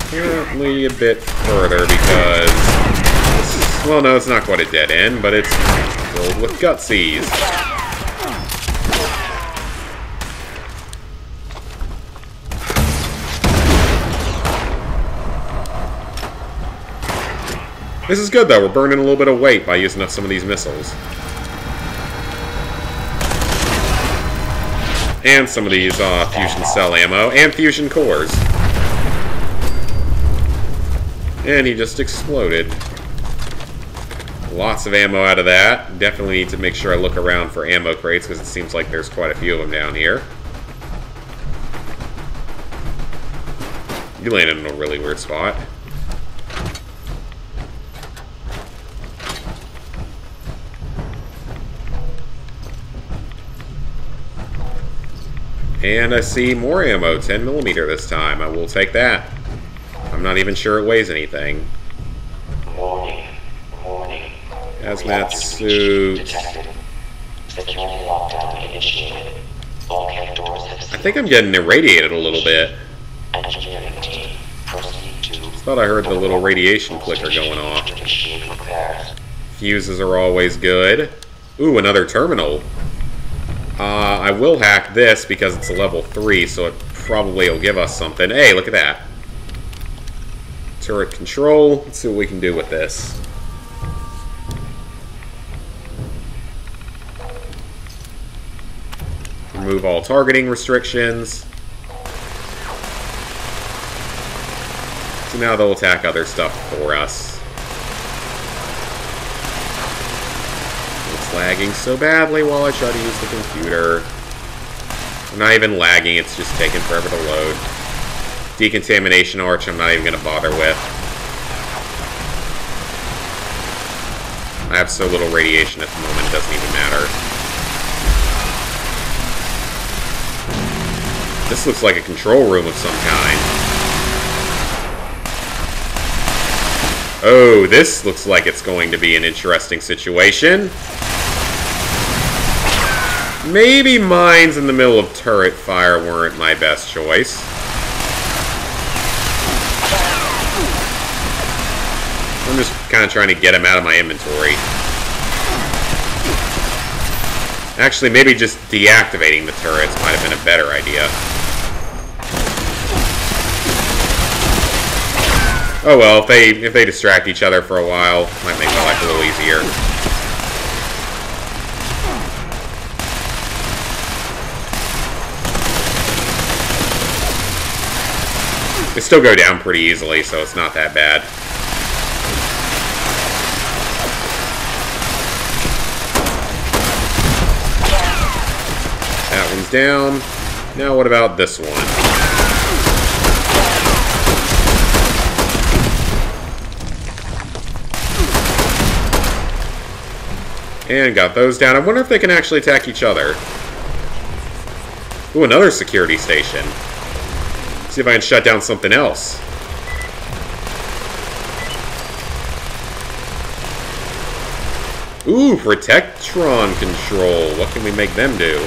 Apparently a bit further because... Well, no, it's not quite a dead end, but it's filled with gutsies. This is good, though. We're burning a little bit of weight by using up some of these missiles. And some of these fusion cell ammo, and fusion cores. And he just exploded. Lots of ammo out of that. Definitely need to make sure I look around for ammo crates, because it seems like there's quite a few of them down here. You landed in a really weird spot. And I see more ammo, 10mm this time. I will take that. I'm not even sure it weighs anything. Warning. Hazmat suit. Security lockdown initiated. Bulkhead doors have I think I'm getting irradiated a little bit. Engineering team, proceed to... Thought I heard the little radiation clicker going off. Initiate repairs. Fuses are always good. Ooh, another terminal. I will hack this because it's a level 3, so it probably will give us something. Hey, look at that. Turret control. Let's see what we can do with this. Remove all targeting restrictions. So now they'll attack other stuff for us. It's lagging so badly while I try to use the computer. I'm not even lagging, it's just taking forever to load. Decontamination arch I'm not even going to bother with. I have so little radiation at the moment, it doesn't even matter. This looks like a control room of some kind. Oh, this looks like it's going to be an interesting situation. Maybe mines in the middle of turret fire weren't my best choice. I'm just kind of trying to get him out of my inventory. Actually, maybe just deactivating the turrets might have been a better idea. Oh well, if they distract each other for a while, might make my life a little easier. They still go down pretty easily, so it's not that bad. That one's down. Now what about this one? And got those down. I wonder if they can actually attack each other. Ooh, another security station. See if I can shut down something else. Ooh, Protectron control. What can we make them do?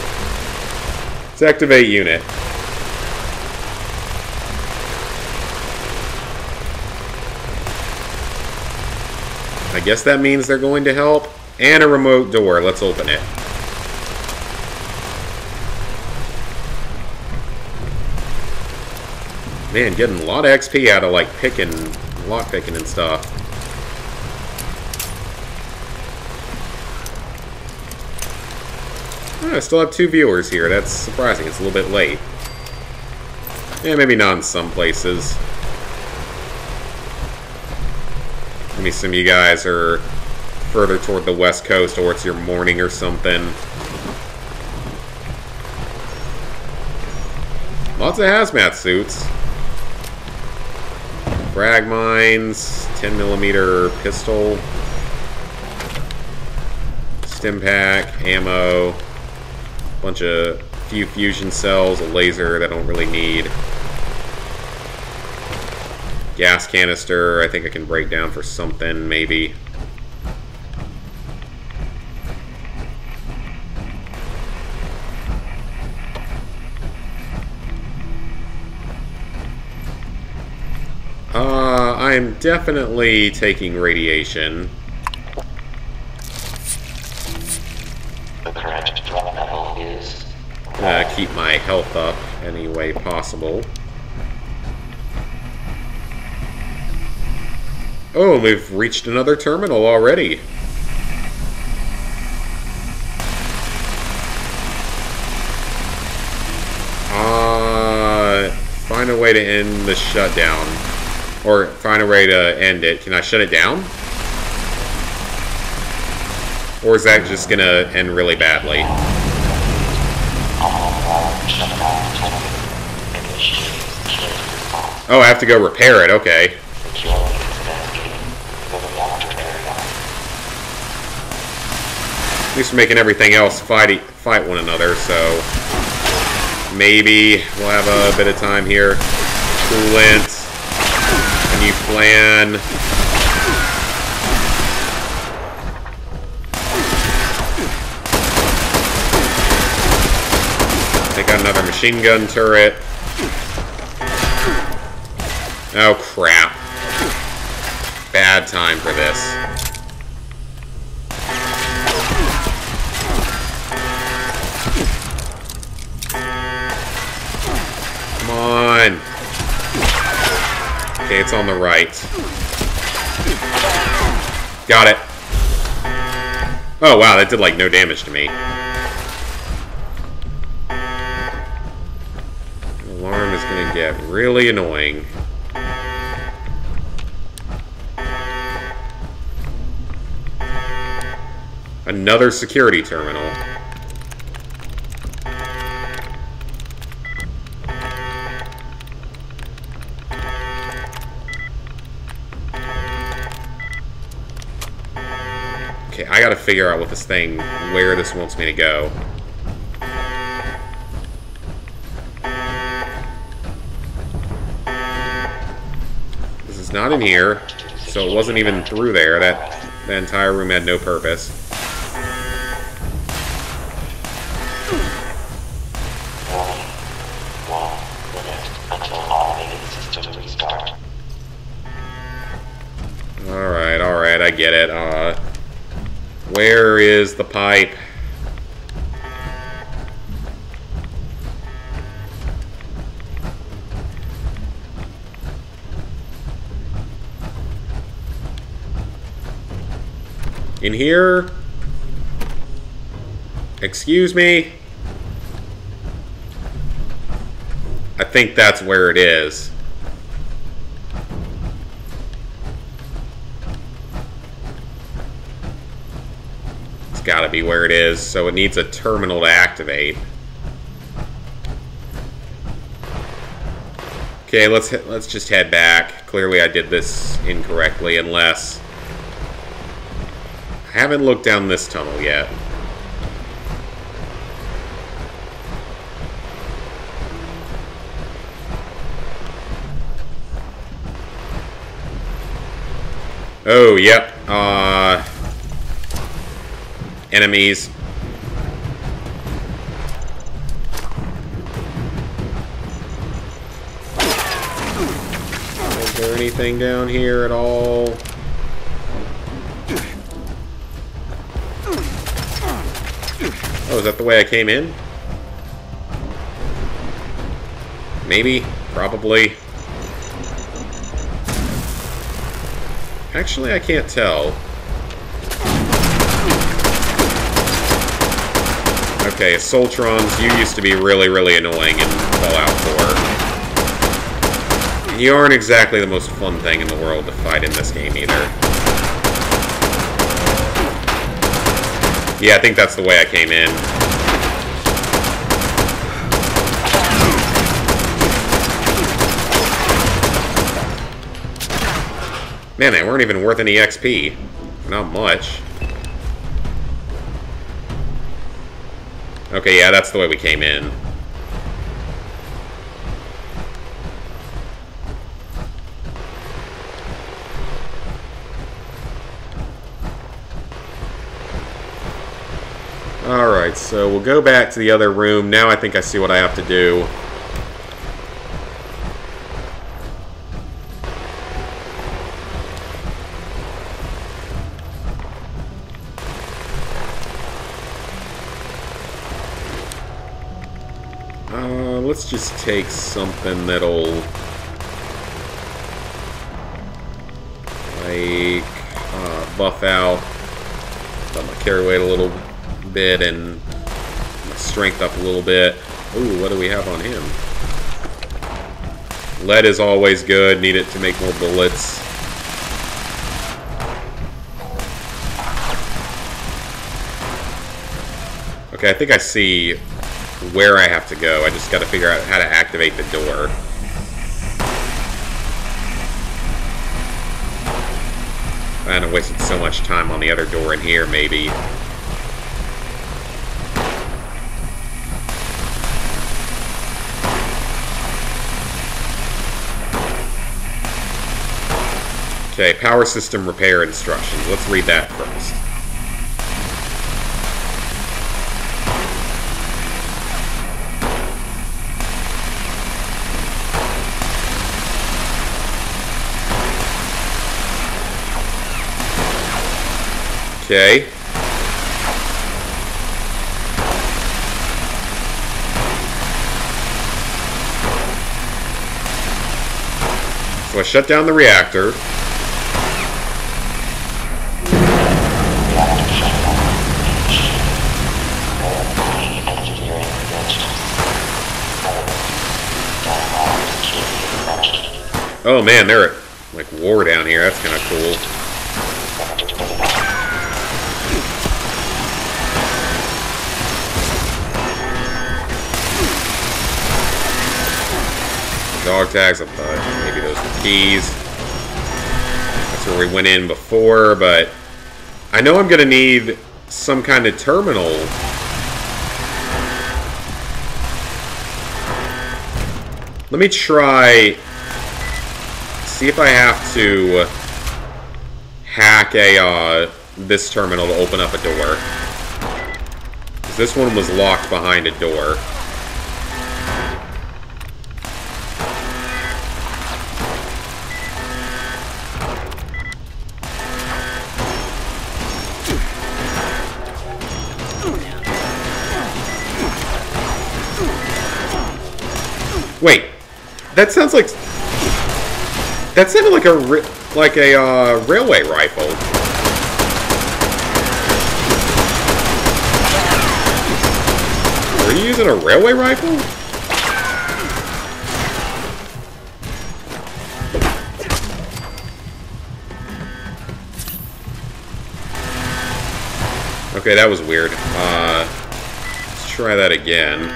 Let's activate unit. I guess that means they're going to help. And a remote door. Let's open it. Man, getting a lot of XP out of, like, picking, lockpicking and stuff. Oh, I still have 2 viewers here. That's surprising. It's a little bit late. Yeah, maybe not in some places. Maybe some of you guys are further toward the west coast, or it's your morning or something. Lots of hazmat suits. Frag mines, 10mm pistol, stim pack, ammo, bunch of few fusion cells, a laser that I don't really need. Gas canister, I think I can break down for something, maybe. I'm definitely taking radiation. The current drop level is... Keep my health up any way possible. Oh, we've reached another terminal already. find a way to end the shutdown. Or find a way to end it. Can I shut it down? Or is that just gonna end really badly? Oh, I have to go repair it, okay. At least we're making everything else fight one another, so maybe we'll have a bit of time here. Coolant. A new plan. Take out another machine gun turret. Oh, crap. Bad time for this. Come on. Okay, it's on the right. Got it. Oh, wow, that did, like, no damage to me. The alarm is gonna get really annoying. Another security terminal. Okay, I gotta figure out what this thing, where this wants me to go. This is not in here, so it wasn't even through there. That entire room had no purpose. Alright, I get it. Where is the pipe? In here? Excuse me? I think that's where it is. Gotta be where it is, so it needs a terminal to activate. Okay, let's just head back. Clearly I did this incorrectly, unless I haven't looked down this tunnel yet. Oh, yep. Enemies. Is there anything down here at all? Oh, is that the way I came in? Maybe. Probably. Actually, I can't tell. Okay, Assaultrons, you used to be really, really annoying in Fallout 4. You aren't exactly the most fun thing in the world to fight in this game either. Yeah, I think that's the way I came in. Man, they weren't even worth any XP. Not much. Okay, yeah, that's the way we came in. Alright, so we'll go back to the other room. Now I think I see what I have to do. Let's just take something that'll, like, buff out my carry weight a little bit and my strength up a little bit. Ooh, what do we have on him? Lead is always good. Need it to make more bullets. Okay, I think I see where I have to go. I just got to figure out how to activate the door. I hadn't wasted so much time on the other door in here, maybe. Okay, power system repair instructions. Let's read that first. Okay. So I shut down the reactor. Oh man, they're at like war down here. That's kind of cool. Dog tags, I thought maybe those were keys. That's where we went in before, but I know I'm gonna need some kind of terminal. Let me try, see if I have to hack this terminal to open up a door. 'Cause this one was locked behind a door. Wait, that sounds like... That sounded like a railway rifle. Are you using a railway rifle? Okay, that was weird. Let's try that again.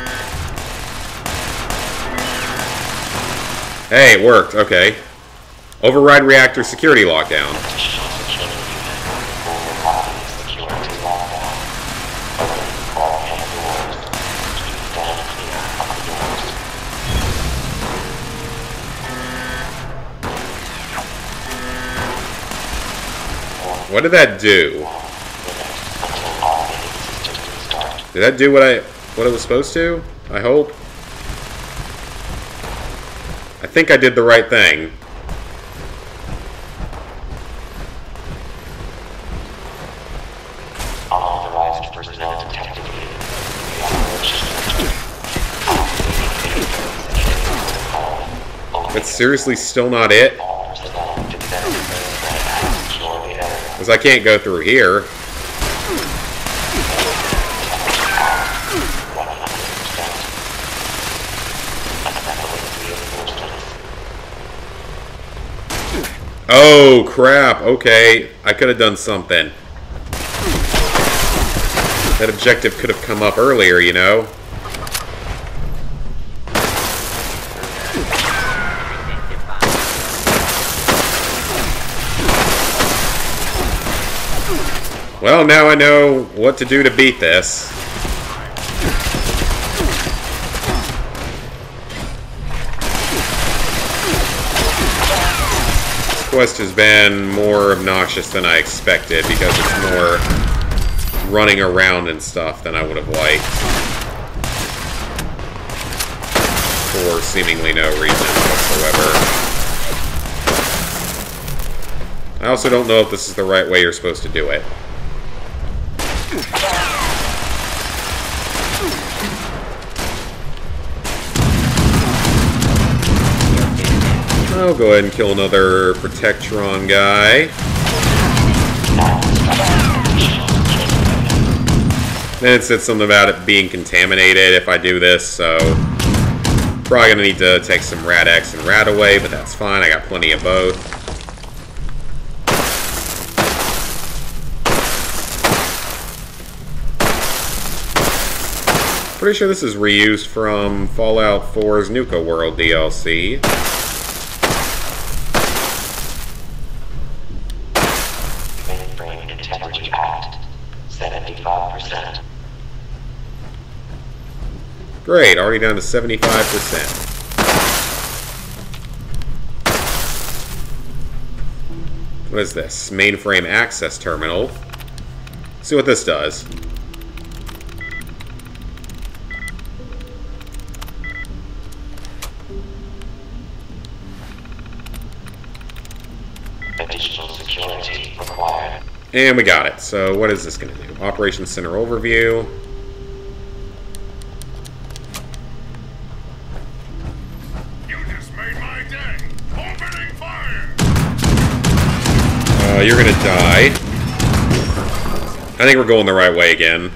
Hey, it worked. Okay. Override reactor security lockdown. What did that do? Did that do what it was supposed to? I hope. I think I did the right thing. Unauthorized personnel detected. That's seriously still not it? Because I can't go through here. Oh, crap. Okay. I could have done something. That objective could have come up earlier, you know? Well, now I know what to do to beat this. Quest has been more obnoxious than I expected because it's more running around and stuff than I would have liked. For seemingly no reason whatsoever. I also don't know if this is the right way you're supposed to do it. I'll go ahead and kill another Protectron guy. Then it said something about it being contaminated if I do this, so Probably gonna need to take some Rad-X and Rad-Away, but that's fine. I got plenty of both. Pretty sure this is reused from Fallout 4's Nuka World DLC. Mainframe integrity at 75%. Great, already down to 75%. What is this? Mainframe access terminal. Let's see what this does. Additional security required. And we got it. So what is this going to do? Operations Center overview. You just made my day. Opening fire. You're going to die. I think we're going the right way again.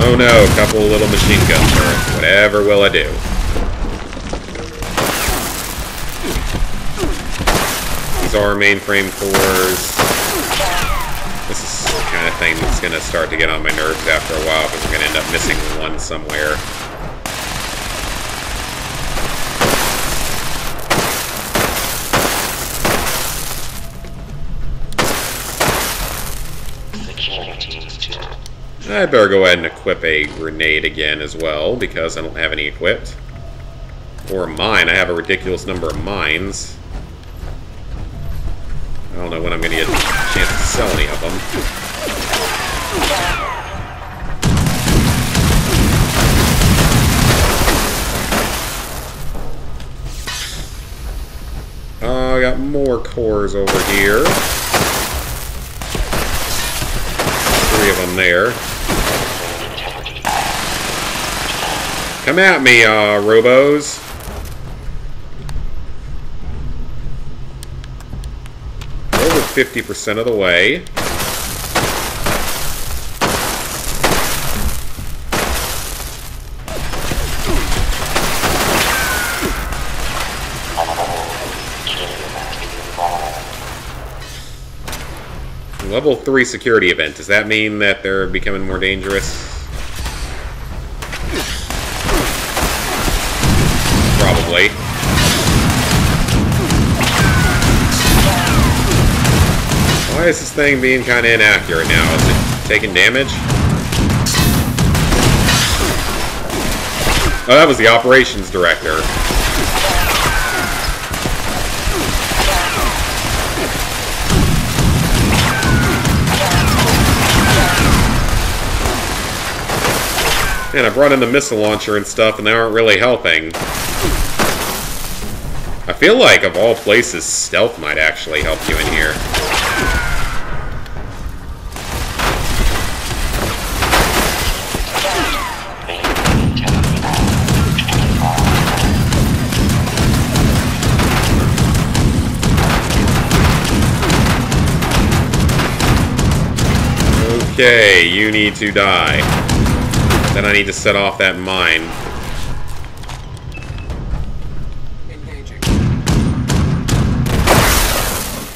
Oh no, a couple little machine gun turrets. Whatever will I do? These are mainframe cores. This is the kind of thing that's going to start to get on my nerves after a while, because we're going to end up missing one somewhere. I better go ahead and equip a grenade again as well, because I don't have any equipped. Or a mine. I have a ridiculous number of mines. I don't know when I'm going to get a chance to sell any of them. I got more cores over here. 3 of them there. Come at me, robos. Over 50% of the way. Level 3 security event. Does that mean that they're becoming more dangerous? Probably. Why is this thing being kind of inaccurate now? Is it taking damage? Oh, that was the operations director. Man, I brought in the missile launcher and stuff, and they aren't really helping. I feel like, of all places, stealth might actually help you in here. Okay, you need to die. Then I need to set off that mine. Engaging.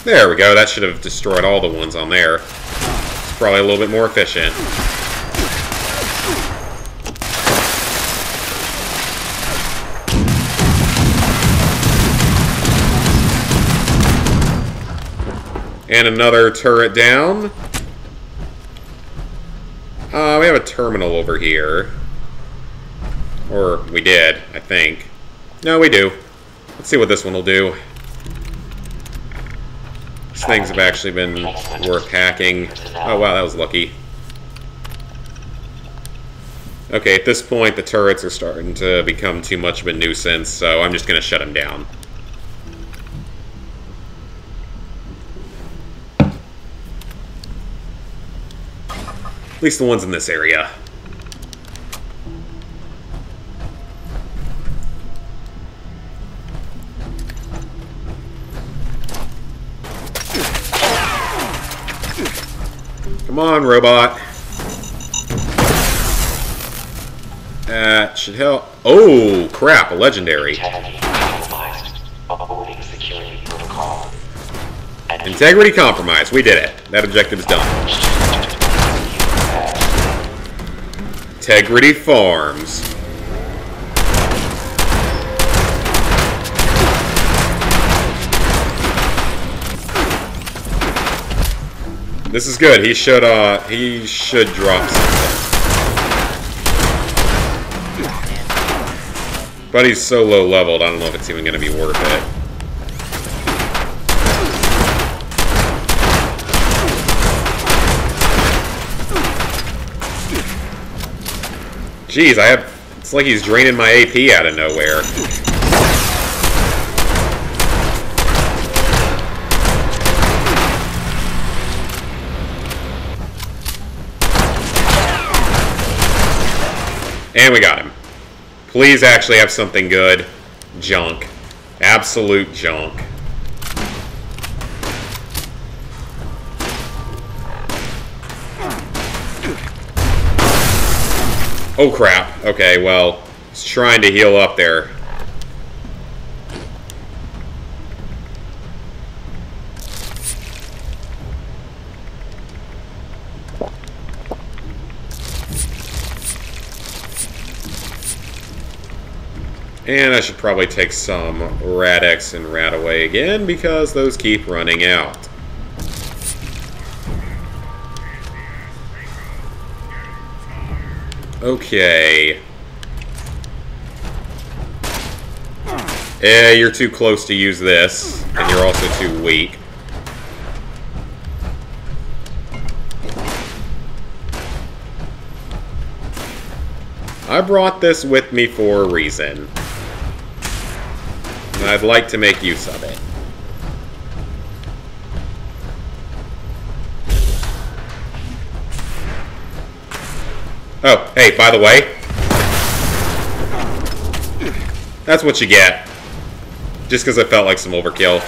There we go. That should have destroyed all the ones on there. It's probably a little bit more efficient. And another turret down. We have a terminal over here. Or we did, I think. No, we do. Let's see what this one will do. These things have actually been worth hacking. Oh wow, that was lucky. Okay, at this point the turrets are starting to become too much of a nuisance, so I'm just going to shut them down. At least the ones in this area. Come on, robot. That should help. Oh, crap, a legendary. Integrity compromised. Avoiding security protocol. Integrity compromised. We did it. That objective's done. Integrity Farms. This is good. He should drop something. But he's so low leveled, I don't know if it's even going to be worth it. Jeez, it's like he's draining my AP out of nowhere. And we got him. Please actually have something good. Junk. Absolute junk. Oh crap. Okay, well, he's trying to heal up there. And I should probably take some Rad-X and Rad-Away again, because those keep running out. Okay. You're too close to use this, and you're also too weak. I brought this with me for a reason. And I'd like to make use of it. Oh, hey, by the way, that's what you get. Just because I felt like some overkill.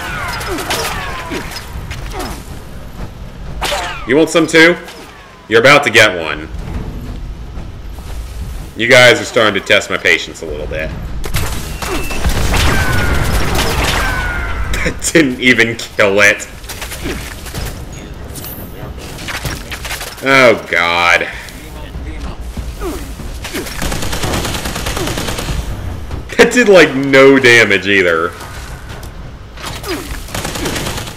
You want some too? You're about to get one. You guys are starting to test my patience a little bit. That didn't even kill it. Oh, God. That did, like, no damage either.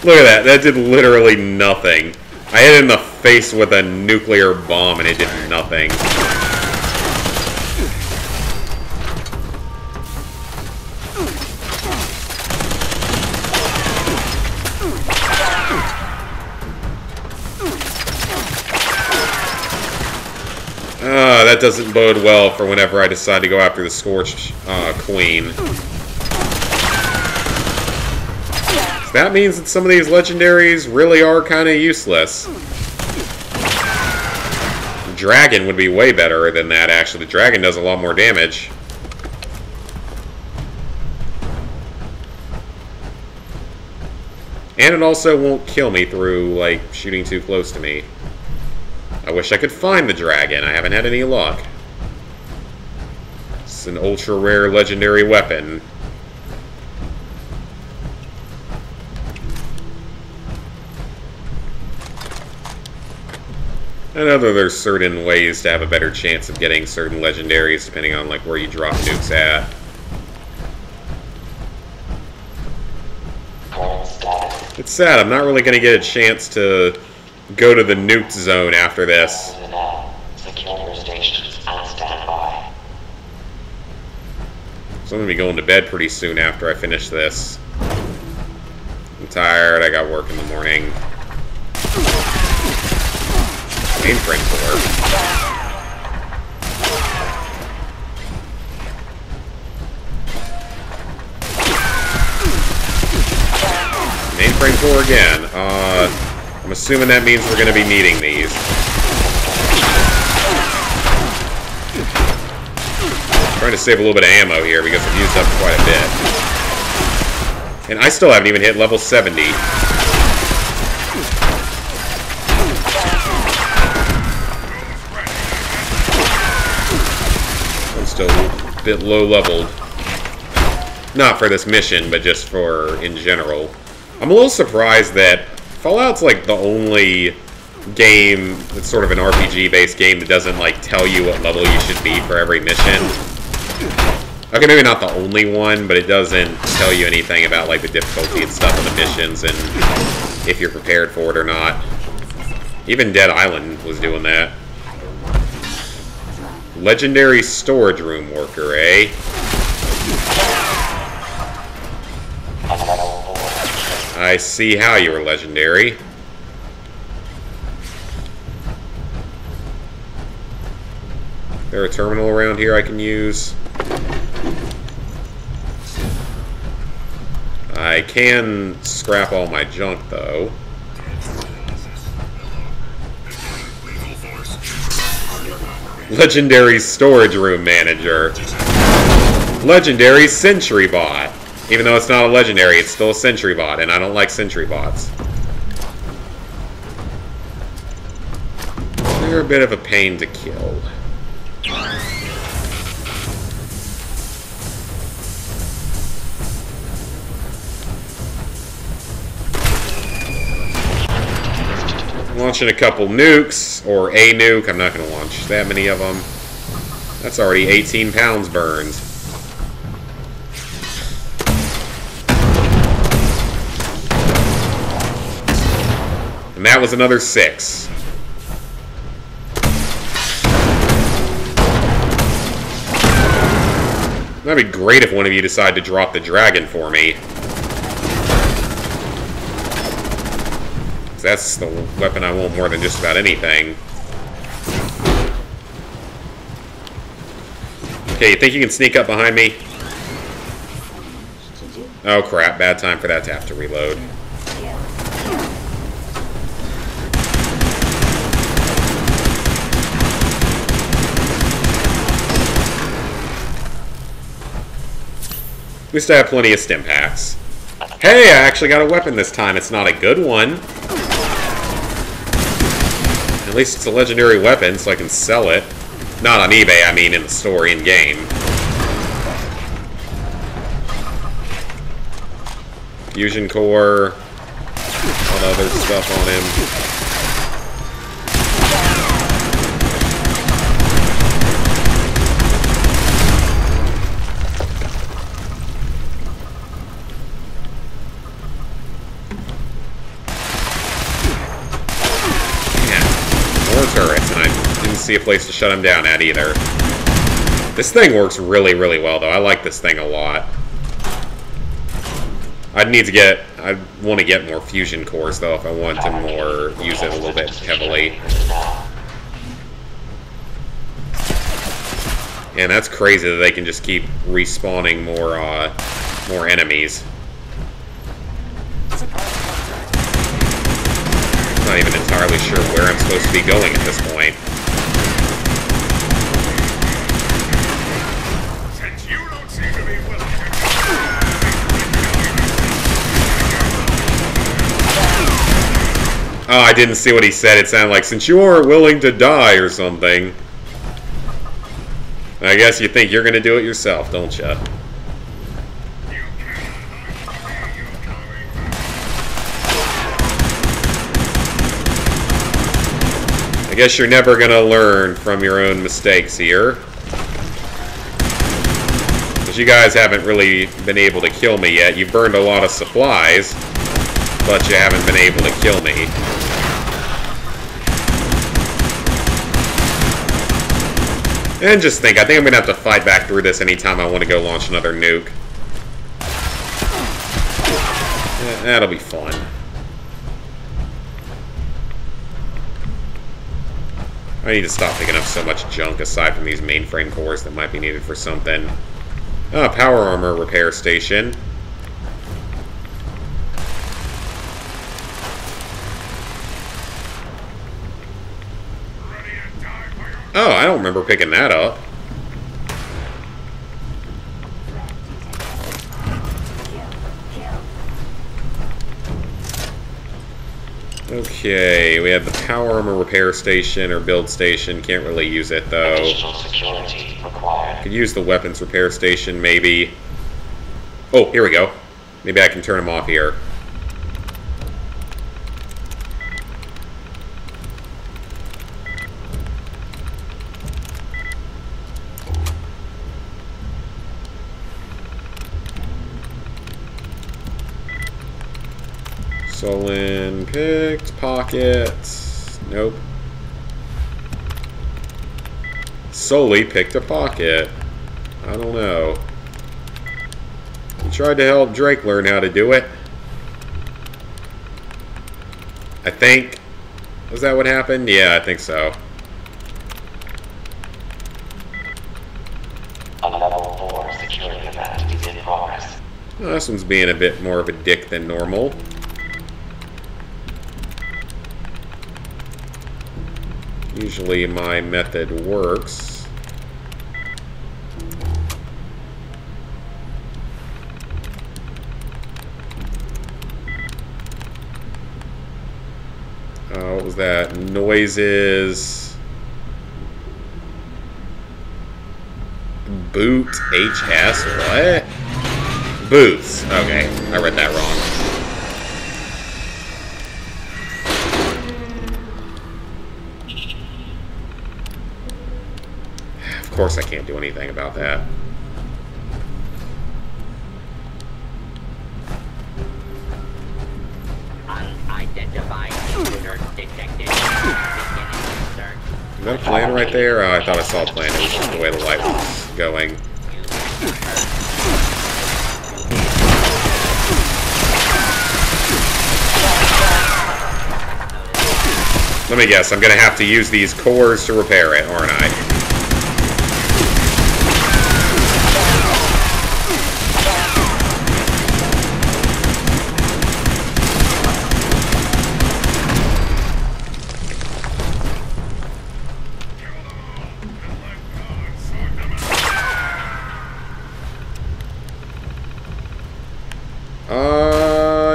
Look at that. That did literally nothing. I hit it in the face with a nuclear bomb and it did nothing. That doesn't bode well for whenever I decide to go after the Scorched Queen. So that means that some of these legendaries really are kind of useless. The Dragon would be way better than that, actually. The Dragon does a lot more damage. And it also won't kill me through, like, shooting too close to me. I wish I could find the Dragon. I haven't had any luck. It's an ultra-rare legendary weapon. I know that there's certain ways to have a better chance of getting certain legendaries, depending on, like, where you drop nukes at. It's sad. I'm not really going to get a chance to go to the nuked zone after this. Secure your stations and stand by. So I'm going to be going to bed pretty soon after I finish this. I'm tired. I got work in the morning. Mainframe core. Mainframe core again. I'm assuming that means we're going to be needing these. I'm trying to save a little bit of ammo here because I've used up quite a bit. And I still haven't even hit level 70. I'm still a bit low-leveled. Not for this mission, but just for in general. I'm a little surprised that Fallout's like the only game that's sort of an RPG-based game that doesn't like tell you what level you should be for every mission. Okay, maybe not the only one, but it doesn't tell you anything about like the difficulty and stuff of the missions and if you're prepared for it or not. Even Dead Island was doing that. Legendary storage room worker, eh? I see how you were legendary. Is there a terminal around here I can use? I can scrap all my junk, though. Legendary storage room manager. Legendary sentry bot. Even though it's not a legendary, it's still a sentry bot, and I don't like sentry bots. They're a bit of a pain to kill. Launching a couple nukes, or a nuke. I'm not going to launch that many of them. That's already 18 pounds burned. And that was another 6. That'd be great if one of you decided to drop the dragon for me. That's the weapon I want more than just about anything. Okay, you think you can sneak up behind me? Oh crap, bad time for that to have to reload. We still have plenty of stim packs. Hey, I actually got a weapon this time. It's not a good one. At least it's a legendary weapon, so I can sell it. Not on eBay, I mean in the store, in-game. Fusion core. All the other stuff on him. Turrets, and I didn't see a place to shut them down at either. This thing works really, really well, though. I like this thing a lot. I want to get more fusion cores, though, if I want to use it a little bit heavily. And that's crazy that they can just keep respawning more enemies. I'm not even entirely sure where I'm supposed to be going at this point. Since you don't seem to be willing Oh, I didn't see what he said. It sounded like, since you aren't willing to die or something. I guess you think you're going to do it yourself, don't you? I guess you're never going to learn from your own mistakes here. Because you guys haven't really been able to kill me yet. You've burned a lot of supplies, but you haven't been able to kill me. And just think, I think I'm going to have to fight back through this anytime I want to go launch another nuke. That'll be fun. I need to stop picking up so much junk aside from these mainframe cores that might be needed for something. Power armor repair station. Oh, I don't remember picking that up. Okay, we have the power armor repair station or build station. Can't really use it though. Additional security required. Could use the weapons repair station, maybe. Oh, here we go. Maybe I can turn them off here. Stolen, picked, pockets. Nope. Solely picked a pocket. I don't know. You tried to help Drake learn how to do it. I think. Was that what happened? Yeah, I think so. A level 4 security event is in progress. Well, this one's being a bit more of a dick than normal. Usually my method works. What was that? Noises. Boot HS? What? Boots. Okay, I read that wrong. Of course I can't do anything about that. Unidentified intruder detected. Is that a plan right there? Oh, I thought I saw a plan. It was just the way the light was going. Let me guess. I'm going to have to use these cores to repair it, aren't I?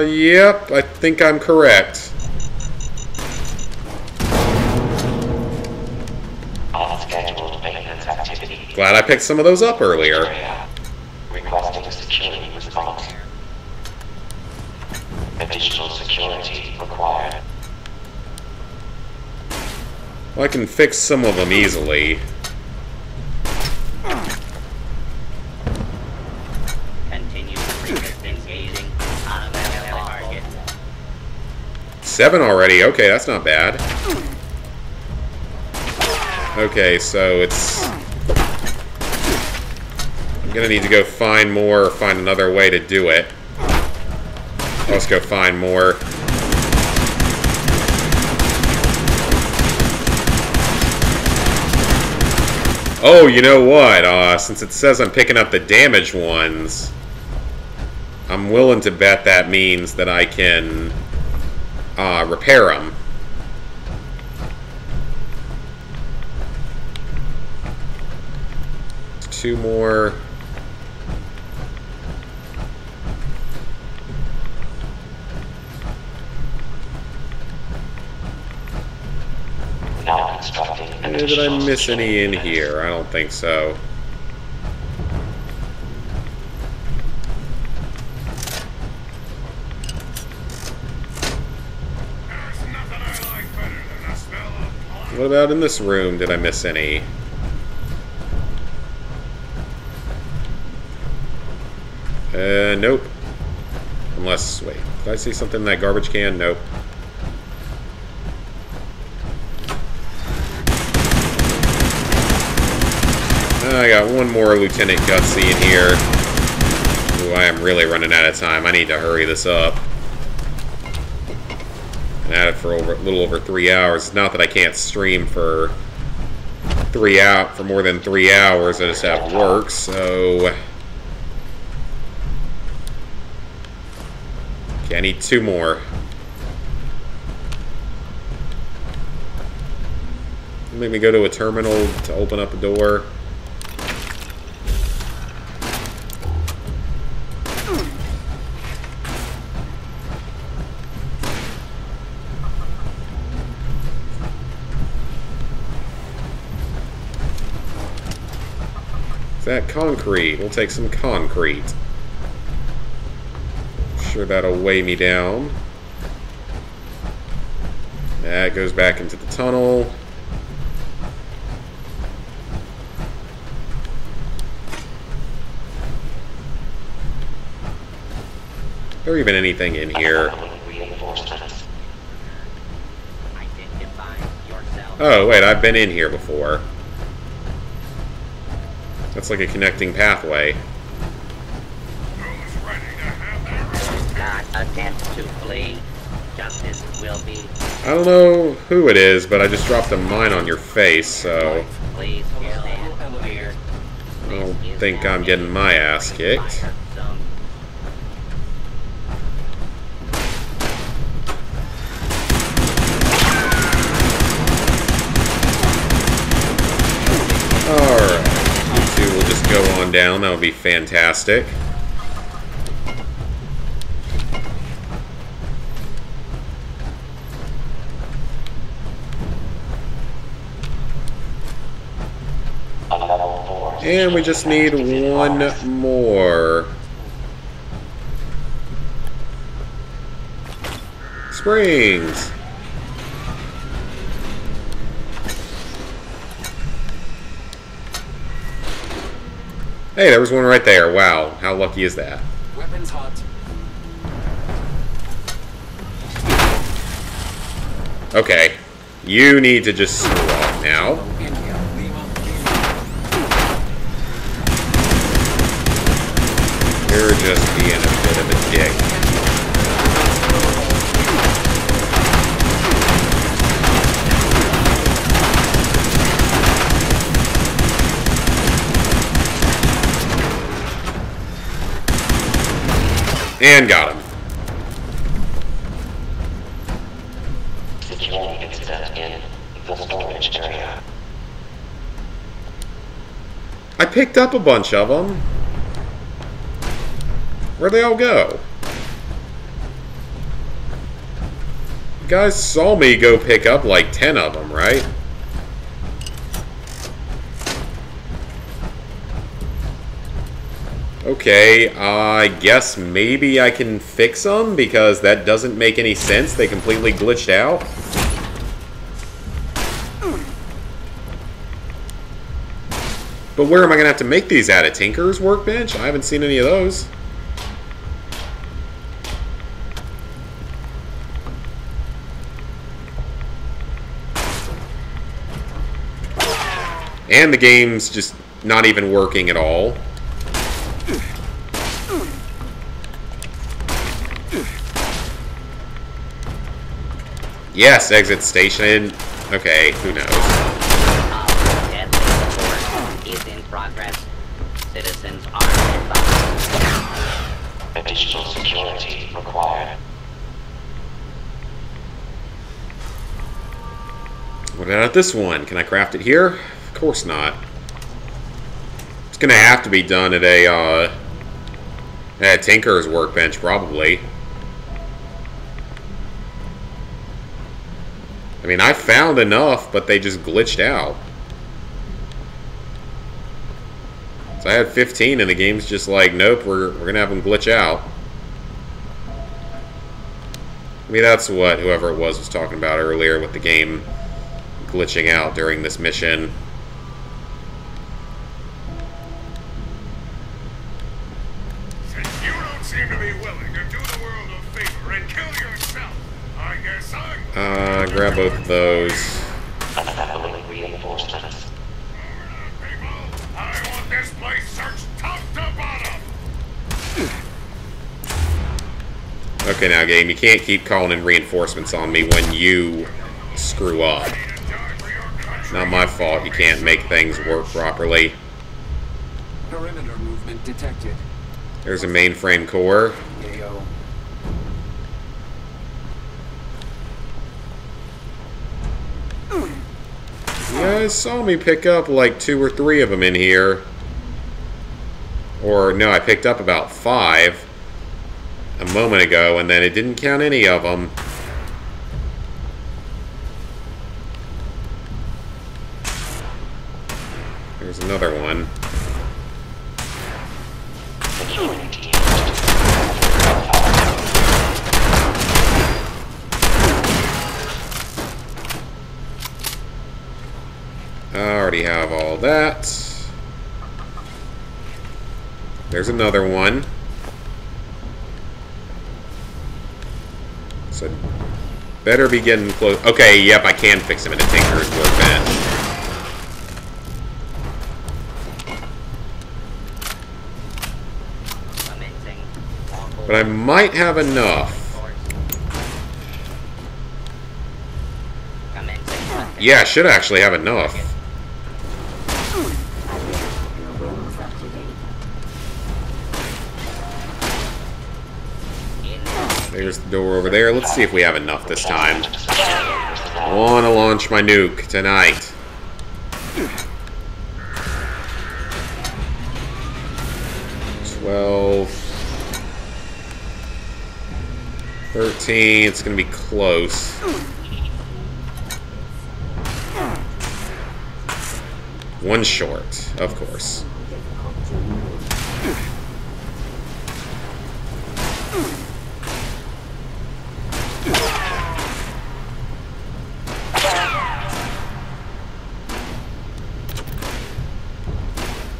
Yep, I think I'm correct. Unscheduled maintenance activity. Glad I picked some of those up earlier. Requesting a security response. Additional security required. Well, I can fix some of them easily. Continue resistance gazing. Unavailable target. 7 already. Okay, that's not bad. Okay, so it's... I'm gonna need to go find more or find another way to do it. Let's go find more. Oh, you know what? Since it says I'm picking up the damaged ones, I'm willing to bet that means that I can repair them. Two more. Now constructing an Did I additional miss any in security here? I don't think so. There's nothing I like better than the smell of blood. What about in this room? Did I miss any? Nope. Unless, wait, did I see something in that garbage can? Nope. I got one more Lieutenant Gutsy in here. Ooh, I am really running out of time. I need to hurry this up. Been at it for a little over 3 hours. Not that I can't stream for more than 3 hours. I just have work, so... Okay, I need 2 more. Make me go to a terminal to open up a door. that concrete? We'll take some concrete. Sure, that'll weigh me down. That goes back into the tunnel. Is there even anything in here? Oh, wait, I've been in here before. That's like a connecting pathway. Not attempt to flee. Justice will be. I don't know who it is, but I just dropped a mine on your face, so Please stand clear. I don't think I'm getting my ass kicked. Alright, you two will just go on down. That would be fantastic. And we just need one more. Springs. Hey, there was one right there. Wow, how lucky is that? Weapons hot. Okay, you need to just screw off now. You're just being a bit of a dick. And got him. Security incident in the storage area. I picked up a bunch of them. Where'd they all go? You guys saw me go pick up like 10 of them, right? Okay, I guess maybe I can fix them because that doesn't make any sense. They completely glitched out. But where am I going to have to make these at? A Tinker's workbench? I haven't seen any of those. And the game's just not even working at all. Yes, exit station. Okay, who knows? Deadly report is in progress. Citizens are advised. Additional security required. What about this one? Can I craft it here? Of course not. It's gonna have to be done at a Tinker's workbench, probably. I mean, I found enough, but they just glitched out. So I had 15, and the game's just like, nope, we're gonna have them glitch out. I mean, that's what whoever it was talking about earlier with the game glitching out during this mission. Since you don't seem to be willing to do the world a favor and kill yourself, I guess I'm... Grab both of those. Assembling reinforcements. People, I want this place searched top to bottom! Okay, now, game, you can't keep calling in reinforcements on me when you screw up. Not my fault you can't make things work properly. Perimeter movement detected. There's a mainframe core. Yayo. You guys saw me pick up like 2 or 3 of them in here. Or, no, I picked up about 5 a moment ago, and then it didn't count any of them. There's another one. security team to I already have all that. There's another one. So, better be getting close. Okay, yep, I can fix him in a Tinker's Workbench. But I might have enough. Yeah, I should actually have enough. There's the door over there. Let's see if we have enough this time. I want to launch my nuke tonight. $12, 13. It's going to be close. One short, of course.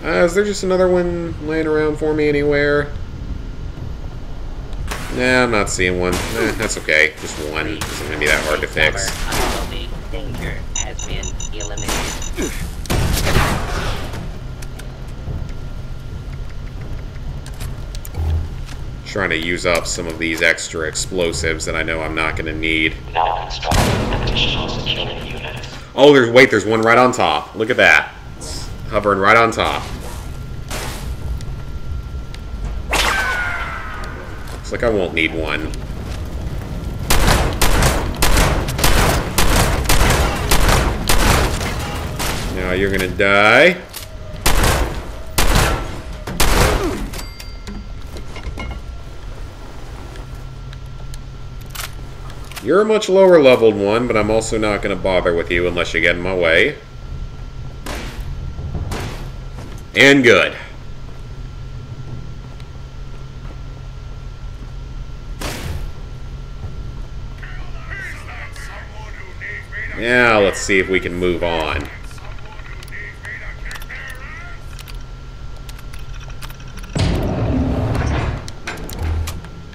Is there just another one laying around for me anywhere? Nah, I'm not seeing one. That's okay. Just one. It's not gonna be that hard to fix. Danger has been eliminated. Trying to use up some of these extra explosives that I know I'm not gonna need. now constructing additional security units. Oh, there's one right on top. Look at that. It's hovering right on top. Looks like I won't need one. Now you're gonna die. You're a much lower leveled one, but I'm also not gonna bother with you unless you get in my way. And good. Now let's see if we can move on.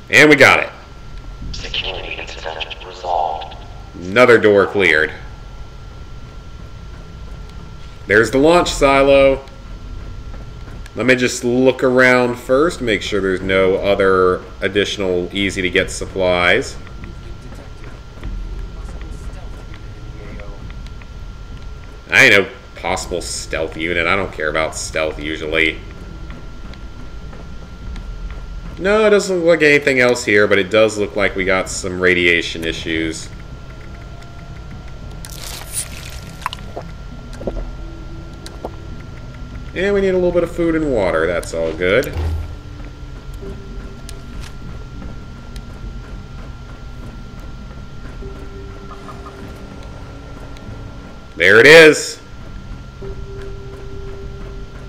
And we got it. Security incident resolved. Another door cleared. There's the launch silo. Let me just look around first, make sure there's no other additional easy to get supplies. I know, possible stealth unit. I don't care about stealth usually. No, it doesn't look like anything else here, but it does look like we got some radiation issues. And we need a little bit of food and water. That's all good. There it is.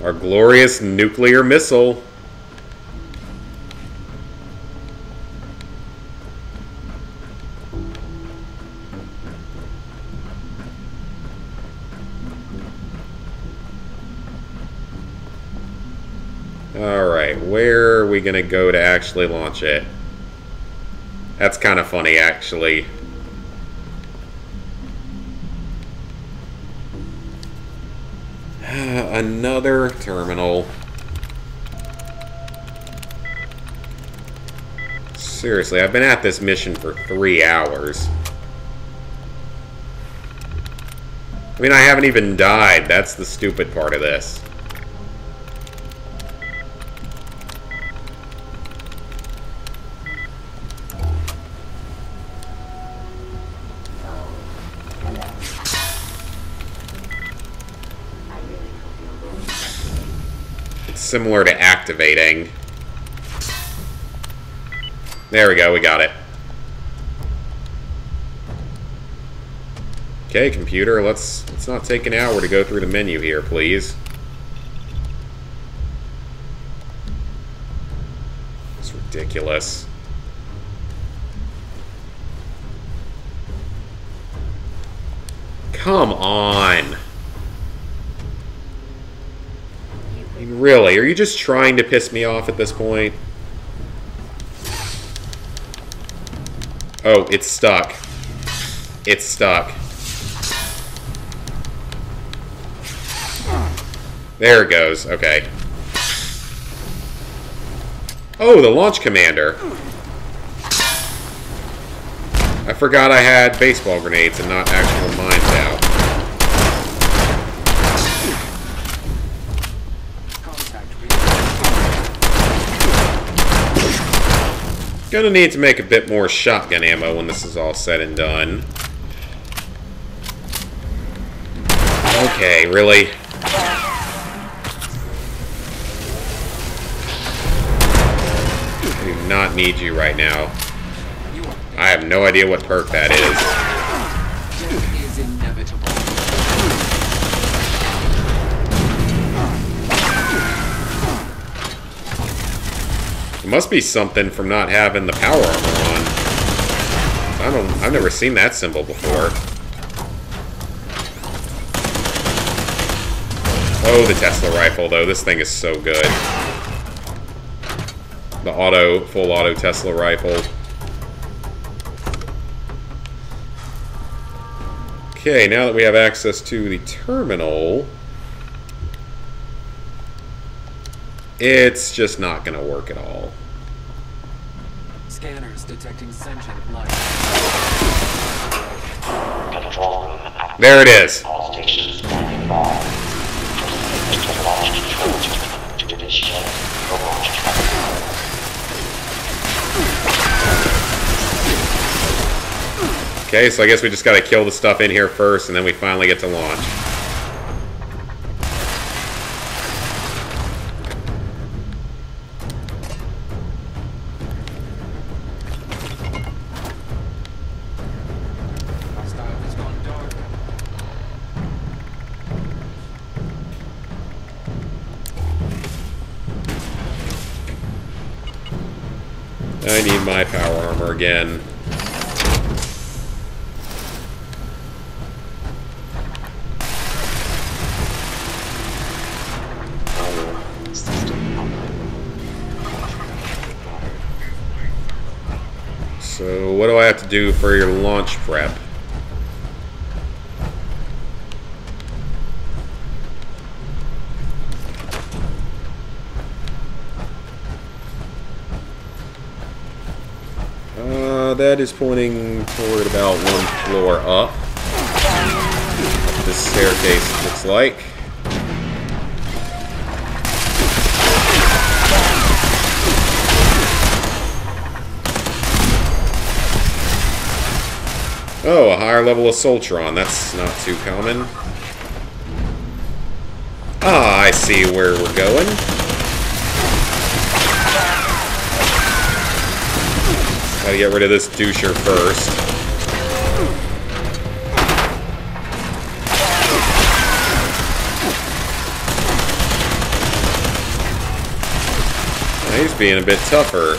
Our glorious nuclear missile. Alright, where are we going to go to actually launch it? That's kind of funny, actually. Another terminal. Seriously, I've been at this mission for 3 hours. I mean, I haven't even died. That's the stupid part of this. Similar to activating. There we go, we got it. Okay, computer, let's not take an hour to go through the menu here, please. ridiculous. Come on. I mean, really, are you just trying to piss me off at this point? Oh, it's stuck. It's stuck. There it goes. Okay. Oh, the launch commander. I forgot I had baseball grenades and not actual mines out. Gonna need to make a bit more shotgun ammo when this is all said and done. Okay, really? I do not need you right now. I have no idea what perk that is. Death is inevitable. It must be something from not having the power armor on. I've never seen that symbol before. Oh, the Tesla rifle, though. This thing is so good. The full auto Tesla rifle. Okay, now that we have access to the terminal, it's just not going to work at all. Scanners detecting sentient life. Control room active. There it is. All stations standing by. Proceed to launch control to initiate the launch traffic. Okay, so I guess we just gotta kill the stuff in here first, and then we finally get to launch. Hostile has gone dark. I need my power armor again. So, what do I have to do for your launch prep? That is pointing toward about one floor up. This staircase looks like. Oh, a higher level of Soltron. That's not too common. Ah, I see where we're going. Gotta get rid of this doucher first. He's being a bit tougher.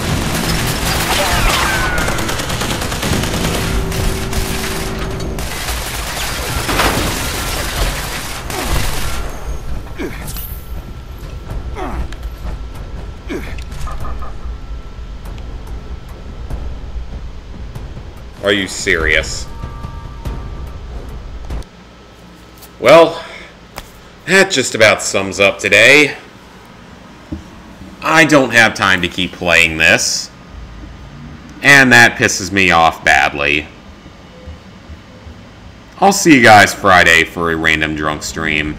Are you serious? Well, that just about sums up today. I don't have time to keep playing this, and that pisses me off badly. I'll see you guys Friday for a random drunk stream.